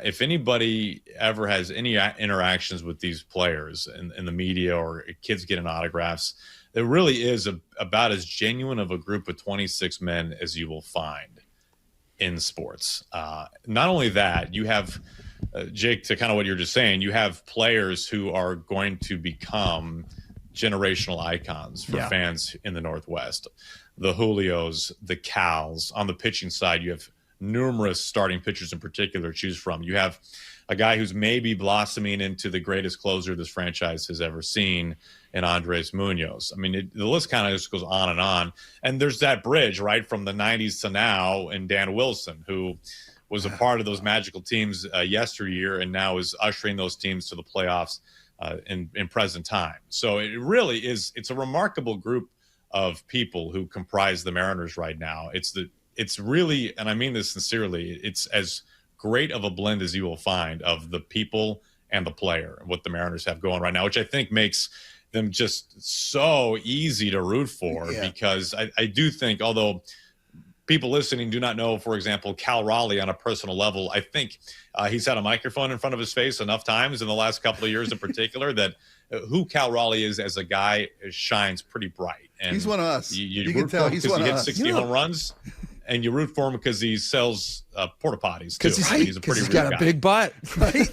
If anybody ever has any interactions with these players in the media or kids getting autographs, there really is about as genuine of a group of 26 men as you will find in sports. Not only that, you have, Jake, to kind of what you're just saying, you have players who are going to become generational icons for fans in the Northwest. The Julios, the Cals. On the pitching side, you have numerous starting pitchers in particular to choose from. You have a guy who's maybe blossoming into the greatest closer this franchise has ever seen in Andres Munoz. I mean, the list kind of just goes on and on. And there's that bridge, right, from the 90s to now, and Dan Wilson, who was a part of those magical teams yesteryear and now is ushering those teams to the playoffs in present time. So it really is, it's a remarkable group of people who comprise the Mariners right now. It's really, and I mean this sincerely, it's as great of a blend as you will find of the people and the player, what the Mariners have going right now, which I think makes them just so easy to root for. Because I do think, although people listening do not know, for example, Cal Raleigh on a personal level, I think he's had a microphone in front of his face enough times in the last couple of years in particular that who Cal Raleigh is as a guy shines pretty bright. And he's one of us. You can tell he's one of us. He hits 60 home runs, and you root for him because he sells porta potties too. Because he's a pretty he's got guy. a big butt. Right?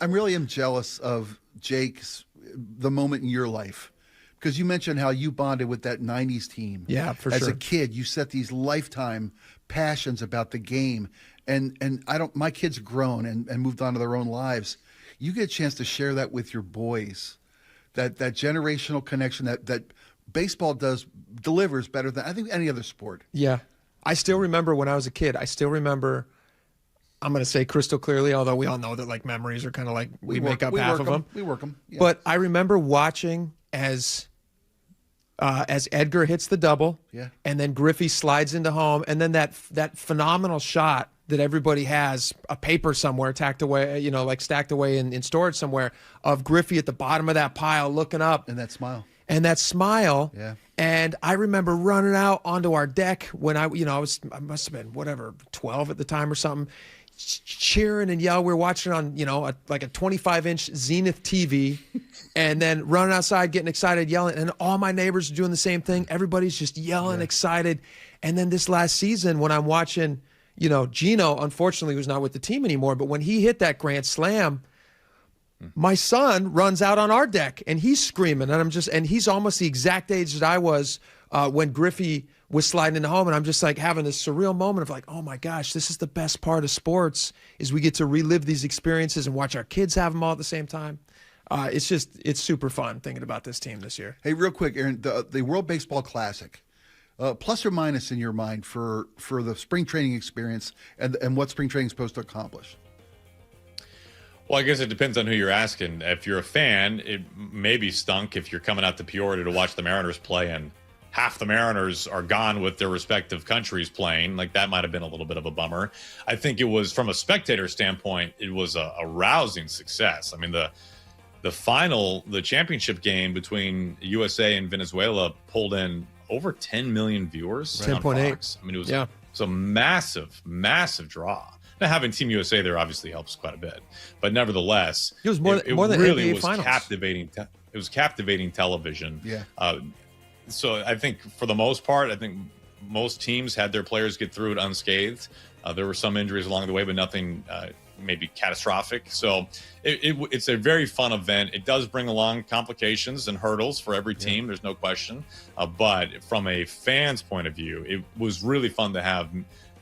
I really am jealous of Jake's the moment in your life, because you mentioned how you bonded with that 90s team. Yeah, for As sure. a kid, you set these lifetime passions about the game. And my kids are grown and moved on to their own lives. You get a chance to share that with your boys, that generational connection that baseball delivers better than I think any other sport. Yeah. I still remember when I was a kid. I'm going to say crystal clearly, although we all know that like memories are kind of like we make up half of them. We work them. Yeah. But I remember watching as Edgar hits the double, and then Griffey slides into home, and then that phenomenal shot that everybody has a paper somewhere tacked away, like stacked away in storage somewhere, of Griffey at the bottom of that pile looking up. And that smile. and that smile. Yeah. And I remember running out onto our deck when I must have been 12 at the time or something, cheering and yelling. We were watching on, like a 25-inch Zenith TV, and then running outside, getting excited, yelling. And all my neighbors are doing the same thing. Everybody's just yelling, excited. And then this last season, when I'm watching, Gino, unfortunately, was not with the team anymore, but when he hit that grand slam, my son runs out on our deck and he's screaming, and he's almost the exact age that I was when Griffey was sliding into home, and I'm just like having this surreal moment of like, oh my gosh, this is the best part of sports, is we get to relive these experiences and watch our kids have them all at the same time. It's super fun thinking about this team this year. Hey, real quick, Aaron, the World Baseball Classic, plus or minus in your mind for the spring training experience and what spring training is supposed to accomplish? Well, I guess it depends on who you're asking. If you're a fan, it may be stunk if you're coming out to Peoria to watch the Mariners play and half the Mariners are gone with their respective countries playing. Like, that might have been a little bit of a bummer. I think it was, from a spectator standpoint, it was a rousing success. I mean, the championship game between USA and Venezuela pulled in over 10 million viewers. 10.8. I mean, it was a massive, massive draw. Now, having Team USA there obviously helps quite a bit, but nevertheless, it was more than really NBA was Finals. Captivating. It was captivating television. Yeah. So I think for the most part, I think most teams had their players get through it unscathed. There were some injuries along the way, but nothing maybe catastrophic. So it's a very fun event. It does bring along complications and hurdles for every team. There's no question. But from a fan's point of view, it was really fun to have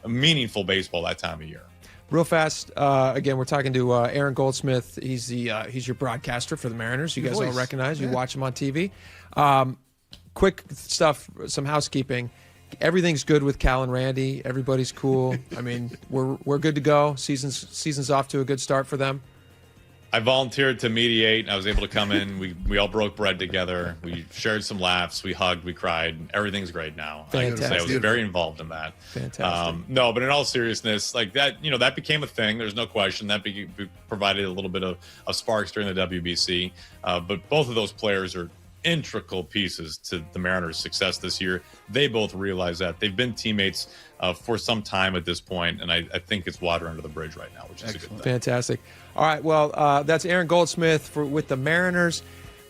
a meaningful baseball that time of year. Real fast, again, we're talking to Aaron Goldsmith. He's your broadcaster for the Mariners. You guys all recognize. You watch him on TV. Quick stuff, some housekeeping. Everything's good with Cal and Randy. Everybody's cool. I mean, we're good to go. Season's off to a good start for them. I volunteered to mediate. I was able to come in. We all broke bread together. We shared some laughs. We hugged. We cried. Everything's great now. Fantastic. I was very involved in that. Fantastic. No, but in all seriousness, like that, that became a thing. There's no question. That provided a little bit of sparks during the WBC. But both of those players are integral pieces to the Mariners' success this year. They both realize that. They've been teammates for some time at this point, and I think it's water under the bridge right now, which is a good thing. Fantastic. All right, well, that's Aaron Goldsmith with the Mariners.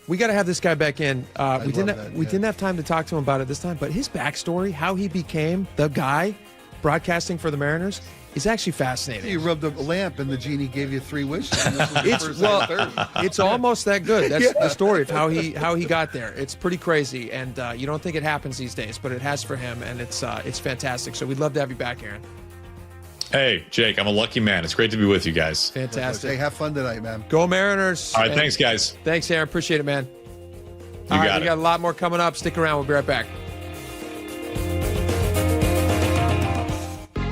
We got to have this guy back in. We didn't have time to talk to him about it this time, but his backstory, how he became the guy broadcasting for the Mariners, is actually fascinating. You rubbed a lamp and the genie gave you 3 wishes. It's almost that good. That's the story of how he got there. It's pretty crazy, and you don't think it happens these days, but it has for him, and it's fantastic. So we'd love to have you back, Aaron. Hey, Jake, I'm a lucky man. It's great to be with you guys. Fantastic. Hey, have fun tonight, man. Go Mariners. All right, thanks, guys. Thanks, Aaron. Appreciate it, man. We got a lot more coming up. Stick around. We'll be right back.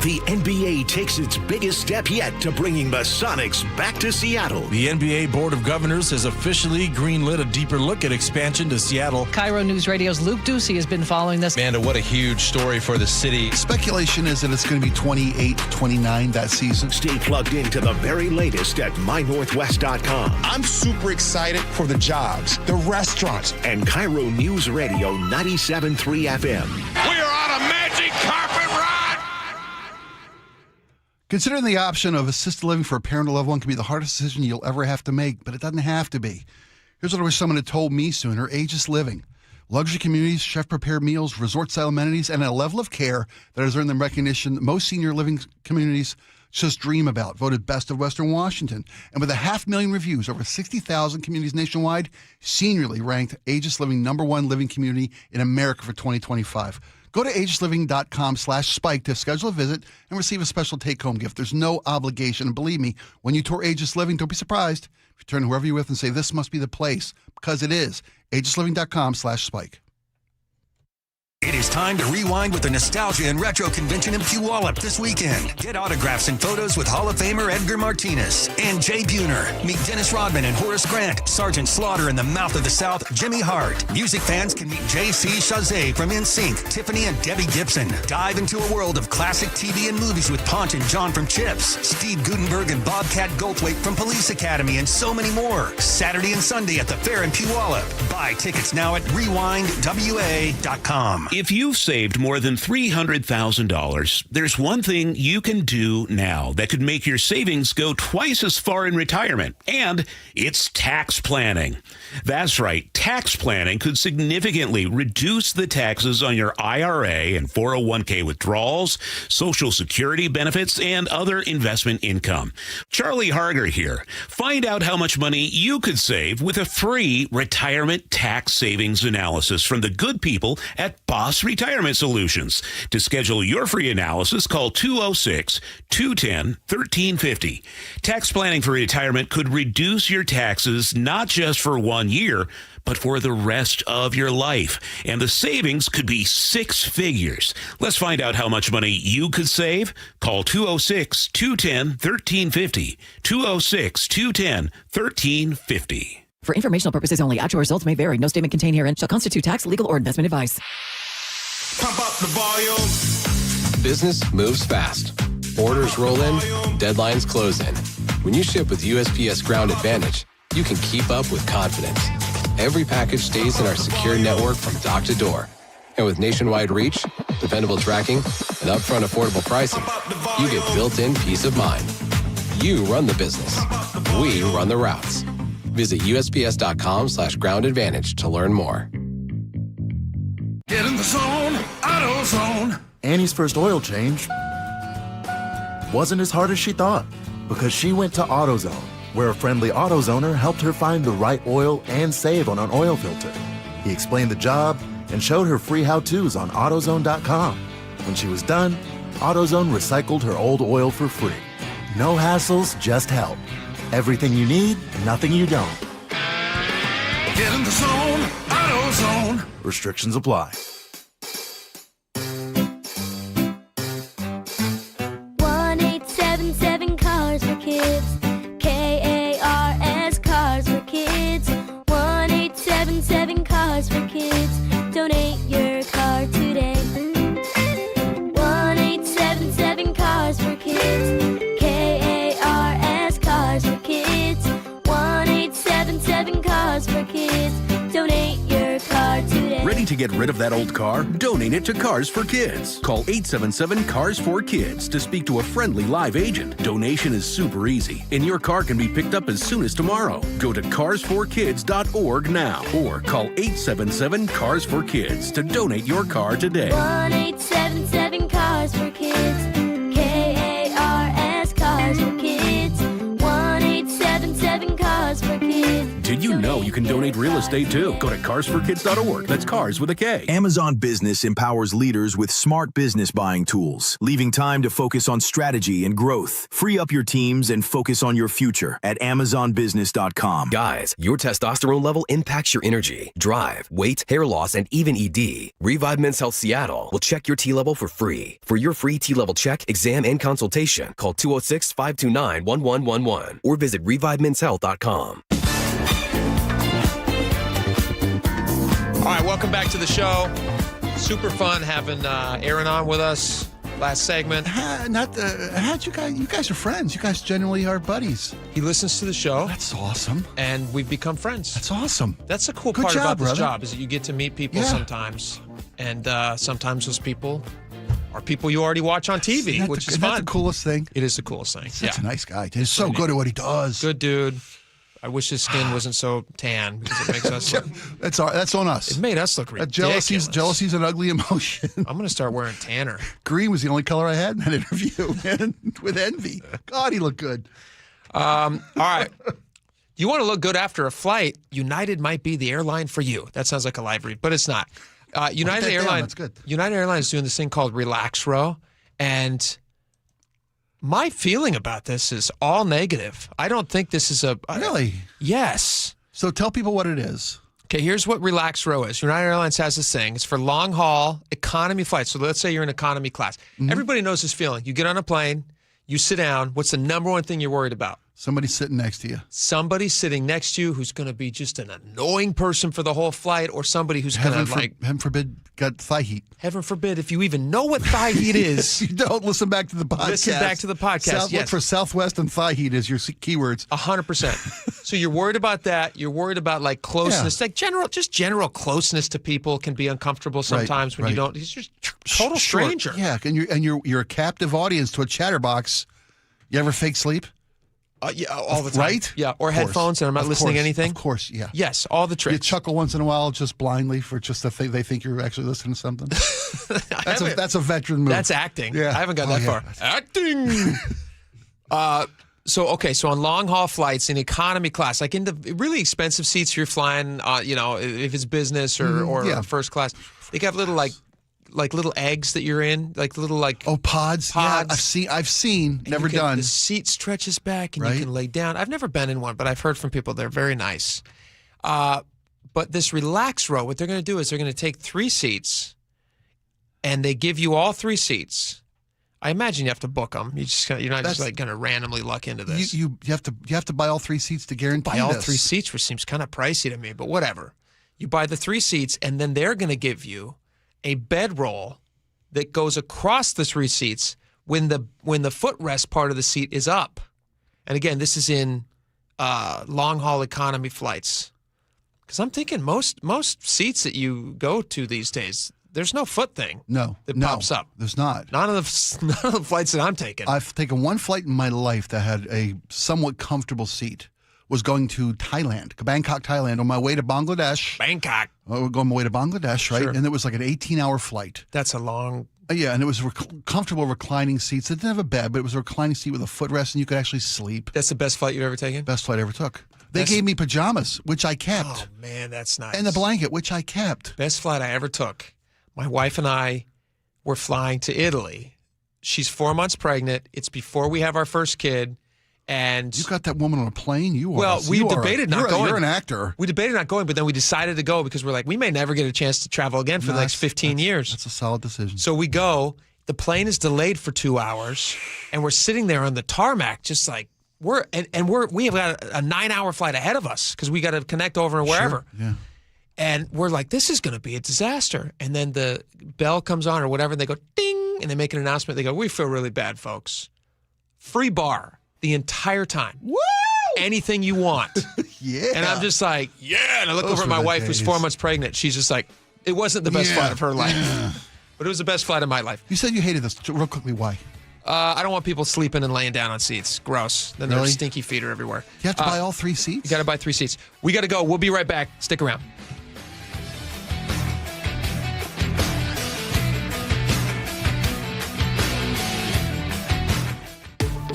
The NBA takes its biggest step yet to bringing the Sonics back to Seattle. The NBA Board of Governors has officially greenlit a deeper look at expansion to Seattle. KIRO Newsradio's Luke Ducey has been following this. Amanda, what a huge story for the city. Speculation is that it's going to be 28-29 that season. Stay plugged into the very latest at mynorthwest.com. I'm super excited for the jobs, the restaurants. And KIRO News Radio 97.3 FM. We are on a magic carpet ride. Considering the option of assisted living for a parent or loved one can be the hardest decision you'll ever have to make, but it doesn't have to be. Here's what I wish someone had told me sooner. Aegis Living. Luxury communities, chef-prepared meals, resort-style amenities, and a level of care that has earned them recognition most senior living communities just dream about. Voted best of Western Washington. And with 500,000 reviews, over 60,000 communities nationwide, seniorly ranked Aegis Living #1 living community in America for 2025. Go to aegisliving.com/spike to schedule a visit and receive a special take-home gift. There's no obligation. And believe me, when you tour Aegis Living, don't be surprised if you turn to whoever you're with and say, this must be the place, because it is. aegisliving.com/spike. It is time to rewind with the Nostalgia and Retro Convention in Puyallup this weekend. Get autographs and photos with Hall of Famer Edgar Martinez and Jay Buhner. Meet Dennis Rodman and Horace Grant, Sergeant Slaughter in the Mouth of the South, Jimmy Hart. Music fans can meet J.C. Chazé from NSYNC, Tiffany and Debbie Gibson. Dive into a world of classic TV and movies with Ponch and John from Chips, Steve Gutenberg and Bobcat Goldthwait from Police Academy, and so many more. Saturday and Sunday at the fair in Puyallup. Buy tickets now at rewindwa.com. If you've saved more than $300,000, there's one thing you can do now that could make your savings go twice as far in retirement, and it's tax planning. That's right, tax planning could significantly reduce the taxes on your IRA and 401k withdrawals, Social Security benefits, and other investment income. Charlie Harger here. Find out how much money you could save with a free retirement tax savings analysis from the good people at Boss Retirement Solutions. To schedule your free analysis, call 206-210-1350. Tax planning for retirement could reduce your taxes not just for 1 year, but for the rest of your life. And the savings could be six figures. Let's find out how much money you could save. Call 206-210-1350. 206-210-1350. For informational purposes only, actual results may vary. No statement contained herein shall constitute tax, legal, or investment advice. Pump up the volume. Business moves fast. Orders roll in, deadlines close in. When you ship with USPS Ground Advantage, you can keep up with confidence. Every package stays in our secure network from dock to door. And with nationwide reach, dependable tracking, and upfront affordable pricing, you get built-in peace of mind. You run the business. We run the routes. Visit USPS.com/groundadvantage to learn more. Get in the zone, AutoZone. Annie's first oil change wasn't as hard as she thought because she went to AutoZone, where a friendly AutoZoner helped her find the right oil and save on an oil filter. He explained the job and showed her free how-tos on AutoZone.com. When she was done, AutoZone recycled her old oil for free. No hassles, just help. Everything you need, nothing you don't. Get in the zone, AutoZone. Restrictions apply. 1-877 Cars for Kids. KARS Cars for Kids. 1-877 Cars for Kids. Donate your car today. 1-877 Cars for Kids. KARS Cars for Kids. 1-877 Cars for Kids. Donate your car today. Ready to get rid of that old car? Donate it to Cars for Kids. Call 877-CARS-4-KIDS to speak to a friendly live agent. Donation is super easy, and your car can be picked up as soon as tomorrow. Go to carsforkids.org now or call 877-CARS-4-KIDS to donate your car today. 1-877 Cars for Kids. KARS Cars for Kids. 1-877 Cars for Kids. Did you know you can donate real estate too? Go to carsforkids.org. That's cars with a K. Amazon Business empowers leaders with smart business buying tools, leaving time to focus on strategy and growth. Free up your teams and focus on your future at amazonbusiness.com. Guys, your testosterone level impacts your energy, drive, weight, hair loss, and even ED. Revive Men's Health Seattle will check your T level for free. For your free T level check, exam, and consultation, call 206-529-1111 or visit revivemenshealth.com. All right, welcome back to the show. Super fun having Aaron on with us. Last segment. You guys are friends. You guys generally are buddies. He listens to the show. That's awesome. And we've become friends. That's awesome. That's the cool Good part job, about this brother. job is that you get to meet people sometimes. And sometimes those people are people you already watch on TV, which is fun. That's the coolest thing. It is the coolest thing. Such a nice guy. He's so good at what he does. Good dude. I wish his skin wasn't so tan because it makes us look... That's on us. It made us look ridiculous. Jealousy's an ugly emotion. I'm going to start wearing tanner. Green was the only color I had in that interview, man, with envy. God, he looked good. All right. You want to look good after a flight, United might be the airline for you. That sounds like a live read, but it's not. United Airlines is doing this thing called Relax Row, and my feeling about this is all negative. I don't think this is really? Yes. So tell people what it is. Okay, here's what Relax Row is. United Airlines has this thing. It's for long-haul economy flights. So let's say you're in economy class. Everybody knows this feeling. You get on a plane, you sit down. What's the number one thing you're worried about? Somebody sitting next to you. Somebody sitting next to you who's going to be just an annoying person for the whole flight, or somebody who's going to heaven forbid, got thigh heat. Heaven forbid, if you even know what thigh heat is. You don't listen back to the podcast. Listen back to the podcast. Look for Southwest and thigh heat as your keywords. 100%. So you're worried about that. You're worried about like closeness, like general closeness to people can be uncomfortable sometimes when you don't. He's just total stranger. Yeah, and you're a captive audience to a chatterbox. You ever fake sleep? Yeah, all the time. Right? Yeah, or headphones, and I'm not listening to anything. Of course, yeah. Yes, all the tricks. You chuckle once in a while just blindly for just the thing they think you're actually listening to something. That's a veteran move. That's acting. Yeah. I haven't got that far. Acting! So on long-haul flights in economy class, like in the really expensive seats you're flying, if it's business or first class, they got little like little eggs that you're in, like little pods. Yeah, I've seen, never done. The seat stretches back and you can lay down. I've never been in one, but I've heard from people they're very nice. But this Relax Row, what they're going to do is they're going to take 3 seats, and they give you all 3 seats. I imagine you have to book them. You're not just like going to randomly luck into this. You have to buy all 3 seats to guarantee buy all this. 3 seats, which seems kind of pricey to me, but whatever. You buy the 3 seats, and then they're going to give you a bedroll that goes across the 3 seats when the footrest part of the seat is up. And again, this is in long-haul economy flights. Because I'm thinking most seats that you go to these days, there's no foot thing that pops up. There's not. None of the flights that I'm taking. I've taken one flight in my life that had a somewhat comfortable seat. Was going to Thailand, Bangkok, Thailand, on my way to Bangladesh. Bangkok. We're going on my way to Bangladesh, right? Sure. And it was like an 18-hour flight. That's a long... Yeah, and it was comfortable reclining seats. It didn't have a bed, but it was a reclining seat with a footrest, and you could actually sleep. That's the best flight you've ever taken? Best flight I ever took. They gave me pajamas, which I kept. Oh, man, that's nice. And a blanket, which I kept. Best flight I ever took. My wife and I were flying to Italy. She's 4 months pregnant. It's before we have our first kid. And you got that woman on a plane? We debated not going. You're an actor. We debated not going, but then we decided to go because we're like, we may never get a chance to travel again for the next 15 years. That's a solid decision. So we go. The plane is delayed for 2 hours, and we're sitting there on the tarmac, just like we have got a 9-hour flight ahead of us because we got to connect over and wherever. Sure, yeah. And we're like, this is going to be a disaster. And then the bell comes on or whatever, and they go ding, and they make an announcement. They go, we feel really bad, folks. Free bar. The entire time. Woo! Anything you want. Yeah. And I'm just like, yeah. And I look over at my wife who's 4 months pregnant. She's just like, it wasn't the best flight of her life. Yeah. But it was the best flight of my life. You said you hated this. Real quickly, why? I don't want people sleeping and laying down on seats. Gross. Then their stinky feet are everywhere. You have to buy all 3 seats? You got to buy 3 seats. We got to go. We'll be right back. Stick around.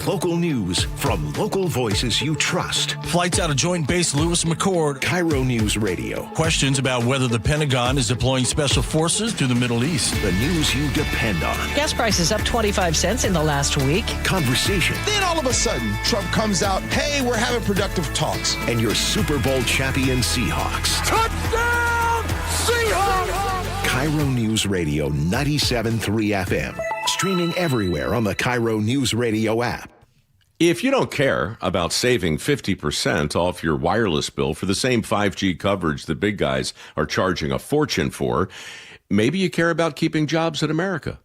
Local news from local voices you trust. Flights out of Joint Base Lewis McChord. KIRO News Radio. Questions about whether the Pentagon is deploying special forces to the Middle East. The news you depend on. Gas prices up 25 cents in the last week. Conversation. Then all of a sudden, Trump comes out, hey, we're having productive talks. And your Super Bowl champion Seahawks. Touchdown, Seahawks! KIRO News Radio 97.3 FM. Streaming everywhere on the KIRO News Radio app. If you don't care about saving 50% off your wireless bill for the same 5G coverage the big guys are charging a fortune for, maybe you care about keeping jobs in America.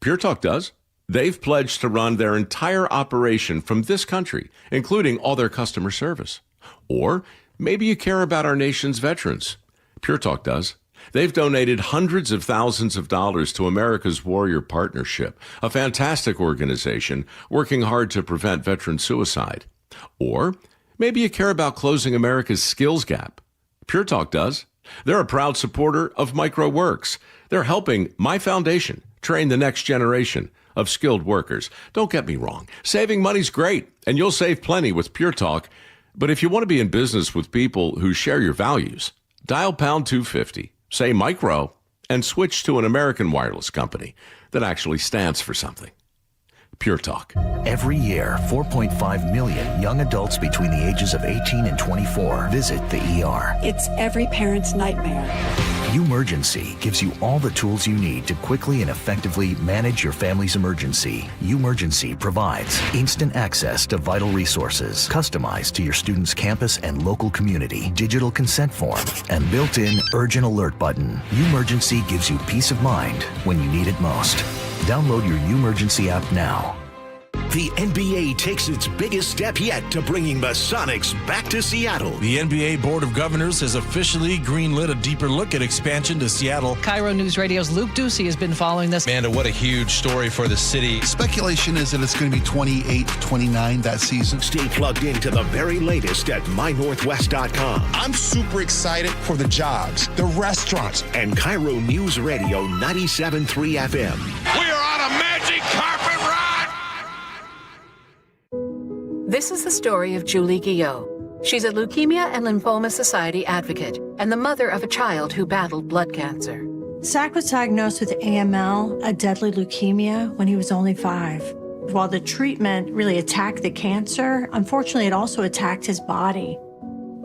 Pure Talk does. They've pledged to run their entire operation from this country, including all their customer service. Or maybe you care about our nation's veterans. Pure Talk does. They've donated hundreds of thousands of dollars to America's Warrior Partnership, a fantastic organization working hard to prevent veteran suicide. Or maybe you care about closing America's skills gap. Pure Talk does. They're a proud supporter of MicroWorks. They're helping my foundation train the next generation of skilled workers. Don't get me wrong. Saving money's great, and you'll save plenty with Pure Talk. But if you want to be in business with people who share your values, dial pound 250. Say micro, and switch to an American wireless company that actually stands for something. Pure Talk. Every year, 4.5 million young adults between the ages of 18 and 24 visit the ER. It's every parent's nightmare. Umergency gives you all the tools you need to quickly and effectively manage your family's emergency. Umergency provides instant access to vital resources, customized to your student's campus and local community, digital consent form, and built-in urgent alert button. Umergency gives you peace of mind when you need it most. Download your Umergency app now. The NBA takes its biggest step yet to bringing the Sonics back to Seattle. The NBA Board of Governors has officially greenlit a deeper look at expansion to Seattle. KIRO Newsradio's Luke Ducey has been following this. Amanda, what a huge story for the city. Speculation is that it's going to be 28-29 that season. Stay plugged into the very latest at mynorthwest.com. I'm super excited for the jobs, the restaurants, and KIRO News Radio 97.3 FM. We are on a magic carpet ride. This is the story of Julie Guillot. She's a Leukemia and Lymphoma Society advocate and the mother of a child who battled blood cancer. Zach was diagnosed with AML, a deadly leukemia, when he was only 5. While the treatment really attacked the cancer, unfortunately it also attacked his body.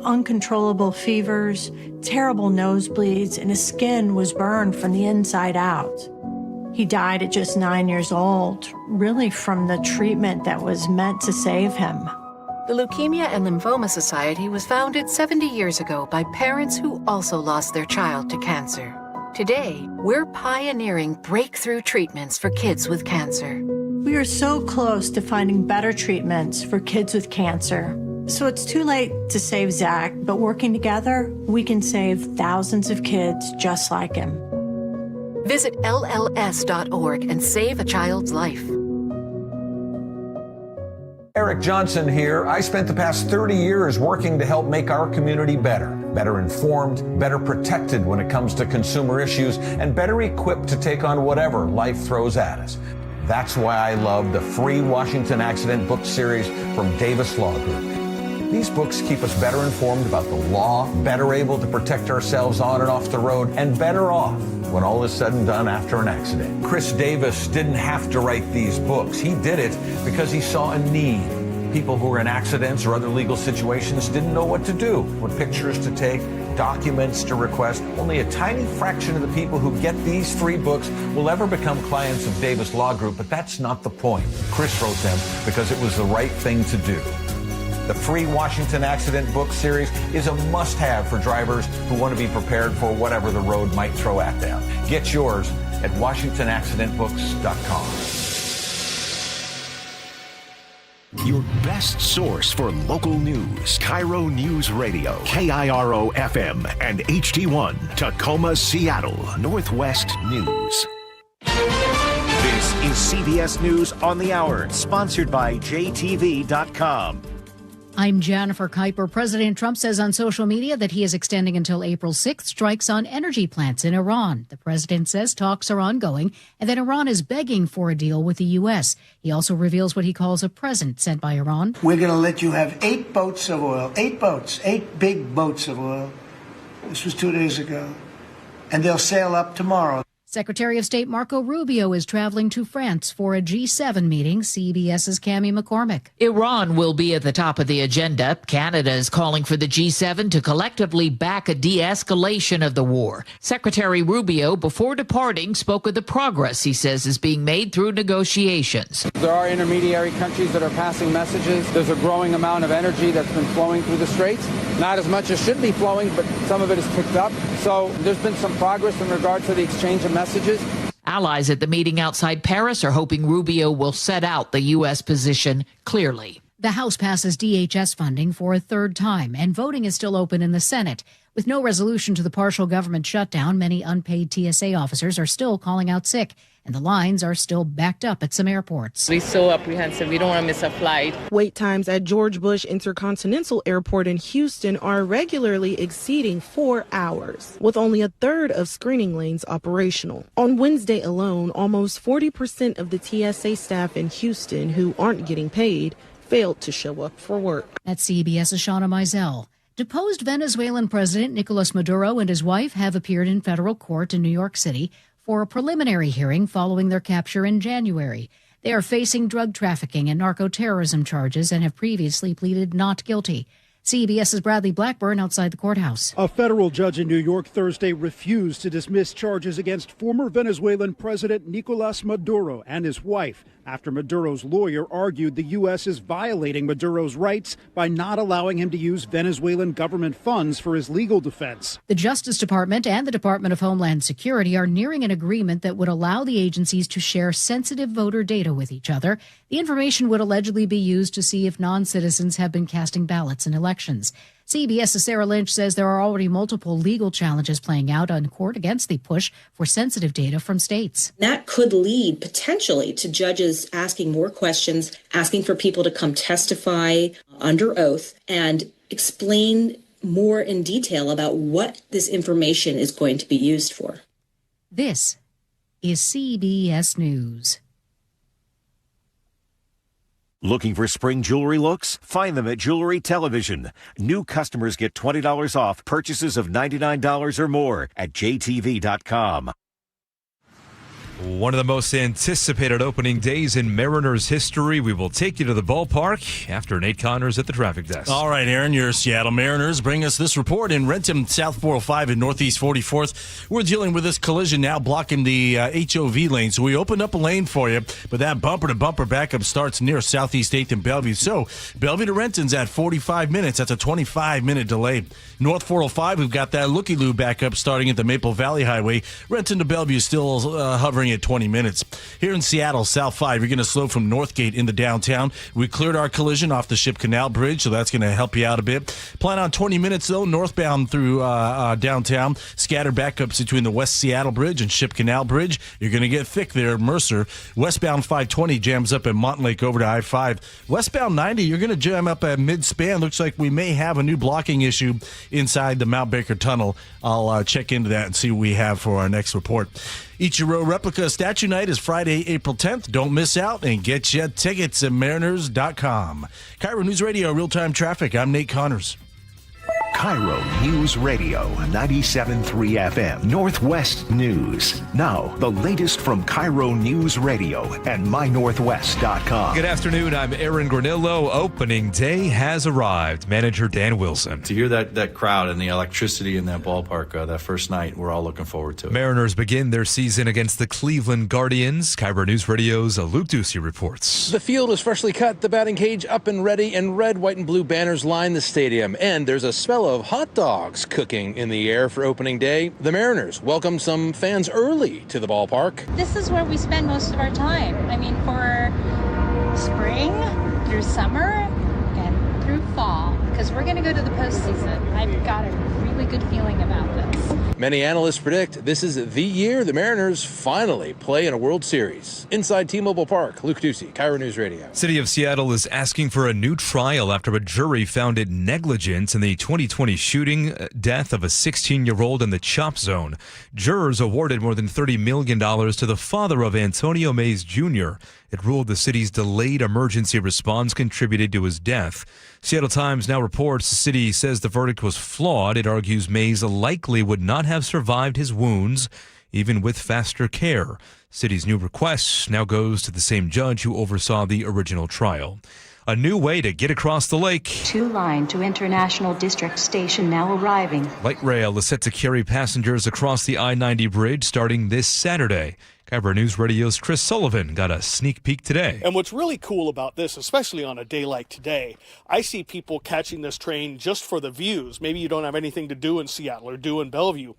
Uncontrollable fevers, terrible nosebleeds, and his skin was burned from the inside out. He died at just 9 years old, really from the treatment that was meant to save him. The Leukemia and Lymphoma Society was founded 70 years ago by parents who also lost their child to cancer. Today, we're pioneering breakthrough treatments for kids with cancer. We are so close to finding better treatments for kids with cancer. So it's too late to save Zach, but working together, we can save thousands of kids just like him. Visit LLS.org and save a child's life. Eric Johnson here. I spent the past 30 years working to help make our community better informed, better protected when it comes to consumer issues, and better equipped to take on whatever life throws at us. That's why I love the free Washington Accident book series from Davis Law Group. These books keep us better informed about the law, better able to protect ourselves on and off the road, and better off when all is said and done after an accident. Chris Davis didn't have to write these books. He did it because he saw a need. People who were in accidents or other legal situations didn't know what to do, what pictures to take, documents to request. Only a tiny fraction of the people who get these free books will ever become clients of Davis Law Group, but that's not the point. Chris wrote them because it was the right thing to do. The free Washington Accident book series is a must-have for drivers who want to be prepared for whatever the road might throw at them. Get yours at WashingtonAccidentBooks.com. Your best source for local news. KIRO News Radio, KIRO FM, and HD1, Tacoma, Seattle, Northwest News. This is CBS News on the Hour, sponsored by JTV.com. I'm Jennifer Kuiper. President Trump says on social media that he is extending until April 6th strikes on energy plants in Iran. The president says talks are ongoing and that Iran is begging for a deal with the U.S. He also reveals what he calls a present sent by Iran. We're going to let you have 8 boats of oil, 8 boats, 8 big boats of oil. This was 2 days ago. And they'll sail up tomorrow. Secretary of State Marco Rubio is traveling to France for a G7 meeting. CBS's Cammie McCormick. Iran will be at the top of the agenda. Canada is calling for the G7 to collectively back a de-escalation of the war. Secretary Rubio, before departing, spoke of the progress he says is being made through negotiations. There are intermediary countries that are passing messages. There's a growing amount of energy that's been flowing through the Straits. Not as much as should be flowing, but some of it is picked up. So there's been some progress in regard to the exchange of messages. Allies at the meeting outside Paris are hoping Rubio will set out the U.S. position clearly. The House passes DHS funding for a third time, and voting is still open in the Senate. With no resolution to the partial government shutdown, many unpaid TSA officers are still calling out sick, and the lines are still backed up at some airports. We're so apprehensive. We don't want to miss a flight. Wait times at George Bush Intercontinental Airport in Houston are regularly exceeding 4 hours, with only a third of screening lanes operational. On Wednesday alone, almost 40% of the TSA staff in Houston who aren't getting paid failed to show up for work. That's CBS's Shauna Mizell. Deposed Venezuelan President Nicolas Maduro and his wife have appeared in federal court in New York City for a preliminary hearing following their capture in January. They are facing drug trafficking and narco-terrorism charges and have previously pleaded not guilty. CBS's Bradley Blackburn outside the courthouse. A federal judge in New York Thursday refused to dismiss charges against former Venezuelan President Nicolas Maduro and his wife after Maduro's lawyer argued the U.S. is violating Maduro's rights by not allowing him to use Venezuelan government funds for his legal defense. The Justice Department and the Department of Homeland Security are nearing an agreement that would allow the agencies to share sensitive voter data with each other. The information would allegedly be used to see if non-citizens have been casting ballots in elections. CBS's Sarah Lynch says there are already multiple legal challenges playing out in court against the push for sensitive data from states. That could lead potentially to judges asking more questions, asking for people to come testify under oath and explain more in detail about what this information is going to be used for. This is CBS News. Looking for spring jewelry looks? Find them at Jewelry Television. New customers get $20 off purchases of $99 or more at jtv.com. One of the most anticipated opening days in Mariners history. We will take you to the ballpark after Nate Connors at the traffic desk. All right, Aaron, your Seattle Mariners bring us this report in Rentham, South 405 and Northeast 44th. We're dealing with this collision now blocking the HOV lane. So we opened up a lane for you, but that bumper-to-bumper backup starts near Southeast 8th and Bellevue. So Bellevue to Renton's at 45 minutes. That's a 25-minute delay. North 405, we've got that looky-loo backup starting at the Maple Valley Highway. Renton to Bellevue still hovering at 20 minutes. Here in Seattle, South 5, you're going to slow from Northgate into downtown. We cleared our collision off the Ship Canal Bridge, so that's going to help you out a bit. Plan on 20 minutes, though, northbound through downtown. Scattered backups between the West Seattle Bridge and Ship Canal Bridge. You're going to get thick there, Mercer. Westbound 520 jams up at Montlake over to I-5. Westbound 90, you're going to jam up at mid-span. Looks like we may have a new blocking issue inside the Mount Baker Tunnel. I'll check into that and see what we have for our next report. Ichiro Replica Statue Night is Friday, April 10th. Don't miss out and get your tickets at mariners.com. KIRO News Radio, real-time traffic. I'm Nate Connors. KIRO News Radio, 97.3 FM, Northwest News. Now, the latest from KIRO News Radio and mynorthwest.com. Good afternoon, I'm Aaron Granillo. Opening day has arrived. Manager Dan Wilson. To hear that crowd and the electricity in that ballpark that first night, we're all looking forward to it. Mariners begin their season against the Cleveland Guardians. KIRO News Radio's Luke Ducey reports. The field is freshly cut, the batting cage up and ready, and red, white, and blue banners line the stadium. And there's a smell of hot dogs cooking in the air for opening day. The Mariners welcome some fans early to the ballpark. This is where we spend most of our time. I mean, for spring, through summer, and through fall, because we're going to go to the postseason. I've got a really good feeling about this. Many analysts predict this is the year the Mariners finally play in a World Series. Inside T-Mobile Park, Luke Ducey, KIRO News Radio. City of Seattle is asking for a new trial after a jury found it negligent in the 2020 shooting death of a 16-year-old in the Chop Zone. Jurors awarded more than $30 million to the father of Antonio Mays Jr. It ruled the city's delayed emergency response contributed to his death. Seattle Times now reports the city says the verdict was flawed. It argues Mays likely would not have survived his wounds, even with faster care. City's new request now goes to the same judge who oversaw the original trial. A new way to get across the lake. 2 line to International District Station now arriving. Light rail is set to carry passengers across the I-90 bridge starting this Saturday. KIRO News Radio's Chris Sullivan got a sneak peek today. And what's really cool about this, especially on a day like today, I see people catching this train just for the views. Maybe you don't have anything to do in Seattle or do in Bellevue.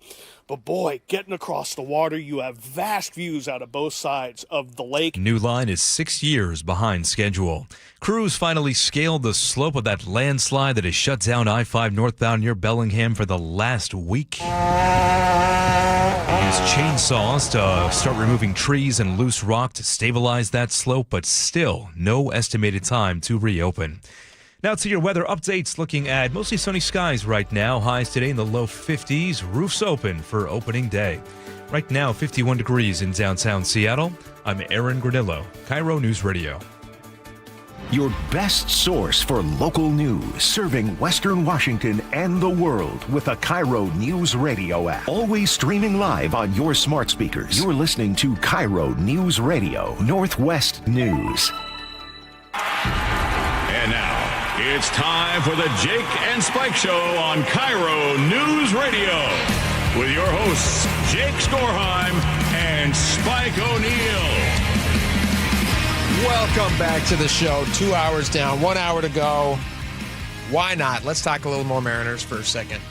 But boy, getting across the water, you have vast views out of both sides of the lake. New line is 6 years behind schedule. Crews finally scaled the slope of that landslide that has shut down I-5 northbound near Bellingham for the last week. They used chainsaws to start removing trees and loose rock to stabilize that slope, but still no estimated time to reopen. Now to your weather updates, looking at mostly sunny skies right now. Highs today in the low 50s. Roofs open for opening day. Right now, 51 degrees in downtown Seattle. I'm Aaron Granillo, KIRO News Radio. Your best source for local news, serving Western Washington and the world with the KIRO Newsradio App. Always streaming live on your smart speakers. You're listening to KIRO Newsradio, Northwest News. And now, it's time for the Jake and Spike Show on KIRO News Radio with your hosts, Jake Skorheim and Spike O'Neill. Welcome back to the show. 2 hours down, 1 hour to go. Why not? Let's talk a little more Mariners for a second.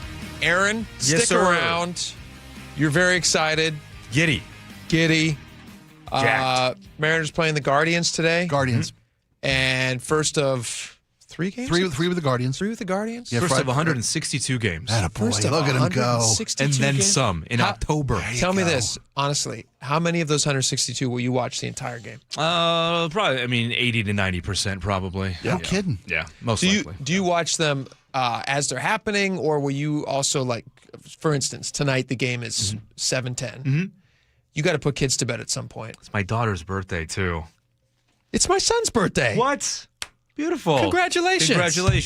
Aaron, stick around. You're very excited. Giddy. Mariners playing the Guardians today. Guardians. And first of 3 games? Three with the Guardians. 3 with the Guardians? Yeah, first of 162 games. First of look at him go. And then games? some in October. Tell me this, honestly. How many of those 162 will you watch the entire game? Probably, 80 to 90% probably. No kidding. Yeah, most likely. Do you watch them as they're happening, or will you also, like, for instance, tonight the game is 7:10. Mm-hmm. You got to put kids to bed at some point. It's my daughter's birthday, too. It's my son's birthday. What? Beautiful. Congratulations.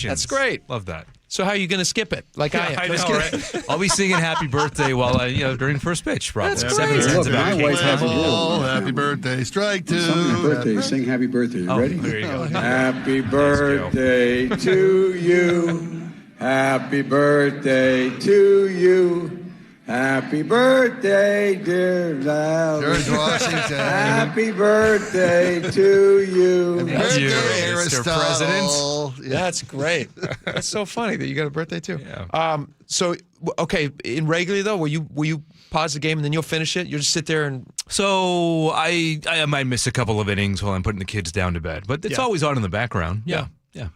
That's great. Love that. So how are you going to skip it? Like I am. I know, right? I'll be singing happy birthday while during first pitch, probably. That's great. Look, my wife has happy birthday. Strike two. Somebody's birthday. Sing happy birthday. You ready? There you go. Happy birthday to you. Happy birthday to you. Happy birthday, dear Val. George Washington. Happy birthday to you. That's you, Mr. Aristotle. President. Yeah. That's great. That's so funny that you got a birthday too. Yeah. So okay, in regularly though, will you pause the game and then you'll finish it? You'll just sit there and. So I might miss a couple of innings while I'm putting the kids down to bed, but it's always on in the background. Yeah.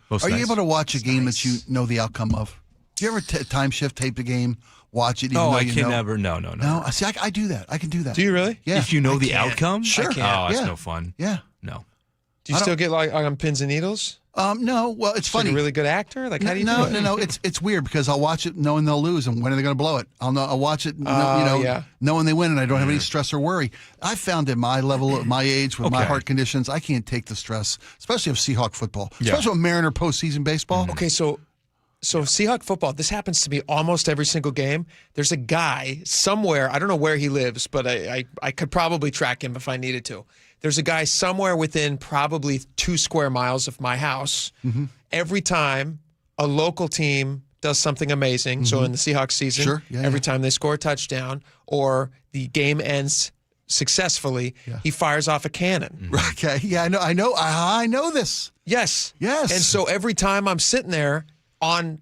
Most Are you nights. able to watch a game that you know the outcome of? Do you ever time shift tape the game? Watch it. Even though I you can know? never. No. No, see, I do that. I can do that. Do you really? Yeah. If you know the outcome, Sure. Oh, that's no fun. Yeah. No. Do you still get like on pins and needles? No. Well, it's funny. Like a really good actor? Like how do you do it? No. It's weird because I'll watch it knowing they'll lose and when are they going to blow it. I'll watch it, knowing they win and I don't have any stress or worry. I found at my level, at my age, with my heart conditions, I can't take the stress, especially of Seahawk football, especially with Mariner postseason baseball. Okay, so Seahawk football, this happens to me almost every single game. There's a guy somewhere, I don't know where he lives, but I could probably track him if I needed to. There's a guy somewhere within probably 2 square miles of my house. Mm-hmm. Every time a local team does something amazing, so in the Seahawks season, every time they score a touchdown or the game ends successfully, he fires off a cannon. Okay, yeah, I know this. Yes. And so every time I'm sitting there I'm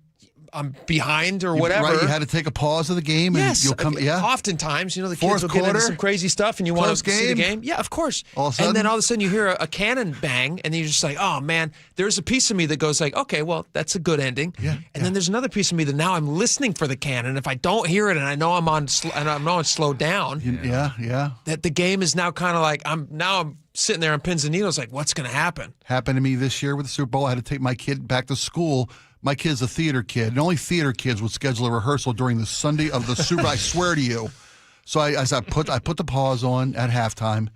behind or whatever. Right, you had to take a pause of the game and you'll come. Yeah. Oftentimes, the Fourth kids will get into quarter, some crazy stuff and you want to see the game. Yeah, of course. And then all of a sudden you hear a cannon bang and then you're just like, oh man, there's a piece of me that goes like, okay, well, that's a good ending. Yeah. And then there's another piece of me that now I'm listening for the cannon. If I don't hear it and I know I'm slowed down. Yeah. That the game is now kind of like I'm sitting there on pins and needles like, what's going to happen? Happened to me this year with the Super Bowl. I had to take my kid back to school. My kid's a theater kid, and only theater kids would schedule a rehearsal during the Sunday of the Super Bowl. I swear to you. So I put the pause on at halftime,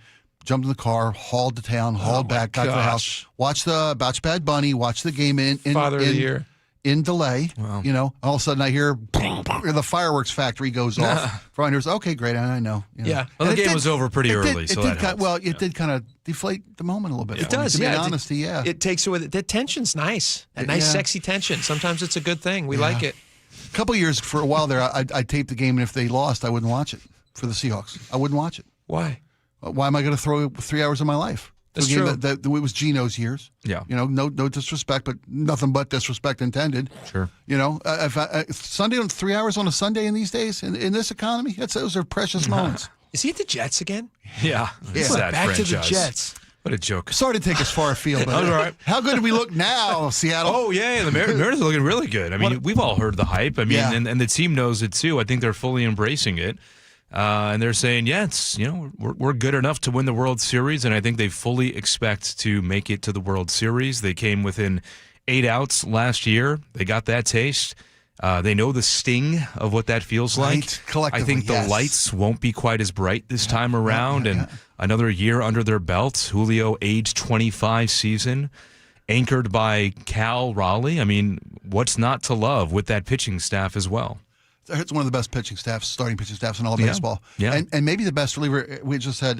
jumped in the car, hauled to town, hauled back, got to the house, watched Bad Bunny, watched the game in Father of the Year. In delay. Wow. All of a sudden I hear the fireworks factory goes off. Okay, great, I know. Yeah. Well, the game was over pretty early, so that helps. It did kind of deflate the moment a little bit. It does, to be honesty, It takes away the tension's nice. That nice, sexy tension. Sometimes it's a good thing. We like it. A couple of years, for a while there, I taped the game, and if they lost, I wouldn't watch it for the Seahawks. I wouldn't watch it. Why? Why am I going to throw 3 hours of my life? That's true. true. It was Gino's years. Yeah. No disrespect, but nothing but disrespect intended. Sure. If Sunday, 3 hours on a Sunday in these days, in this economy, those are precious moments. Is he at the Jets again? Yeah. Back franchise. To the Jets. What a joke. Sorry to take us far afield, but all right. How good do we look now, Seattle? Oh, yeah. The Mariners are looking really good. I mean, we've all heard the hype. I mean, and the team knows it, too. I think they're fully embracing it. And they're saying, we're good enough to win the World Series, and I think they fully expect to make it to the World Series. They came within 8 outs last year. They got that taste. They know the sting of what that feels like. Collectively, I think the lights won't be quite as bright this time around, and another year under their belt. Julio, age 25 season. anchored by Cal Raleigh. I mean, what's not to love with that pitching staff as well? It's one of the best pitching staffs, starting pitching staffs in all of baseball. Yeah. And maybe the best reliever. We just had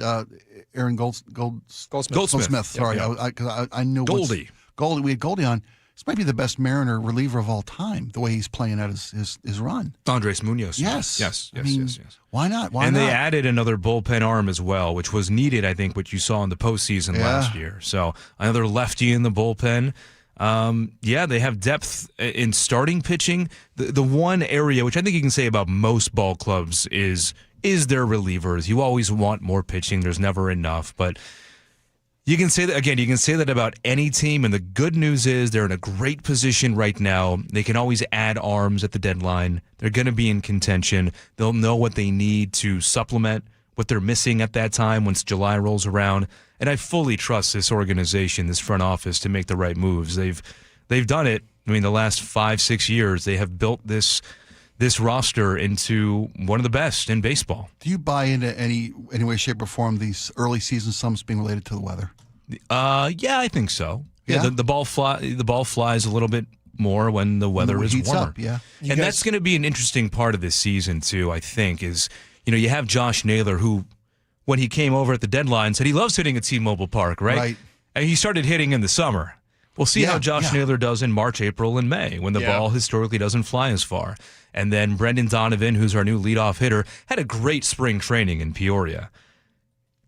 Aaron Goldsmith. Sorry, Yep. I knew Goldie. Goldie. We had Goldie on. This might be the best Mariner reliever of all time, the way he's playing out his run. Andres Munoz. Yes. Yes. I mean, why not? Why and not? they added another bullpen arm as well, which was needed, I think, what you saw in the postseason last year. So another lefty in the bullpen. They have depth in starting pitching. The one area, which I think you can say about most ball clubs, is their relievers. You always want more pitching. There's never enough. But you can say that, again, you can say that about any team. And the good news is they're in a great position right now. They can always add arms at the deadline. They're going to be in contention. They'll know what they need to supplement what they're missing at that time once July rolls around. And I fully trust this organization, this front office, to make the right moves. They've done it. I mean, the last 5-6 years, they have built this roster into one of the best in baseball. Do you buy into any way, shape, or form these early season sums being related to the weather? Yeah, I think so. Yeah? The ball flies a little bit more when the weather is heats warmer. up, yeah. And that's going to be an interesting part of this season too, I think, is, you have Josh Naylor, who, when he came over at the deadline, said he loves hitting at T-Mobile Park, right? Right. And he started hitting in the summer. We'll see how Josh Naylor does in March, April, and May, when the ball historically doesn't fly as far. And then Brendan Donovan, who's our new leadoff hitter, had a great spring training in Peoria.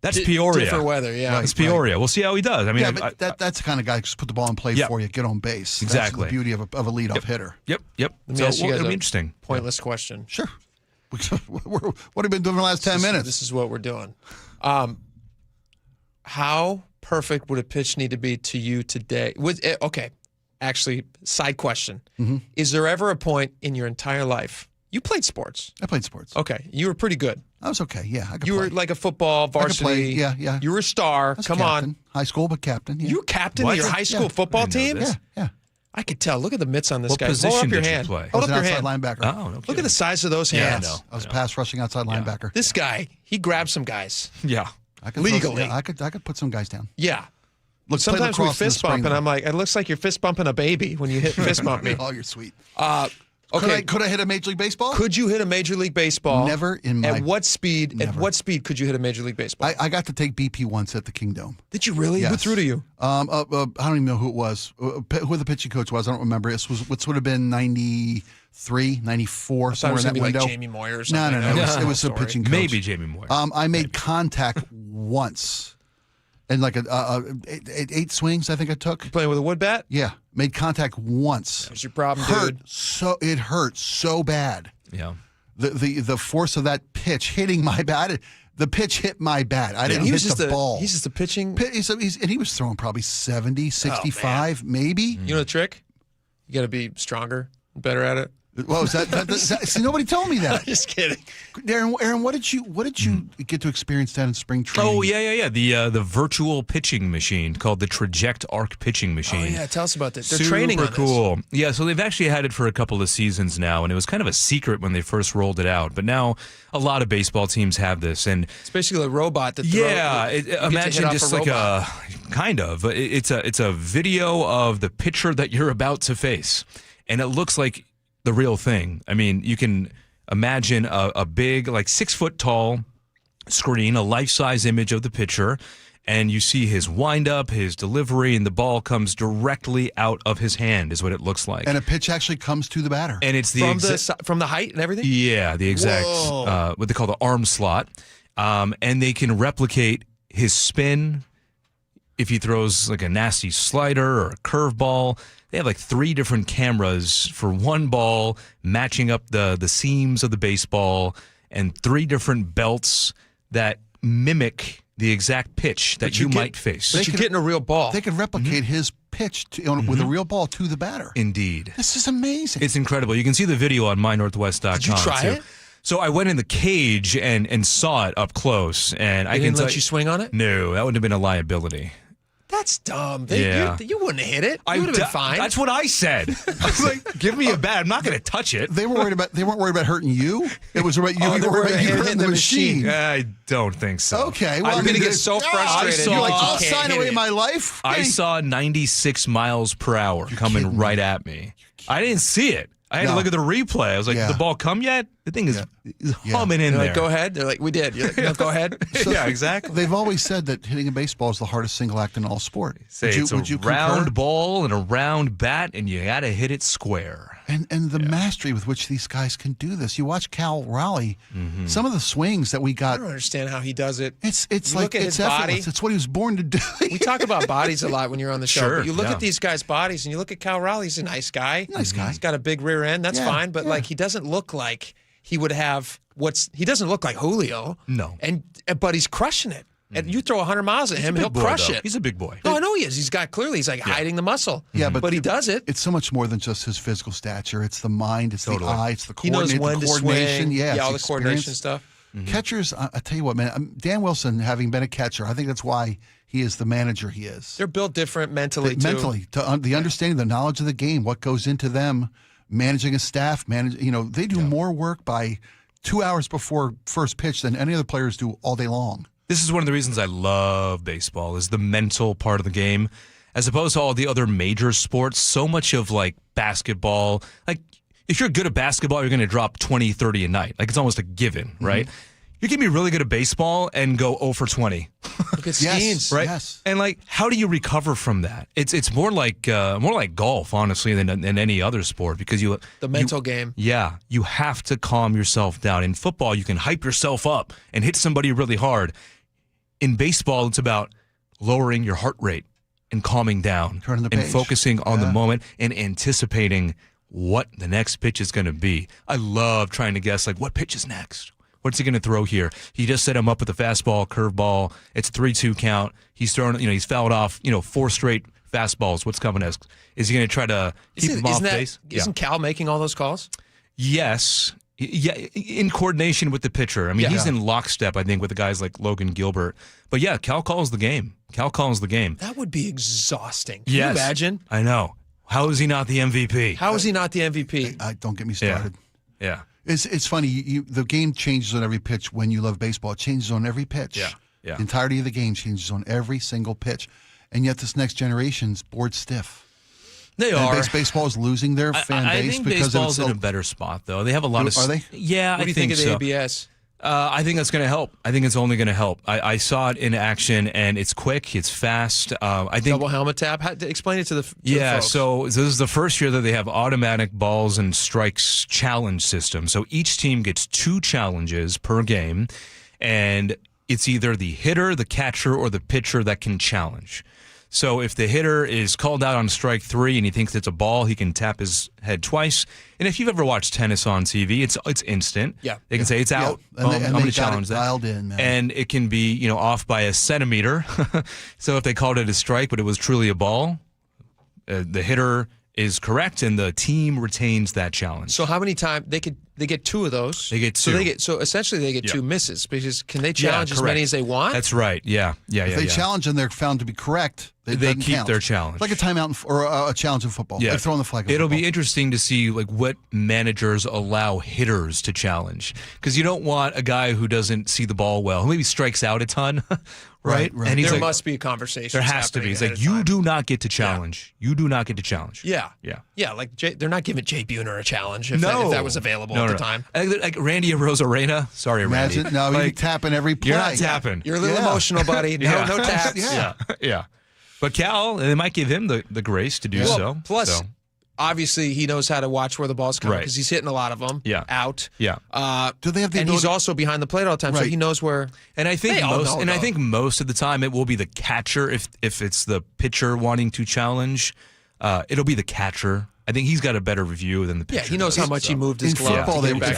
That's Peoria. Different weather, yeah. It's Peoria. We'll see how he does. I mean, but that's the kind of guy who just put the ball in play for you, get on base. Exactly. That's the beauty of a leadoff hitter. Yep. Let me ask you guys it'll a be interesting. pointless question. Sure. What have you been doing the last 10 minutes? This is what we're doing. How perfect would a pitch need to be to you today? Okay, actually, side question. Mm-hmm. Is there ever a point in your entire life, you played sports? I played sports. Okay, you were pretty good. I was okay, yeah. I could You play. were like a football varsity. Yeah. You were a star. I was Come captain. on. High school, but captain. Yeah. You were captain of your high school football team? Yeah. I could tell. Look at the mitts on this What guy. position Hold up your did you hand. play? Hold I was up an your outside hand. linebacker. Oh, no Look kidding. at the size of those hands. I was a pass rushing outside linebacker. This guy, he grabbed some guys. Yeah. I could legally. I could put some guys down. Yeah. Look, Sometimes we lacrosse in the fist bump, spring, and though. I'm like, it looks like you're fist bumping a baby when you hit fist bump me. Oh, you're sweet. Okay. Could I hit a Major League Baseball? Could you hit a Major League Baseball? Never in my... At what speed? Never. At what speed could you hit a Major League Baseball? I got to take BP once at the Kingdom. Did you really? Yes. Who threw to you? I don't even know who it was. Who the pitching coach was, I don't remember. This would have been 93, 94, somewhere in that be window. like Jamie Moyer or something. No. It was a pitching coach. Maybe Jamie Moyer. I made contact once. And like 8 swings, I think I took. You playing with a wood bat? Yeah, made contact once. That was your problem, dude. It hurt so bad. Yeah. The force of that pitch hitting my bat. The pitch hit my bat. I didn't hit the ball. He's just a pitching. And he was throwing probably 70, 65, maybe. You know the trick? You got to be stronger, better at it. Well, is that see, nobody told me that. Just kidding. Aaron, what did you get to experience that in spring training? Oh, yeah. The virtual pitching machine called the Traject Arc pitching machine. Oh, yeah. Tell us about this. They're Super training on cool. this. Yeah, so they've actually had it for a couple of seasons now, and it was kind of a secret when they first rolled it out. But now a lot of baseball teams have this. And it's basically a robot that imagine just like it's a video of the pitcher that you're about to face. And it looks like the real thing. I mean, you can imagine a big, like 6 foot tall screen, a life-size image of the pitcher, and you see his windup, his delivery, and the ball comes directly out of his hand is what it looks like. And a pitch actually comes to the batter. And it's from the height and everything? Yeah, the exact, what they call the arm slot. And they can replicate his spin if he throws like a nasty slider or a curveball. They have like 3 different cameras for one ball, matching up the seams of the baseball, and 3 different belts that mimic the exact pitch that you might face. But you're getting a real ball. They can replicate his pitch with a real ball to the batter. Indeed. This is amazing. It's incredible. You can see the video on mynorthwest.com. Did you try it? So I went in the cage and saw it up close. And I didn't can let you swing on it? No, that would have been a liability. That's dumb. You wouldn't have hit it. You would have been fine. That's what I said. I was like, give me a bat. I'm not going to touch it. They weren't worried about hurting you. It was about you. They were worried about you hurting the machine. I don't think so. Okay. Well, I'm going to get so frustrated. You're like, I'll sign away my life. I saw 96 miles per hour coming right at me. I didn't see it. I had to look at the replay. I was like, the ball come yet? The thing is humming in They're there. like, go ahead. They're like, we did. You're like, no, go ahead. Yeah, exactly. They've always said that hitting a baseball is the hardest single act in all sport. It's a round ball and a round bat, and you got to hit it square. And the mastery with which these guys can do this. You watch Cal Raleigh, some of the swings that we got. I don't understand how he does it. It's you like it's effortless. It's what he was born to do. We talk about bodies a lot when you're on the show. Sure, But you look at these guys' bodies, and you look at Cal Raleigh. He's a nice guy. Nice guy. He's got a big rear end. That's fine. But like, he doesn't look like he would have he doesn't look like Julio. No. But he's crushing it. And you throw 100 miles at him, he'll crush it. He's a big boy. No, I know he is. He's like hiding the muscle. Yeah, but he does it. It's so much more than just his physical stature. It's the mind. It's the eye. It's the He knows when to coordination. swing. Yeah, all the experience. coordination stuff. Catchers, I tell you what, man. Dan Wilson, having been a catcher, I think that's why he is the manager he is. They're built different mentally, too. Mentally, the understanding, the knowledge of the game, what goes into them, managing a staff, they do more work by 2 hours before first pitch than any other players do all day long. This is one of the reasons I love baseball, is the mental part of the game. As opposed to all the other major sports, so much of like basketball, like if you're good at basketball, you're going to drop 20, 30 a night. Like it's almost a given, right? You can be really good at baseball and go 0 for 20. Look at Skeens, right? Yes. And like, how do you recover from that? It's more like golf, honestly, than any other sport, because the mental game. Yeah, you have to calm yourself down. In football, you can hype yourself up and hit somebody really hard. In baseball, it's about lowering your heart rate and calming down and focusing on the moment and anticipating what the next pitch is going to be. I love trying to guess, like, what pitch is next? What's he going to throw here? He just set him up with a fastball, curveball. It's 3-2 count. He's thrown, he's fouled off, 4 straight fastballs. What's coming next? Is he going to try to keep him off base? Isn't Cal making all those calls? Yes. Yeah, in coordination with the pitcher. I mean, he's in lockstep, I think, with the guys like Logan Gilbert. But yeah, Cal calls the game. That would be exhausting. Can you imagine? I know. How is he not the MVP? How is he not the MVP? Don't get me started. Yeah. It's funny. The game changes on every pitch when you love baseball. It changes on every pitch. Yeah. The entirety of the game changes on every single pitch. And yet this next generation's bored stiff. They are. Baseball is losing their fan base. I think because baseball's in a better spot, though. They have a lot of... Are they? Yeah, what do you think of the ABS? I think that's going to help. I think it's only going to help. I saw it in action, and it's quick. It's fast. I think double helmet tap. Explain it to the folks. So this is the first year that they have automatic balls and strikes challenge system. So each team gets 2 challenges per game, and it's either the hitter, the catcher, or the pitcher that can challenge. So if the hitter is called out on strike 3 and he thinks it's a ball, he can tap his head twice. And if you've ever watched tennis on TV, it's instant. Yeah. They can say it's out. And I'm going to challenge that. Dialed in, man. And it can be, off by a centimeter. So if they called it a strike, but it was truly a ball, the hitter is correct, and the team retains that challenge. So how many times they get 2 of those? They get 2. So essentially they get 2 misses, because can they challenge as many as they want? That's right. Yeah. If they challenge and they're found to be correct, they keep count. their challenge. Like a timeout or a challenge in football. Yeah. Like throwing the flag. It'll be interesting to see what managers allow hitters to challenge, because you don't want a guy who doesn't see the ball well, who maybe strikes out a ton. Right. Right. And he's there must be a conversation. There has to be. He's like, you do not get to challenge. You do not get to challenge. Yeah. Like they're not giving Jay Buhner a challenge if that was available at the time. Like Randy Arozarena. Sorry, Randy. No, you're tapping every play. You're not tapping. You're a little emotional, buddy. No taps. Yeah. But Cal, they might give him the grace to do so. Plus, obviously, he knows how to watch where the ball's coming, because he's hitting a lot of them out. Yeah. Do they have the and he's also behind the plate all the time, so he knows where. And I think I think most of the time it will be the catcher if it's the pitcher wanting to challenge. It'll be the catcher I think he's got a better review than the pitcher. Yeah, he knows how much he moved his In glove.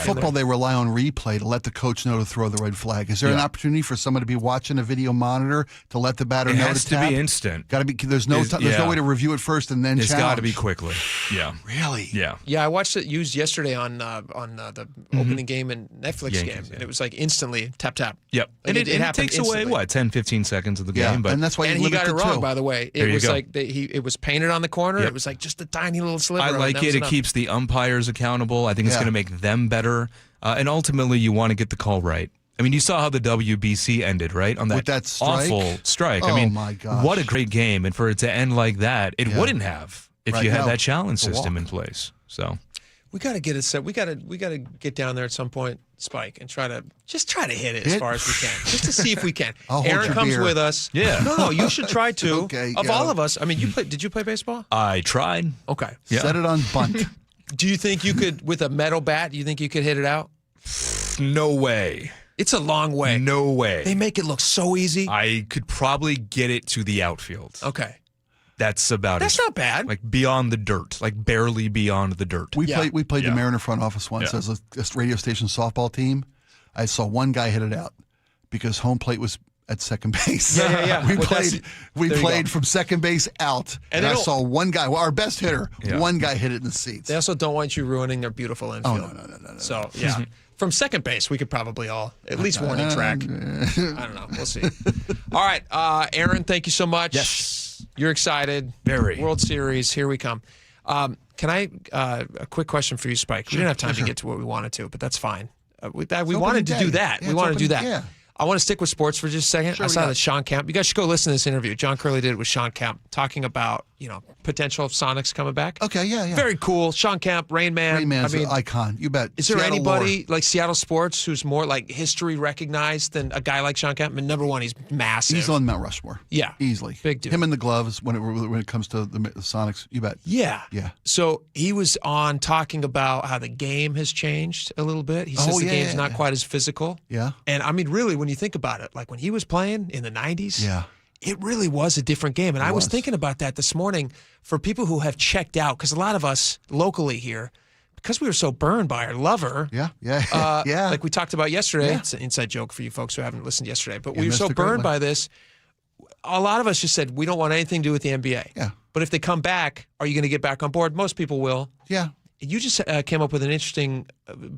football, they rely on replay to let the coach know to throw the red flag. Is there an opportunity for someone to be watching a video monitor to let the batter know to tap? It has to be instant. Got to be. There's no way to review it first and then. It's got to be quickly. Yeah. Really? Yeah. Yeah, I watched it used yesterday on the opening game and Netflix Yankees, game, and it was like instantly tap tap. Yep. Like And it takes away 10, 15 seconds of the game, but and that's why and he got it wrong, by the way. It was like it was painted on the corner. Yep. It was like just a tiny little sliver. I like it. It keeps the umpires accountable. I think it's going to make them better. And ultimately, you want to get the call right. I mean, you saw how the WBC ended, right? On that strike? awful strike. Oh, I mean, my gosh. what a great game. And for it to end like that, it wouldn't have if you had that challenge It's a system walk. in place. So we got to get it set. We got to get down there at some point, Spike, and try to hit it as far as we can, just to see if we can. I'll hold Aaron your comes beer. with us. Yeah. No, you should try to. Okay, Of yeah. all of us, I mean, did you play baseball? I tried. Okay. Yeah. Set it on bunt. Do you think you could, with a metal bat, do you think you could hit it out? No way. It's a long way. No way. They make it look so easy. I could probably get it to the outfield. Okay. That's about That's not bad. Like beyond the dirt, like barely beyond the dirt. We played the Mariner front office once Yeah. as a radio station softball team. I saw one guy hit it out because home plate was at second base. Yeah. we Well, played from second base out, and I saw one guy, our best hitter, one guy hit it in the seats. They also don't want you ruining their beautiful infield. No. So, yeah. From second base, we could probably all, at least warning track. I don't know. We'll see. All right. Aaron, thank you so much. Yes. You're excited. Very. World Series. Here we come. Can I, a quick question for you, Spike? We didn't have time to get to what we wanted to, but that's fine. We wanted to do that. Yeah, we wanted to do that. yeah. I want to stick with sports for just a second. Sure, I we saw got that it. Sean Kemp. You guys should go listen to this interview. John Curley did it with Sean Kemp, talking about potential of Sonics coming back. Okay, yeah. Very cool. Sean Kemp, Rain Man. Rain Man's I mean, an icon. You bet. is there Seattle anybody lore. like Seattle sports who's more like history recognized than a guy like Sean Kemp? I mean, number one, he's massive. He's on Mount Rushmore. Yeah. Easily. Big dude. Him and the gloves when it comes to the Sonics. You bet. Yeah. Yeah. So he was on talking about how the game has changed a little bit. He says the game's not quite as physical. Yeah. And I mean, really, when you think about it, like when he was playing in the 90s, Yeah. it really was a different game. And I was thinking about that this morning for people who have checked out, because a lot of us locally here, because we were so burned by our lover. Yeah. Like we talked about yesterday. Yeah. It's an inside joke for you folks who haven't listened yesterday. But You we were missed so the great burned one. by this. A lot of us just said, we don't want anything to do with the NBA. Yeah. But if they come back, are you going to get back on board? Most people will. Yeah. You just came up with an interesting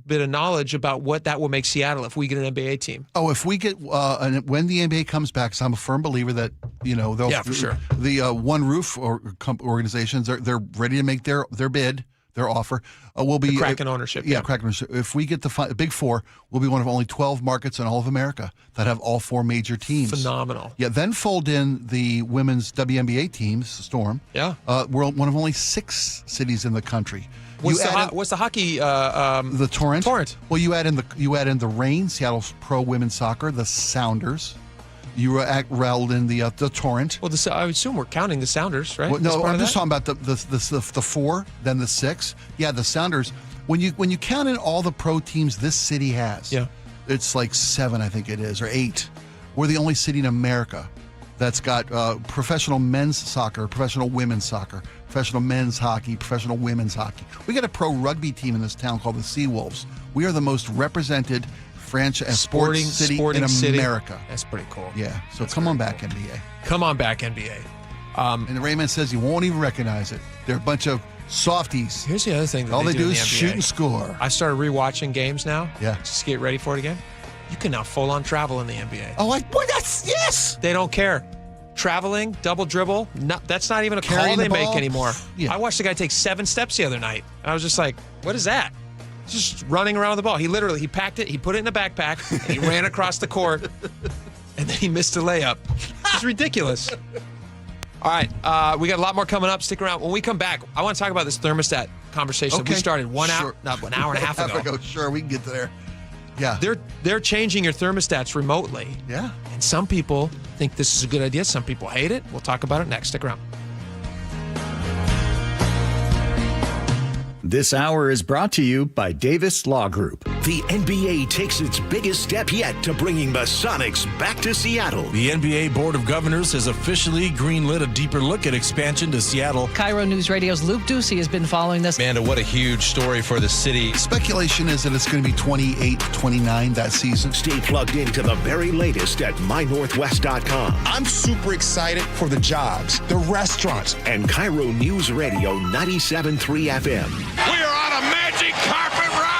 bit of knowledge about what that will make Seattle if we get an NBA team. Oh, if we get and when the NBA comes back, 'cause I'm a firm believer that they'll Yeah, for sure. the One Roof organizations they're ready to make their bid, their offer. Will be The Kraken ownership. Yeah, Kraken ownership. If we get the Big Four, we'll be one of only 12 markets in all of America that have all four major teams. Phenomenal. Yeah, then fold in the women's WNBA teams, Storm. Yeah. We're one of only 6 cities in the country. What's the hockey? The Torrent. Torrent. Well, you add in the Reign, Seattle's pro women's soccer, the Sounders. You rolled in the Torrent. Well, I assume we're counting the Sounders, right? Well, As no, part I'm of just that? talking about the 4, then the 6. Yeah, the Sounders. When you count in all the pro teams this city has, it's like 7, I think it is, or 8. We're the only city in America that's got professional men's soccer, professional women's soccer, professional men's hockey, professional women's hockey. We got a pro rugby team in this town called the Seawolves. We are the most represented franchise sporting city in America. That's pretty cool. Yeah. So come on back, NBA. Come on back, NBA. And Raymond says you won't even recognize it. They're a bunch of softies. Here's the other thing. All they do in is the NBA. shoot and score. I started rewatching games now. Yeah. Just to get ready for it again. You can now full on travel in the NBA. Oh, that's yes. They don't care. Traveling, double dribble, that's not even a Carrying call they the make ball. anymore. Yeah. I watched the guy take 7 steps the other night. And I was just like, what is that? Just running around with the ball. He packed it, he put it in a backpack, and he ran across the court, and then he missed a layup. It's ridiculous. All right, we got a lot more coming up. Stick around. When we come back, I want to talk about this thermostat conversation that we started an hour and a half ago. Sure, we can get there. Yeah. They're changing your thermostats remotely. Yeah. And some people think this is a good idea. Some people hate it. We'll talk about it next. Stick around. This hour is brought to you by Davis Law Group. The NBA takes its biggest step yet to bringing the Sonics back to Seattle. The NBA Board of Governors has officially greenlit a deeper look at expansion to Seattle. KIRO Newsradio's Luke Ducey has been following this. Amanda, what a huge story for the city. Speculation is that it's going to be 28-29 that season. Stay plugged into the very latest at mynorthwest.com. I'm super excited for the jobs, the restaurants. And KIRO News Radio 97.3 FM. We are on a magic carpet ride.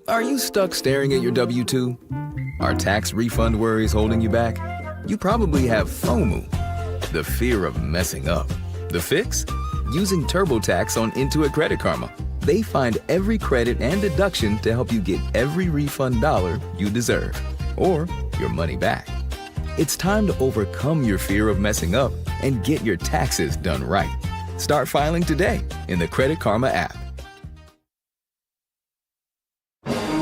Are you stuck staring at your W-2? Are tax refund worries holding you back? You probably have FOMO, the fear of messing up. The fix? Using TurboTax on Intuit Credit Karma. They find every credit and deduction to help you get every refund dollar you deserve, or your money back. It's time to overcome your fear of messing up and get your taxes done right. Start filing today in the Credit Karma app.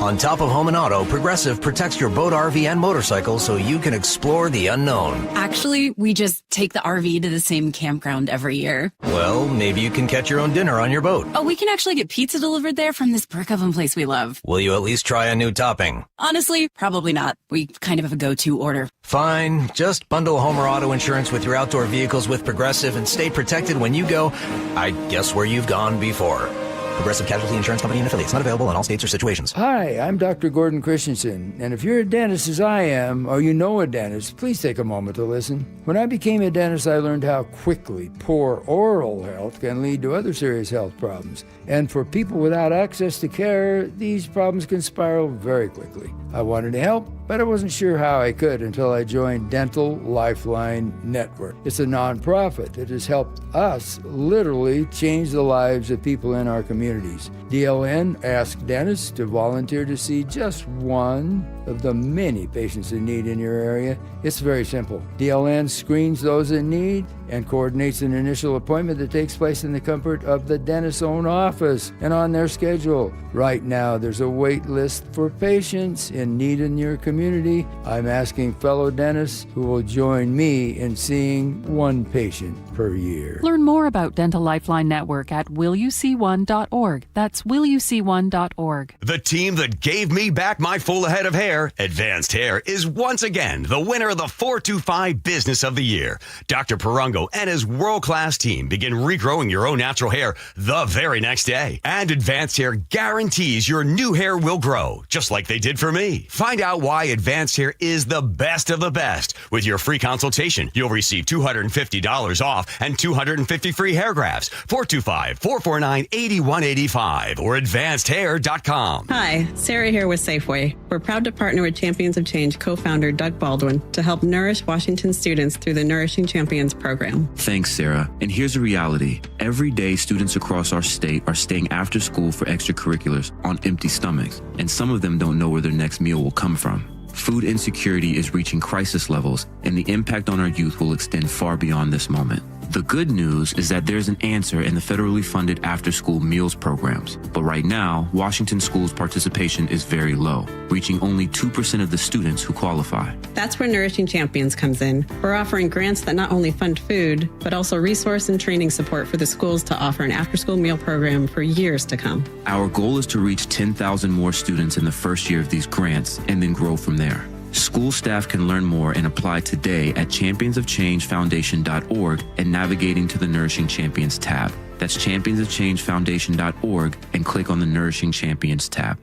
On top of home and auto, Progressive protects your boat, RV, and motorcycle so you can explore the unknown. Actually, we just take the RV to the same campground every year. Well, maybe you can catch your own dinner on your boat. Oh, we can actually get pizza delivered there from this brick oven place we love. Will you at least try a new topping? Honestly, probably not. We kind of have a go-to order. Fine. Just bundle home or auto insurance with your outdoor vehicles with Progressive and stay protected when you go, I guess, where you've gone before. Progressive Casualty Insurance Company and affiliates. Not available in all states or situations. Hi, I'm Dr. Gordon Christensen, and if you're a dentist as I am, or you know a dentist, please take a moment to listen. When I became a dentist, I learned how quickly poor oral health can lead to other serious health problems. And for people without access to care, these problems can spiral very quickly. I wanted to help, but I wasn't sure how I could until I joined Dental Lifeline Network. It's a nonprofit that has helped us literally change the lives of people in our communities. DLN asks dentists to volunteer to see just one of the many patients in need in your area. It's very simple. DLN screens those in need and coordinates an initial appointment that takes place in the comfort of the dentist's own office and on their schedule. Right now, there's a wait list for patients in need in your community. I'm asking fellow dentists who will join me in seeing one patient per year. Learn more about Dental Lifeline Network at willyouseeone.org. That's willyouseeone.org. The team that gave me back my full head of hair, Advanced Hair, is once again the winner of the 425 Business of the Year. Dr. Parango and his world-class team begin regrowing your own natural hair the very next day. And Advanced Hair guarantees your new hair will grow, just like they did for me. Find out why Advanced Hair is the best of the best. With your free consultation, you'll receive $250 off and 250 free hair grafts. 425-449-8185 or advancedhair.com. Hi, Sarah here with Safeway. We're proud to partner with Champions of Change co-founder Doug Baldwin to help nourish Washington students through the Nourishing Champions program. Thanks, Sarah. And here's the reality. Every day, students across our state are staying after school for extracurriculars on empty stomachs, and some of them don't know where their next meal will come from. Food insecurity is reaching crisis levels, and the impact on our youth will extend far beyond this moment. The good news is that there's an answer in the federally funded after-school meals programs. But right now, Washington schools' participation is very low, reaching only 2% of the students who qualify. That's where Nourishing Champions comes in. We're offering grants that not only fund food, but also resource and training support for the schools to offer an after-school meal program for years to come. Our goal is to reach 10,000 more students in the first year of these grants and then grow from there. School staff can learn more and apply today at championsofchangefoundation.org and navigating to the Nourishing Champions tab. That's championsofchangefoundation.org and click on the Nourishing Champions tab.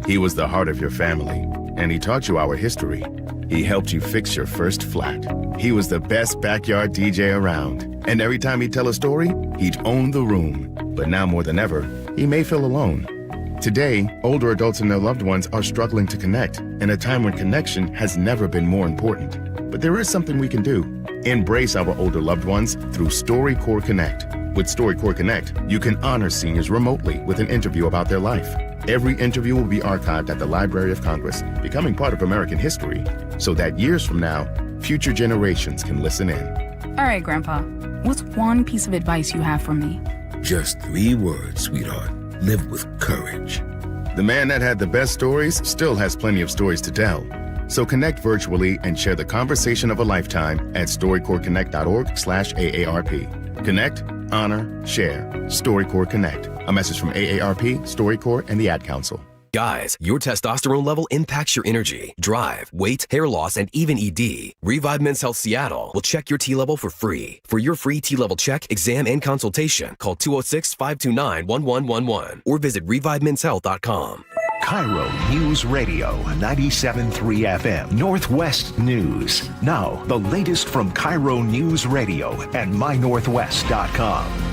He was the heart of your family, and he taught you our history. He helped you fix your first flat. He was the best backyard DJ around, and every time he'd tell a story, he'd own the room. But now more than ever, he may feel alone. Today, older adults and their loved ones are struggling to connect, in a time when connection has never been more important. But there is something we can do. Embrace our older loved ones through StoryCorps Connect. With StoryCorps Connect, you can honor seniors remotely with an interview about their life. Every interview will be archived at the Library of Congress, becoming part of American history, so that years from now, future generations can listen in. All right, Grandpa, what's one piece of advice you have for me? Just 3 words, sweetheart. Live with courage. The man that had the best stories still has plenty of stories to tell. So connect virtually and share the conversation of a lifetime at StoryCorpsConnect.org/AARP. Connect, honor, share. StoryCorps Connect. A message from AARP, StoryCorps, and the Ad Council. Guys, your testosterone level impacts your energy, drive, weight, hair loss, and even ED. Revive Men's Health Seattle will check your T level for free. For your free T level check, exam, and consultation, call 206-529-1111 or visit revivemenshealth.com. KIRO News Radio 97.3 FM, Northwest News. Now, the latest from KIRO News Radio and mynorthwest.com.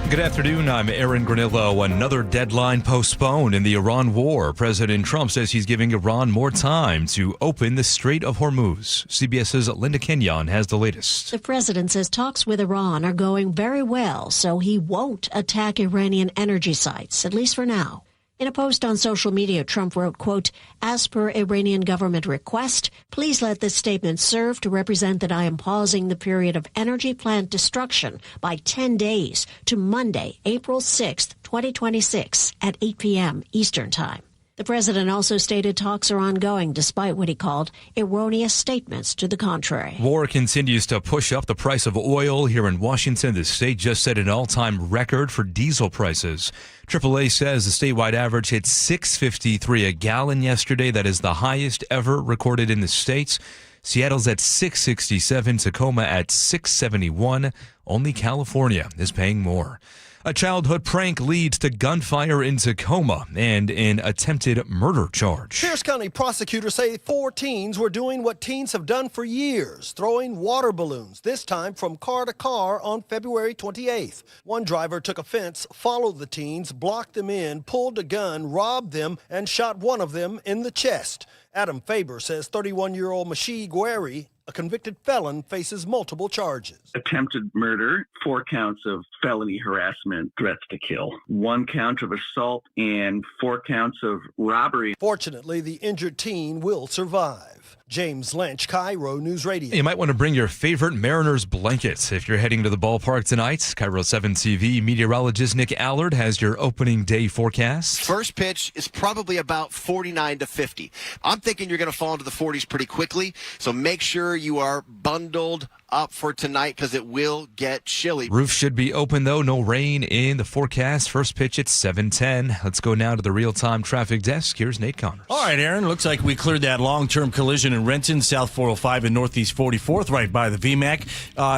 Good afternoon. I'm Aaron Granillo. Another deadline postponed in the Iran war. President Trump says he's giving Iran more time to open the Strait of Hormuz. CBS's Linda Kenyon has the latest. The president says talks with Iran are going very well, so he won't attack Iranian energy sites, at least for now. In a post on social media, Trump wrote, quote, "As per Iranian government request, please let this statement serve to represent that I am pausing the period of energy plant destruction by 10 days to Monday, April 6th, 2026 at 8 p.m. Eastern Time." The president also stated talks are ongoing despite what he called erroneous statements to the contrary. War continues to push up the price of oil here in Washington. The state just set an all-time record for diesel prices. AAA says the statewide average hit $6.53 a gallon yesterday. That is the highest ever recorded in the states. Seattle's at $6.67, Tacoma at $6.71. Only California is paying more. A childhood prank leads to gunfire in Tacoma and an attempted murder charge. Pierce County prosecutors say 4 teens were doing what teens have done for years, throwing water balloons, this time from car to car on February 28th. One driver took offense, followed the teens, blocked them in, pulled a gun, robbed them, and shot one of them in the chest. Adam Faber says 31-year-old Mashi Gueri, a convicted felon, faces multiple charges. Attempted murder, 4 counts of felony harassment, threats to kill, 1 count of assault, and 4 counts of robbery. Fortunately, the injured teen will survive. James Lynch, KIRO News Radio. You might want to bring your favorite Mariners blankets if you're heading to the ballpark tonight. KIRO 7 TV meteorologist Nick Allard has your opening day forecast. First pitch is probably about 49 to 50. I'm thinking you're going to fall into the 40s pretty quickly, so make sure you are bundled up for tonight because it will get chilly. Roof should be open, though. No rain in the forecast. First pitch at 7:10. Let's go now to the real-time traffic desk. Here's Nate Connors. All right, Aaron. Looks like we cleared that long-term collision in Renton, South 405 and Northeast 44th, right by the VMAC.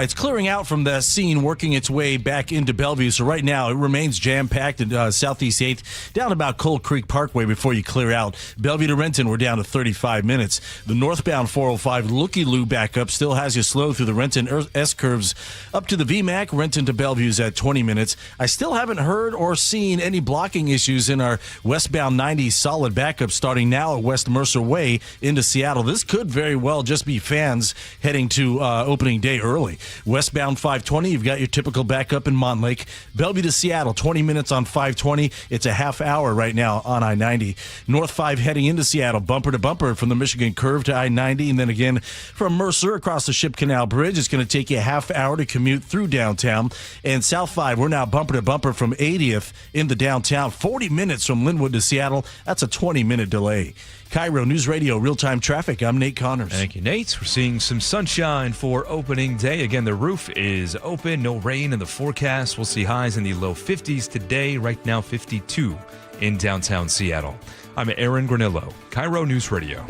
It's clearing out from the scene, working its way back into Bellevue. So right now, it remains jam-packed in Southeast 8th, down about Cold Creek Parkway before you clear out. Bellevue to Renton, we're down to 35 minutes. The northbound 405 looky-loo backup still has you slow through the Renton S-curves up to the VMAC. Renton to Bellevue's at 20 minutes. I still haven't heard or seen any blocking issues in our westbound 90 solid backup starting now at West Mercer Way into Seattle. This could very well just be fans heading to opening day early. Westbound 520, you've got your typical backup in Montlake. Bellevue to Seattle, 20 minutes on 520. It's a half hour right now on I-90. North 5 heading into Seattle, bumper to bumper from the Michigan curve to I-90, and then again from Mercer across the Ship Canal Bridge. It's going to take you a half hour to commute through downtown. And South 5, we're now bumper to bumper from 80th into downtown. 40 minutes from Linwood to Seattle. That's a 20-minute delay. KIRO News Radio real-time traffic. I'm Nate Connors. Thank you, Nate. We're seeing some sunshine for opening day. Again, the roof is open. No rain in the forecast. We'll see highs in the low 50s today. Right now, 52 in downtown Seattle. I'm Aaron Granillo, KIRO News Radio.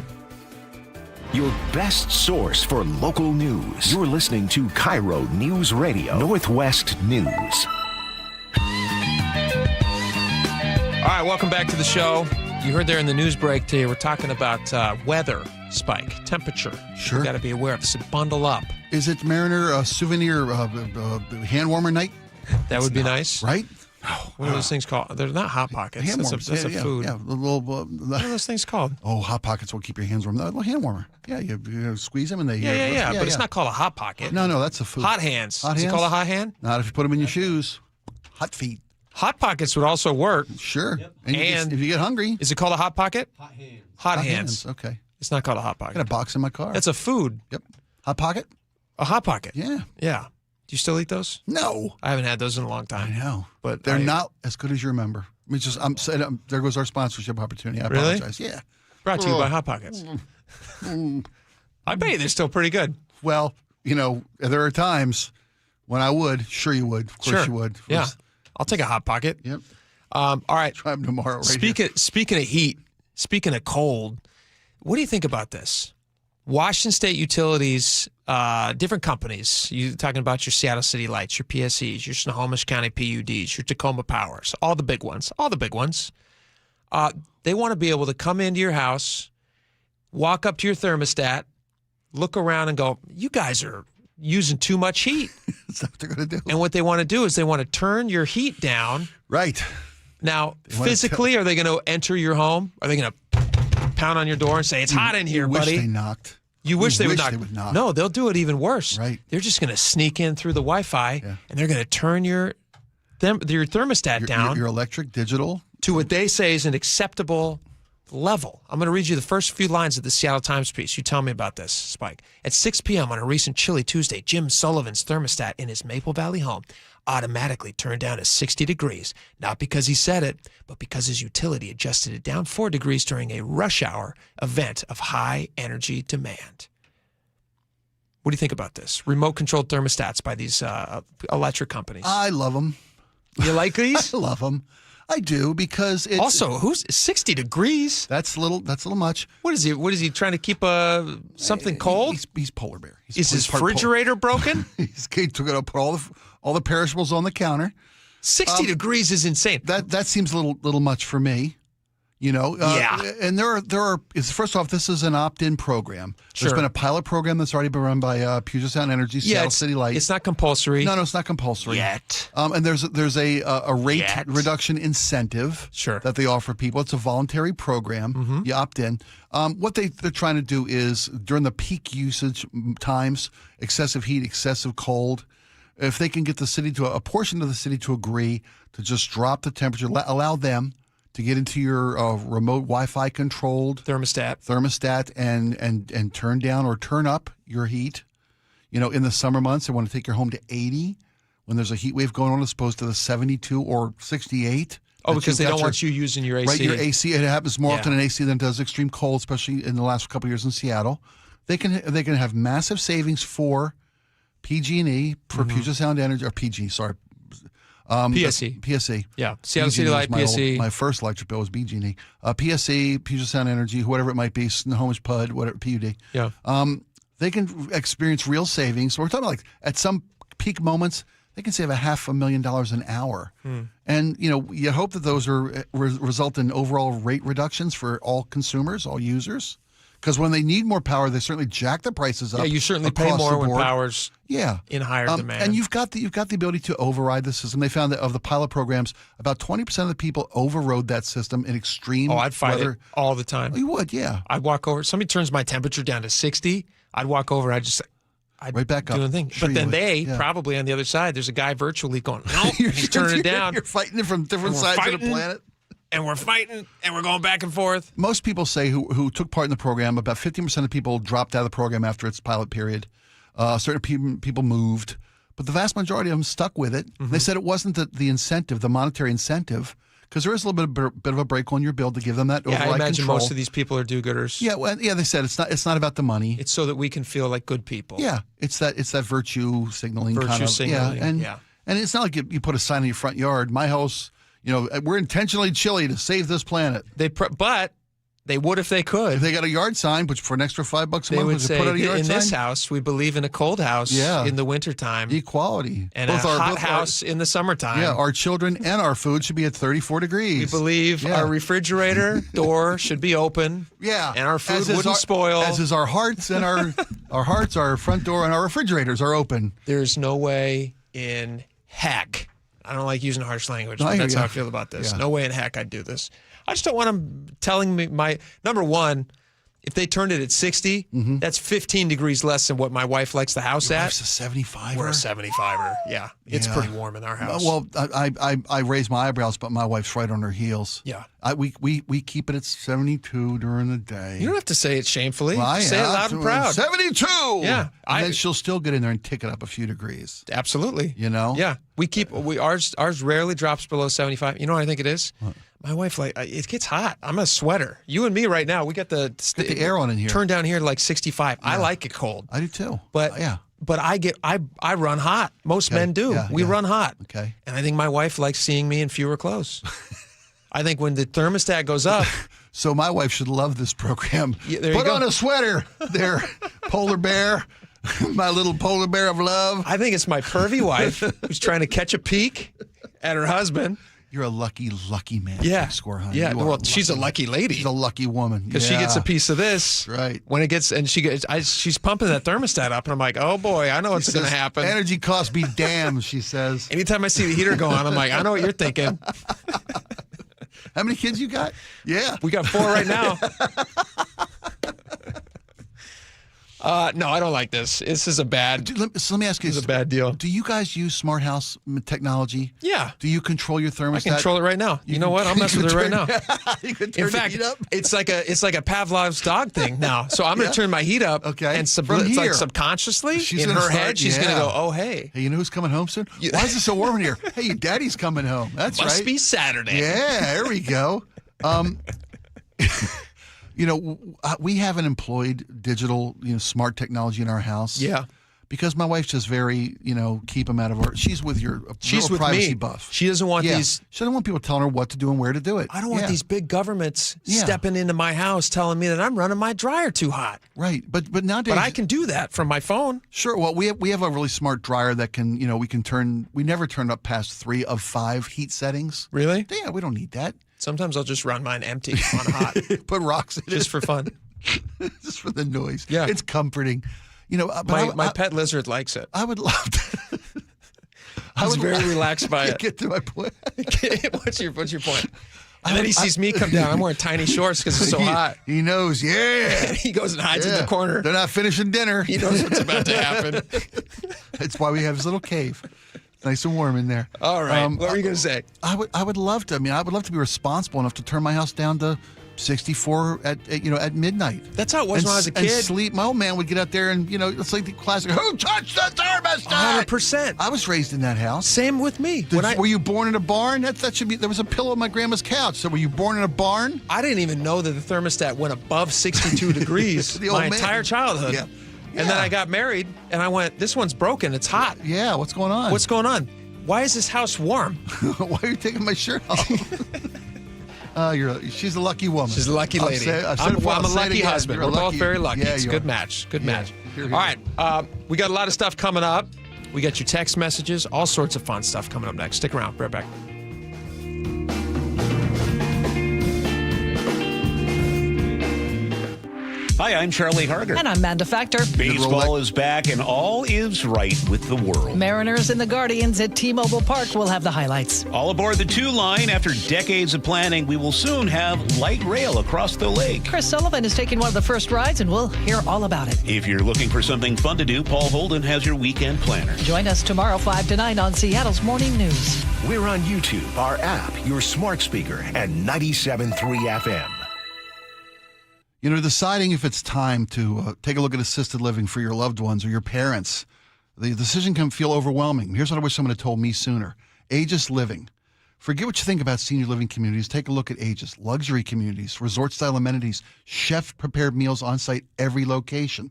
Your best source for local news. You're listening to KIRO News Radio, Northwest News. All right, welcome back to the show. You heard there in the news break today, we're talking about weather, Spike, temperature. Sure. You got to be aware of. So bundle up. Is it Mariner souvenir hand warmer night? That would be nice. Right? What are those things called? They're not Hot Pockets. Hand That's warmers. a food. Yeah, the little, what are those things called? Oh, Hot Pockets will keep your hands warm. The little hand warmer. Yeah, you squeeze them and they... Yeah, but it's not called a Hot Pocket. No, that's a food. Hot hands. Hot Is hands? it called a hot hand? Not if you put them in your shoes. Hot feet. Hot Pockets would also work. Sure. Yep. And if you get hungry... Is it called a Hot Pocket? Hot hands. Hot hands. Okay. It's not called a Hot Pocket. I got a box in my car. That's a food. Yep. Hot Pocket? A Hot Pocket. Yeah. Yeah. Do you still eat those? No. I haven't had those in a long time. I know. But they're not as good as you remember. I mean, just I'm saying, there goes our sponsorship opportunity. I apologize. Yeah. Brought to you by Hot Pockets. I bet you they're still pretty good. Well, there are times When I would, sure you would. Of course you would. Yeah. I'll take a Hot Pocket. Yep. All right. Try them tomorrow. Right Speaking of heat, speaking of cold, what do you think about this? Washington State Utilities, different companies. You're talking about your Seattle City Lights, your PSEs, your Snohomish County PUDs, your Tacoma Powers, all the big ones. They want to be able to come into your house, walk up to your thermostat, look around and go, you guys are using too much heat. That's what they're going to do. And what they want to do is they want to turn your heat down. Right. Now, physically, are they going to enter your home? Are they going to pound on your door and say, it's hot in here, buddy? You wish they knocked. You wish they would knock. knock. No, they'll do it even worse. Right. They're just going to sneak in through the Wi-Fi, and they're going to turn your thermostat down. Your electric, digital. To what they say is an acceptable level. I'm going to read you the first few lines of the Seattle Times piece. You tell me about this, Spike. At 6 p.m. on a recent chilly Tuesday, Jim Sullivan's thermostat in his Maple Valley home automatically turned down to 60 degrees, not because he said it, but because his utility adjusted it down 4 degrees during a rush hour event of high energy demand. What do you think about this? Remote-controlled thermostats by these electric companies. I love them. You like these? I love them. I do, because it's also, who's 60 degrees? That's a little much. What is he trying to keep something cold? He's polar bear. Is his refrigerator broken? He took it up, put all the perishables on the counter. 60 degrees is insane. That seems a little much for me. Yeah. And there are. First off, this is an opt-in program. There's been a pilot program that's already been run by Puget Sound Energy, Seattle City Lights. It's not compulsory. No, it's not compulsory yet. And there's a rate reduction incentive that they offer people. It's a voluntary program. Mm-hmm. You opt in. What they're trying to do is during the peak usage times, excessive heat, excessive cold, if they can get the city to a portion of the city to agree to just drop the temperature, allow them to get into your remote Wi-Fi controlled thermostat and turn down or turn up your heat. In the summer months, they want to take your home to 80 when there's a heat wave going on, as opposed to the 72 or 68. Oh, because they don't want you using your AC. Right, your AC. It happens more often in AC than it does extreme cold, especially in the last couple of years in Seattle. They can have massive savings for PG&E, for Puget Sound Energy, or PG, sorry. PSE. Yeah. Seattle City Light, PSE. My first electric bill was BG&E. PSE, Puget Sound Energy, whatever it might be, Snohomish PUD, whatever, PUD. Yeah. They can experience real savings. So we're talking like at some peak moments, they can save $500,000 an hour. And, you hope that those are result in overall rate reductions for all consumers, all users. Because when they need more power, they certainly jack the prices up. Yeah, you certainly pay more when power's in higher demand. And you've got the ability to override the system. They found that of the pilot programs, about 20% of the people overrode that system in extreme weather. Oh, I'd fight it all the time. Oh, you would, yeah. I'd walk over. Somebody turns my temperature down to 60. I'd walk over. I'd right back up. Do a thing. Sure, but then probably on the other side, there's a guy virtually going, no, he's turning it down. You're fighting it from different sides of the planet. And we're fighting, and we're going back and forth. Most people say who took part in the program, about 15% of people dropped out of the program after its pilot period. Certain people moved. But the vast majority of them stuck with it. They said it wasn't the incentive, the monetary incentive, because there is a little bit of a break on your bill to give them that override control. I imagine most of these people are do-gooders. Yeah, they said it's not about the money. It's so that we can feel like good people. Yeah, it's that virtue signaling kind of. Signaling, and it's not like you put a sign in your front yard. My house, we're intentionally chilly to save this planet. But they would if they could. If they got a yard sign, which for an extra $5 a month, they would say, put out a yard in sign? this house, we believe in a cold house in the wintertime. Equality. And a hot house in the summertime. Yeah, our children and our food should be at 34 degrees. We believe our refrigerator door should be open. Yeah. And our food wouldn't spoil. As is our hearts, and our front door and our refrigerators are open. There's no way in heck. I don't like using harsh language, but that's how I feel about this. Yeah. No way in heck I'd do this. I just don't want them telling me number one, if they turned it at 60, that's 15 degrees less than what my wife likes the house at. It's a 75er. We're a 75er. Yeah. It's pretty warm in our house. Well, I raise my eyebrows, but my wife's right on her heels. Yeah. We keep it at 72 during the day. You don't have to say it shamefully. Say it loud and proud. 72! Yeah. And then she'll still get in there and tick it up a few degrees. Absolutely. Yeah. Ours rarely drops below 75. You know what I think it is? What? My wife, it gets hot. I'm a sweater. You and me right now, we got the air on in here. Turned down here to 65. Yeah. I like it cold. I do too. But but I run hot. Most men do. We run hot. Okay. And I think my wife likes seeing me in fewer clothes. I think when the thermostat goes up. So my wife should love this program. Put on a sweater there, polar bear. My little polar bear of love. I think it's my pervy wife who's trying to catch a peek at her husband. You're a lucky man. Yeah. Skorheim. Yeah. Well, she's a lucky lady. She's a lucky woman. Because she gets a piece of this. Right. When it gets, and she's pumping that thermostat up, and I'm like, oh boy, I know what's going to happen. Energy costs be damned, she says. Anytime I see the heater go on, I'm like, I know what you're thinking. How many kids you got? Yeah. We got 4 right now. No, I don't like this. This is a bad. So let me ask you. This is a bad deal. Do you guys use smart house technology? Yeah. Do you control your thermostat? I control it right now. You know what? I'll mess with it right now. You can turn In fact, the heat up? it's like a Pavlov's dog thing now. So I'm going to turn my heat up. Okay. And From it's here. like subconsciously She's in gonna her start- head, she's going to go, oh hey. Hey, you know who's coming home soon? Why is it so warm in here? Hey, your daddy's coming home. That's right. Must be Saturday. Yeah, there we go. You know, we haven't employed digital, smart technology in our house. Yeah. Because my wife's just very, keep them out of our. She's with your. She's real with privacy me. buff. She doesn't want these. She doesn't want people telling her what to do and where to do it. I don't want these big governments stepping into my house telling me that I'm running my dryer too hot. Right, but nowadays. But I can do that from my phone. Sure. Well, we have a really smart dryer that can, we can turn. We never turn up past 3 of 5 heat settings. Really? Yeah, we don't need that. Sometimes I'll just run mine empty on hot. Put rocks in it. Just for fun. Just for the noise. Yeah. It's comforting. But my pet lizard likes it. I would love to. He's very relaxed by it. Get to my point. What's your point? And then he sees me come down. I'm wearing tiny shorts because it's so hot. He knows, And he goes and hides in the corner. They're not finishing dinner. He knows what's about to happen. That's why we have this little cave. Nice and warm in there. All right. What were you going to say? I would love to. I would love to be responsible enough to turn my house down to 64 at midnight. That's how it was when I was a kid. And sleep. My old man would get out there and it's like the classic. Who touched the thermostat? 100%. I was raised in that house. Same with me. Were you born in a barn? That should be. There was a pillow on my grandma's couch. So were you born in a barn? I didn't even know that the thermostat went above 62 degrees my entire childhood. Yeah. And then I got married, and I went, this one's broken. It's hot. Yeah, what's going on? What's going on? Why is this house warm? Why are you taking my shirt off? She's a lucky woman. She's a lucky lady. I'm a lucky husband. We're both very lucky. It's a good match. Good match. All right. We got a lot of stuff coming up. We got your text messages, all sorts of fun stuff coming up next. Stick around. Right back. Hi, I'm Charlie Harder. And I'm Amanda Factor. Baseball is back and all is right with the world. Mariners and the Guardians at T-Mobile Park will have the highlights. All aboard the 2 line. After decades of planning, we will soon have light rail across the lake. Chris Sullivan is taking one of the first rides, and we'll hear all about it. If you're looking for something fun to do, Paul Holden has your weekend planner. Join us tomorrow 5 to 9 on Seattle's Morning News. We're on YouTube, our app, your smart speaker, and 97.3 FM. Deciding if it's time to take a look at assisted living for your loved ones or your parents, the decision can feel overwhelming. Here's what I wish someone had told me sooner. Aegis Living. Forget what you think about senior living communities. Take a look at Aegis. Luxury communities, resort-style amenities, chef-prepared meals on site, every location.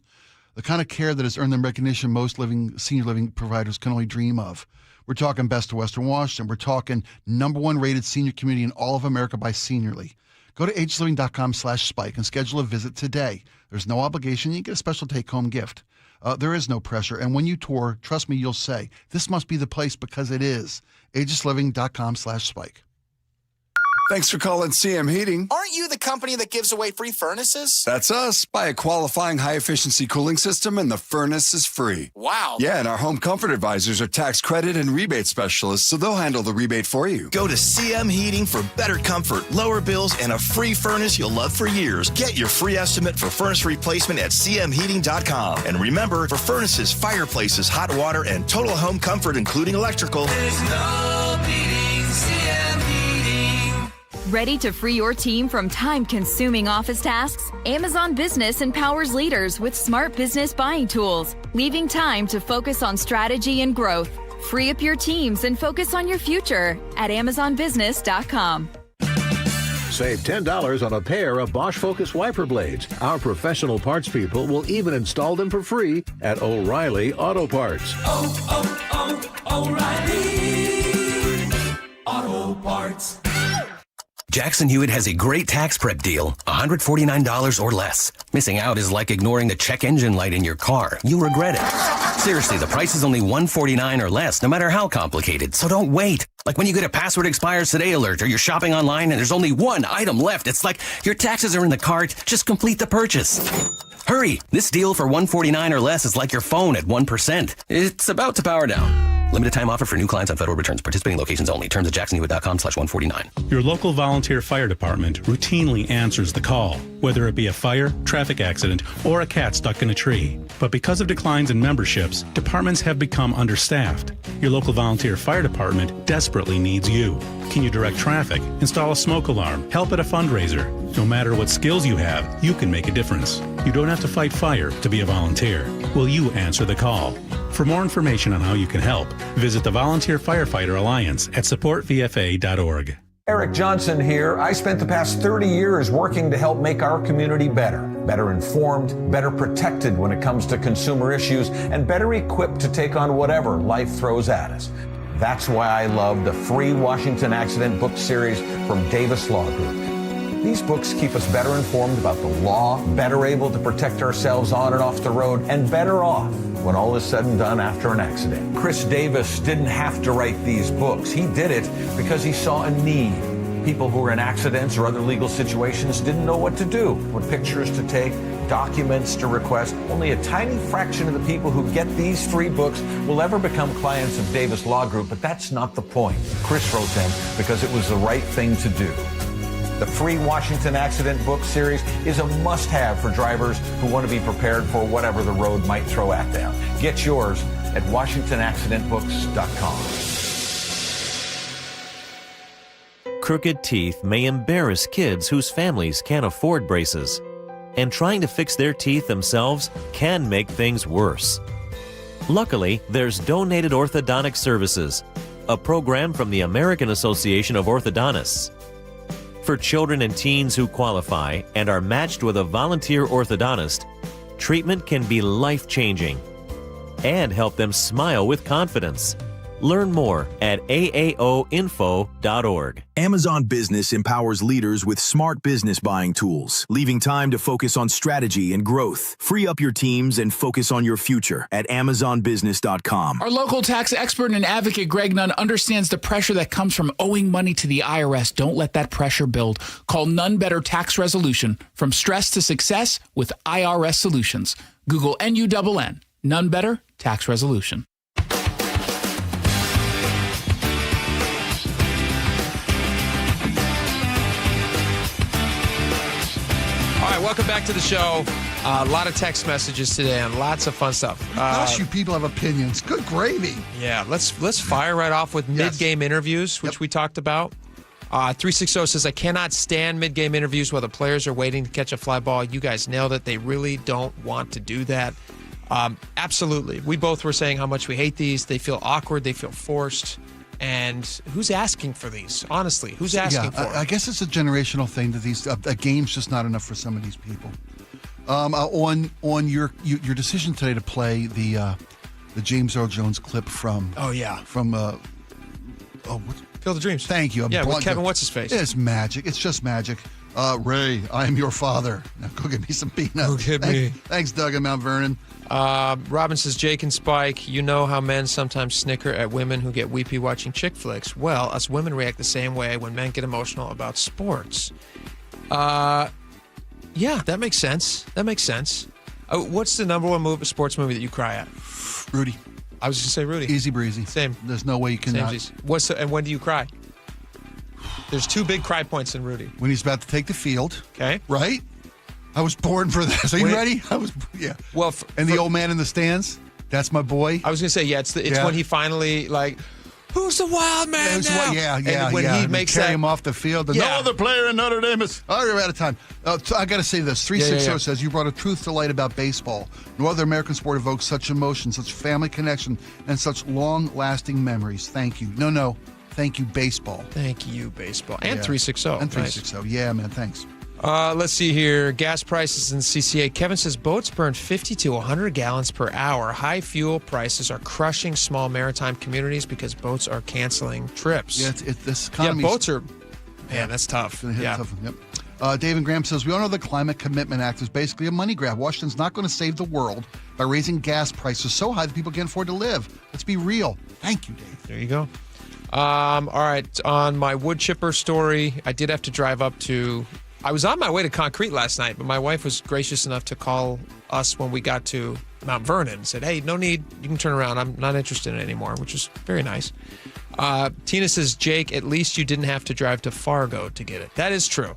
The kind of care that has earned them recognition most senior living providers can only dream of. We're talking Best of Western Washington. We're talking #1 rated senior community in all of America by Seniorly. Go to ageliving.com/spike and schedule a visit today. There's no obligation. You get a special take-home gift. There is no pressure. And when you tour, trust me, you'll say, this must be the place because it is. ageliving.com/spike. Thanks for calling CM Heating. Aren't you the company that gives away free furnaces? That's us. Buy a qualifying high-efficiency cooling system and the furnace is free. Wow. Yeah, and our home comfort advisors are tax credit and rebate specialists, so they'll handle the rebate for you. Go to CM Heating for better comfort, lower bills, and a free furnace you'll love for years. Get your free estimate for furnace replacement at cmheating.com. And remember, for furnaces, fireplaces, hot water, and total home comfort, including electrical, there's no beating CM Heating. Ready to free your team from time-consuming office tasks? Amazon Business empowers leaders with smart business buying tools, leaving time to focus on strategy and growth. Free up your teams and focus on your future at amazonbusiness.com. Save $10 on a pair of Bosch Focus wiper blades. Our professional parts people will even install them for free at O'Reilly Auto Parts. O'Reilly Auto Parts. Jackson Hewitt has a great tax prep deal, $149 or less. Missing out is like ignoring the check engine light in your car. You'll regret it. Seriously, the price is only $149 or less, no matter how complicated. So don't wait. Like when you get a password expires today alert or you're shopping online and there's only one item left. It's like your taxes are in the cart. Just complete the purchase. Hurry. This deal for $149 or less is like your phone at 1%. It's about to power down. Limited time offer for new clients on federal returns. Participating locations only. Terms at jacksonhewitt.com/149. Your local volunteer fire department routinely answers the call, whether it be a fire, traffic accident, or a cat stuck in a tree. But because of declines in memberships, departments have become understaffed. Your local volunteer fire department desperately needs you. Can you direct traffic, install a smoke alarm, help at a fundraiser? No matter what skills you have, you can make a difference. You don't have to fight fire to be a volunteer. Will you answer the call? For more information on how you can help, visit the Volunteer Firefighter Alliance at supportvfa.org. Eric Johnson here. I spent the past 30 years working to help make our community better informed, better protected when it comes to consumer issues, and better equipped to take on whatever life throws at us. That's why I love the free Washington Accident book series from Davis Law Group. These books keep us better informed about the law, better able to protect ourselves on and off the road, and better off when all is said and done after an accident. Chris Davis didn't have to write these books. He did it because he saw a need. People who were in accidents or other legal situations didn't know what to do, what pictures to take, documents to request. Only a tiny fraction of the people who get these free books will ever become clients of Davis Law Group, but that's not the point. Chris wrote them because it was the right thing to do. The free Washington Accident book series is a must-have for drivers who want to be prepared for whatever the road might throw at them. Get yours at WashingtonAccidentBooks.com. Crooked teeth may embarrass kids whose families can't afford braces, and trying to fix their teeth themselves can make things worse. Luckily, there's Donated Orthodontic Services, a program from the American Association of Orthodontists. For children and teens who qualify and are matched with a volunteer orthodontist, treatment can be life-changing and help them smile with confidence. Learn more at aaoinfo.org. Amazon Business empowers leaders with smart business buying tools, leaving time to focus on strategy and growth. Free up your teams and focus on your future at amazonbusiness.com. Our local tax expert and advocate, Greg Nunn, understands the pressure that comes from owing money to the IRS. Don't let that pressure build. Call None Better Tax Resolution. From stress to success with IRS Solutions. Google NUNN. None Better Tax Resolution. Welcome back to the show. A lot of text messages today and lots of fun stuff. Gosh, you people have opinions. Good gravy. Yeah, let's fire right off with mid-game interviews, which we talked about. 360 says, I cannot stand mid-game interviews while the players are waiting to catch a fly ball. You guys nailed it. They really don't want to do that. Absolutely. We both were saying how much we hate these. They feel awkward. They feel forced. And who's asking for these? Honestly, who's asking for them? I guess it's a generational thing that these a game's just not enough for some of these people. On your decision today to play the James Earl Jones clip from Field of Dreams. Thank you. With Kevin what's his face? It's magic. It's just magic. Ray, I am your father. Now go get me some peanuts. Go get me. Thanks, Doug in Mount Vernon. Robin says, Jake and Spike, you know how men sometimes snicker at women who get weepy watching chick flicks. Well, us women react the same way when men get emotional about sports. Yeah, that makes sense. What's the number one sports movie that you cry at? Rudy. I was going to say Rudy. Easy breezy. Same. There's no way you can not. And when do you cry? There's two big cry points in Rudy. When he's about to take the field. Okay. Right? I was born for this. Are you ready? Well, and the old man in the stands, that's my boy. I was going to say, it's when he finally, who's the wild man now? And when he makes carry him off the field. No other player in Notre Dame is... Oh, you're out of time. So I got to say this. 360 says, you brought a truth to light about baseball. No other American sport evokes such emotion, such family connection, and such long-lasting memories. Thank you. No. Thank you, baseball. Thank you, baseball. And Yeah. 360. And 360. Yeah, man, thanks. Let's see here. Gas prices in CCA. Kevin says boats burn 50 to 100 gallons per hour. High fuel prices are crushing small maritime communities because boats are canceling trips. Yeah, this economy. Boats are. Man, that's tough. Yeah. Tough. Yep. David Graham says, we all know the Climate Commitment Act is basically a money grab. Washington's not going to save the world by raising gas prices so high that people can't afford to live. Let's be real. Thank you, Dave. There you go. All right. On my wood chipper story, I did have to drive up to. I was on my way to Concrete last night, but my wife was gracious enough to call us when we got to Mount Vernon and said, hey, no need. You can turn around. I'm not interested in it anymore, which is very nice. Tina says, Jake, at least you didn't have to drive to Fargo to get it. That is true.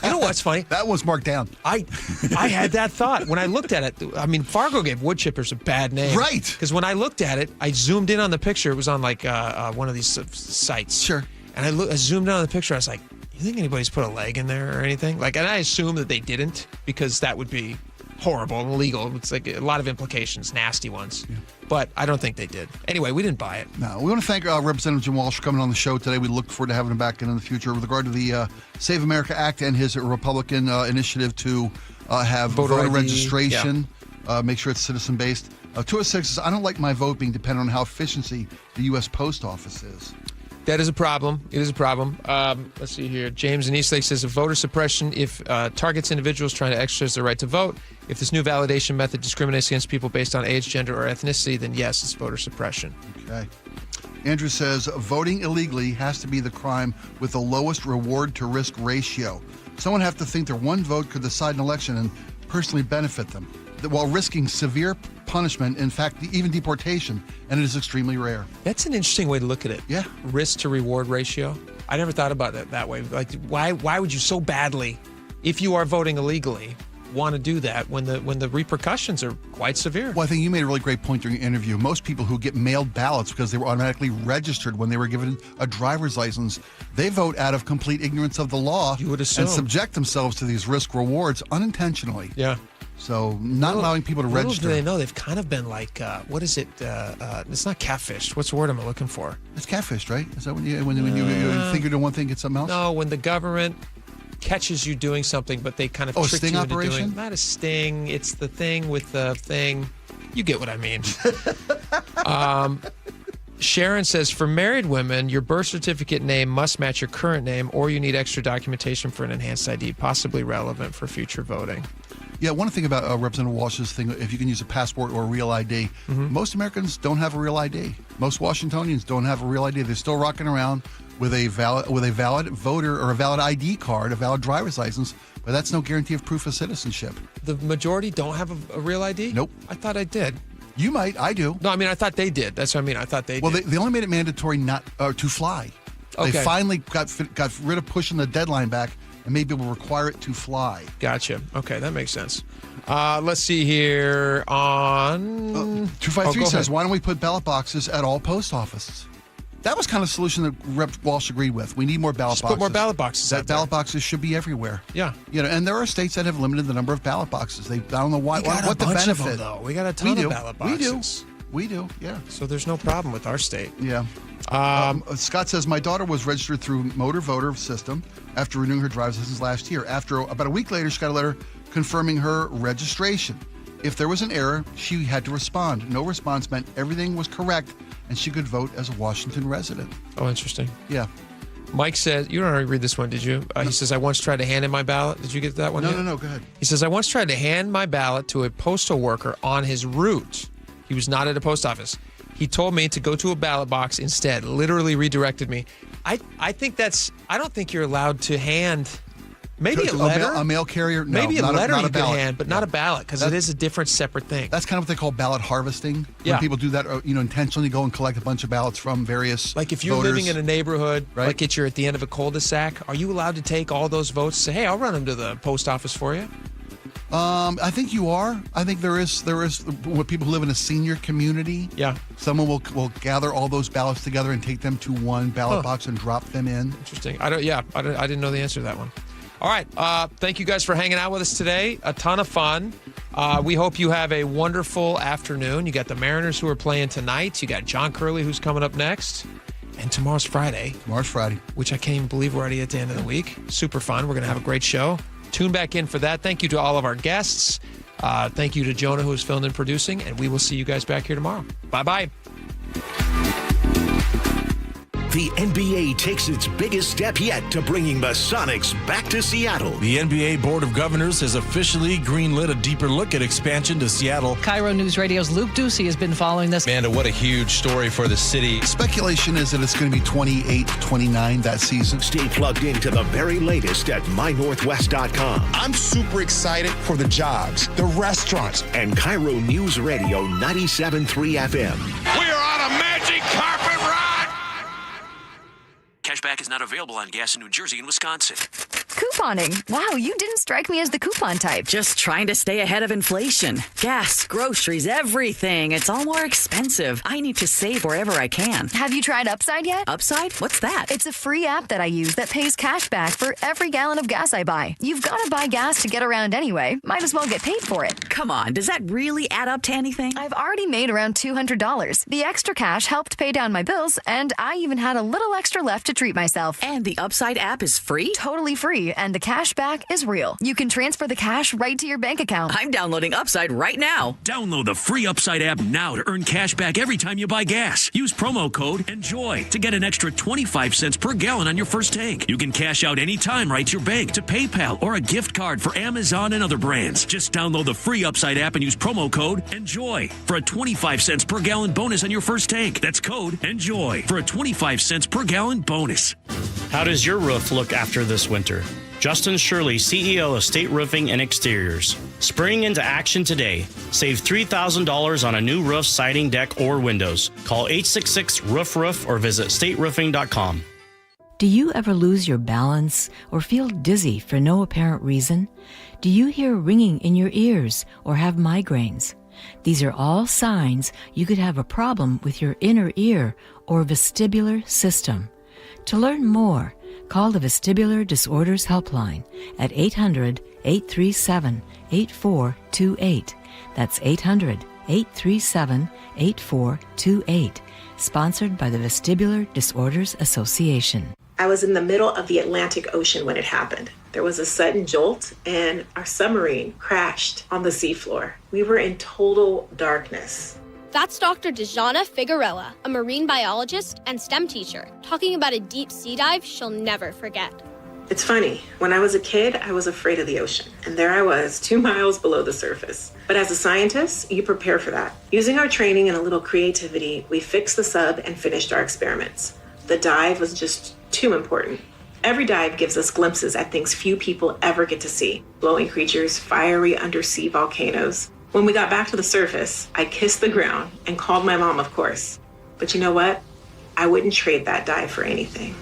You know what's funny? That was marked down. I had that thought when I looked at it. I mean, Fargo gave wood chippers a bad name. Right. Because when I looked at it, I zoomed in on the picture. It was on like one of these sites. Sure. And I zoomed in on the picture. I was like, you think anybody's put a leg in there or anything? Like, and I assume that they didn't because that would be horrible and illegal. It's like a lot of implications, nasty ones. Yeah. But I don't think they did. Anyway, we didn't buy it. No, we want to thank Representative Jim Walsh for coming on the show today. We look forward to having him back in the future with regard to the Save America Act and his Republican initiative to have voter registration. Yeah. Make sure it's citizen-based. 206 says, I don't like my vote being dependent on how efficiency the U.S. Post Office is. That is a problem. It is a problem. Let's see here. James in Eastlake says, if voter suppression targets individuals trying to exercise their right to vote, if this new validation method discriminates against people based on age, gender, or ethnicity, then yes, it's voter suppression. Okay. Andrew says, voting illegally has to be the crime with the lowest reward to risk ratio. Someone have to think their one vote could decide an election and personally benefit them, while risking severe punishment, in fact, even deportation, and it is extremely rare. That's an interesting way to look at it. Yeah. Risk to reward ratio. I never thought about it that way. Like, why would you so badly, if you are voting illegally, want to do that when the repercussions are quite severe? Well, I think you made a really great point during your interview. Most people who get mailed ballots because they were automatically registered when they were given a driver's license, they vote out of complete ignorance of the law. You would assume. And subject themselves to these risk rewards unintentionally. Yeah. So not allowing people to register. Little do they know, they've kind of been like, what is it? It's not catfished. What's the word I'm looking for? It's catfished, right? Is that when you think you're doing one thing, it's something else? No, when the government catches you doing something, but they kind of trick sting you operation? into doing. Not a sting. It's the thing with the thing. You get what I mean. Sharon says, for married women, your birth certificate name must match your current name, or you need extra documentation for an enhanced ID, possibly relevant for future voting. Yeah, one thing about Representative Walsh's thing, if you can use a passport or a real ID, most Americans don't have a real ID. Most Washingtonians don't have a real ID. They're still rocking around with a valid voter or a valid ID card, a valid driver's license, but that's no guarantee of proof of citizenship. The majority don't have a real ID? Nope. I thought I did. You might. I do. No, I mean, I thought they did. That's what I mean. I thought they did. Well, they only made it mandatory not to fly. Okay. They finally got rid of pushing the deadline back and made people require it to fly. Gotcha. Okay, that makes sense. Let's see here on... 253 says, why don't we put ballot boxes at all post offices? That was kind of a solution that Rep. Walsh agreed with. We need more ballot boxes. Put more ballot boxes out there. Ballot boxes should be everywhere. Yeah. And there are states that have limited the number of ballot boxes. I don't know why. What the benefit? Of them, though. We got a ton of ballot boxes. We do, yeah. So there's no problem with our state. Yeah. Scott says, my daughter was registered through Motor Voter System after renewing her driver's license last year. After about a week later, she got a letter confirming her registration. If there was an error, she had to respond. No response meant everything was correct and she could vote as a Washington resident. Oh, interesting. Yeah. Mike says, you don't already read this one, did you? He says, I once tried to hand in my ballot. Did you get that one? No, go ahead. He says, I once tried to hand my ballot to a postal worker on his route. He was not at a post office. He told me to go to a ballot box instead, literally redirected me. I don't think you're allowed to hand, maybe a letter. A mail carrier? No, maybe a letter not you a ballot. can hand, but not a ballot, because it is a different, separate thing. That's kind of what they call ballot harvesting. Yeah. When people do that, intentionally go and collect a bunch of ballots from various Like if you're voters. living in a neighborhood, Right. like you're at the end of a cul-de-sac, are you allowed to take all those votes and say, hey, I'll run them to the post office for you? I think you are. I think there is with people who live in a senior community. Yeah. Someone will gather all those ballots together and take them to one ballot box and drop them in. Interesting. I didn't know the answer to that one. All right. Thank you guys for hanging out with us today. A ton of fun. We hope you have a wonderful afternoon. You got the Mariners who are playing tonight. You got John Curley who's coming up next. And tomorrow's Friday. Tomorrow's Friday. Which I can't even believe we're already at the end of the week. Super fun. We're going to have a great show. Tune back in for that. Thank you to all of our guests. Thank you to Jonah, who has filmed and producing. And we will see you guys back here tomorrow. Bye-bye. The NBA takes its biggest step yet to bringing the Sonics back to Seattle. The NBA Board of Governors has officially greenlit a deeper look at expansion to Seattle. KIRO News Radio's Luke Ducey has been following this. Amanda, what a huge story for the city. Speculation is that it's going to be 28-29 that season. Stay plugged into the very latest at mynorthwest.com. I'm super excited for the jobs, the restaurants. And KIRO News Radio 97.3 FM. We are on a magic carpet ride. Cashback is not available on gas in New Jersey and Wisconsin. Couponing. Wow, you didn't strike me as the coupon type. Just trying to stay ahead of inflation. Gas, groceries, everything. It's all more expensive. I need to save wherever I can. Have you tried Upside yet? Upside? What's that? It's a free app that I use that pays cash back for every gallon of gas I buy. You've got to buy gas to get around anyway. Might as well get paid for it. Come on, does that really add up to anything? I've already made around $200. The extra cash helped pay down my bills, and I even had a little extra left to treat myself. And the Upside app is free? Totally free, and the cash back is real. You can transfer the cash right to your bank account. I'm downloading Upside right now. Download the free Upside app now to earn cash back every time you buy gas. Use promo code ENJOY to get an extra 25 cents per gallon on your first tank. You can cash out anytime right to your bank, to PayPal, or a gift card for Amazon and other brands. Just download the free Upside app and use promo code ENJOY for a 25 cents per gallon bonus on your first tank. That's code ENJOY for a 25 cents per gallon bonus. How does your roof look after this winter? Justin Shirley, CEO of State Roofing and Exteriors. Spring into action today. Save $3,000 on a new roof, siding, deck, or windows. Call 866-ROOF-ROOF or visit stateroofing.com. Do you ever lose your balance or feel dizzy for no apparent reason? Do you hear ringing in your ears or have migraines? These are all signs you could have a problem with your inner ear or vestibular system. To learn more, call the Vestibular Disorders Helpline at 800-837-8428. That's 800-837-8428. Sponsored by the Vestibular Disorders Association. I was in the middle of the Atlantic Ocean when it happened. There was a sudden jolt and our submarine crashed on the seafloor. We were in total darkness. That's Dr. Dejana Figueroa, a marine biologist and STEM teacher, talking about a deep sea dive she'll never forget. It's funny, when I was a kid, I was afraid of the ocean, and there I was, 2 miles below the surface. But as a scientist, you prepare for that. Using our training and a little creativity, we fixed the sub and finished our experiments. The dive was just too important. Every dive gives us glimpses at things few people ever get to see. Glowing creatures, fiery undersea volcanoes. When we got back to the surface, I kissed the ground and called my mom, of course. But you know what? I wouldn't trade that dive for anything.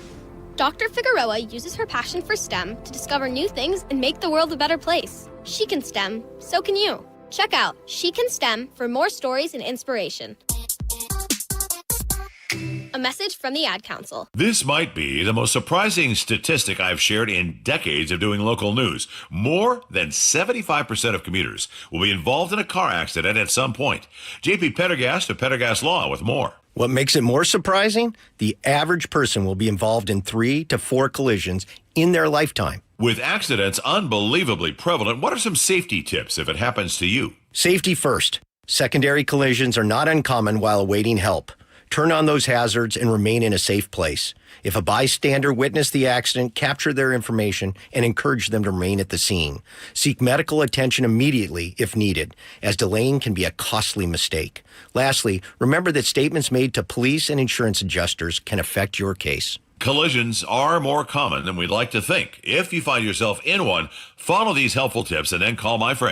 Dr. Figueroa uses her passion for STEM to discover new things and make the world a better place. She can STEM, so can you. Check out She Can STEM for more stories and inspiration. A message from the Ad Council. This might be the most surprising statistic I've shared in decades of doing local news. More than 75% of commuters will be involved in a car accident at some point. JP Pendergast of Pendergast Law with more. What makes it more surprising? The average person will be involved in 3 to 4 collisions in their lifetime. With accidents unbelievably prevalent, what are some safety tips if it happens to you? Safety first. Secondary collisions are not uncommon while awaiting help. Turn on those hazards and remain in a safe place. If a bystander witnessed the accident, capture their information and encourage them to remain at the scene. Seek medical attention immediately if needed, as delaying can be a costly mistake. Lastly, remember that statements made to police and insurance adjusters can affect your case. Collisions are more common than we'd like to think. If you find yourself in one, follow these helpful tips and then call my friend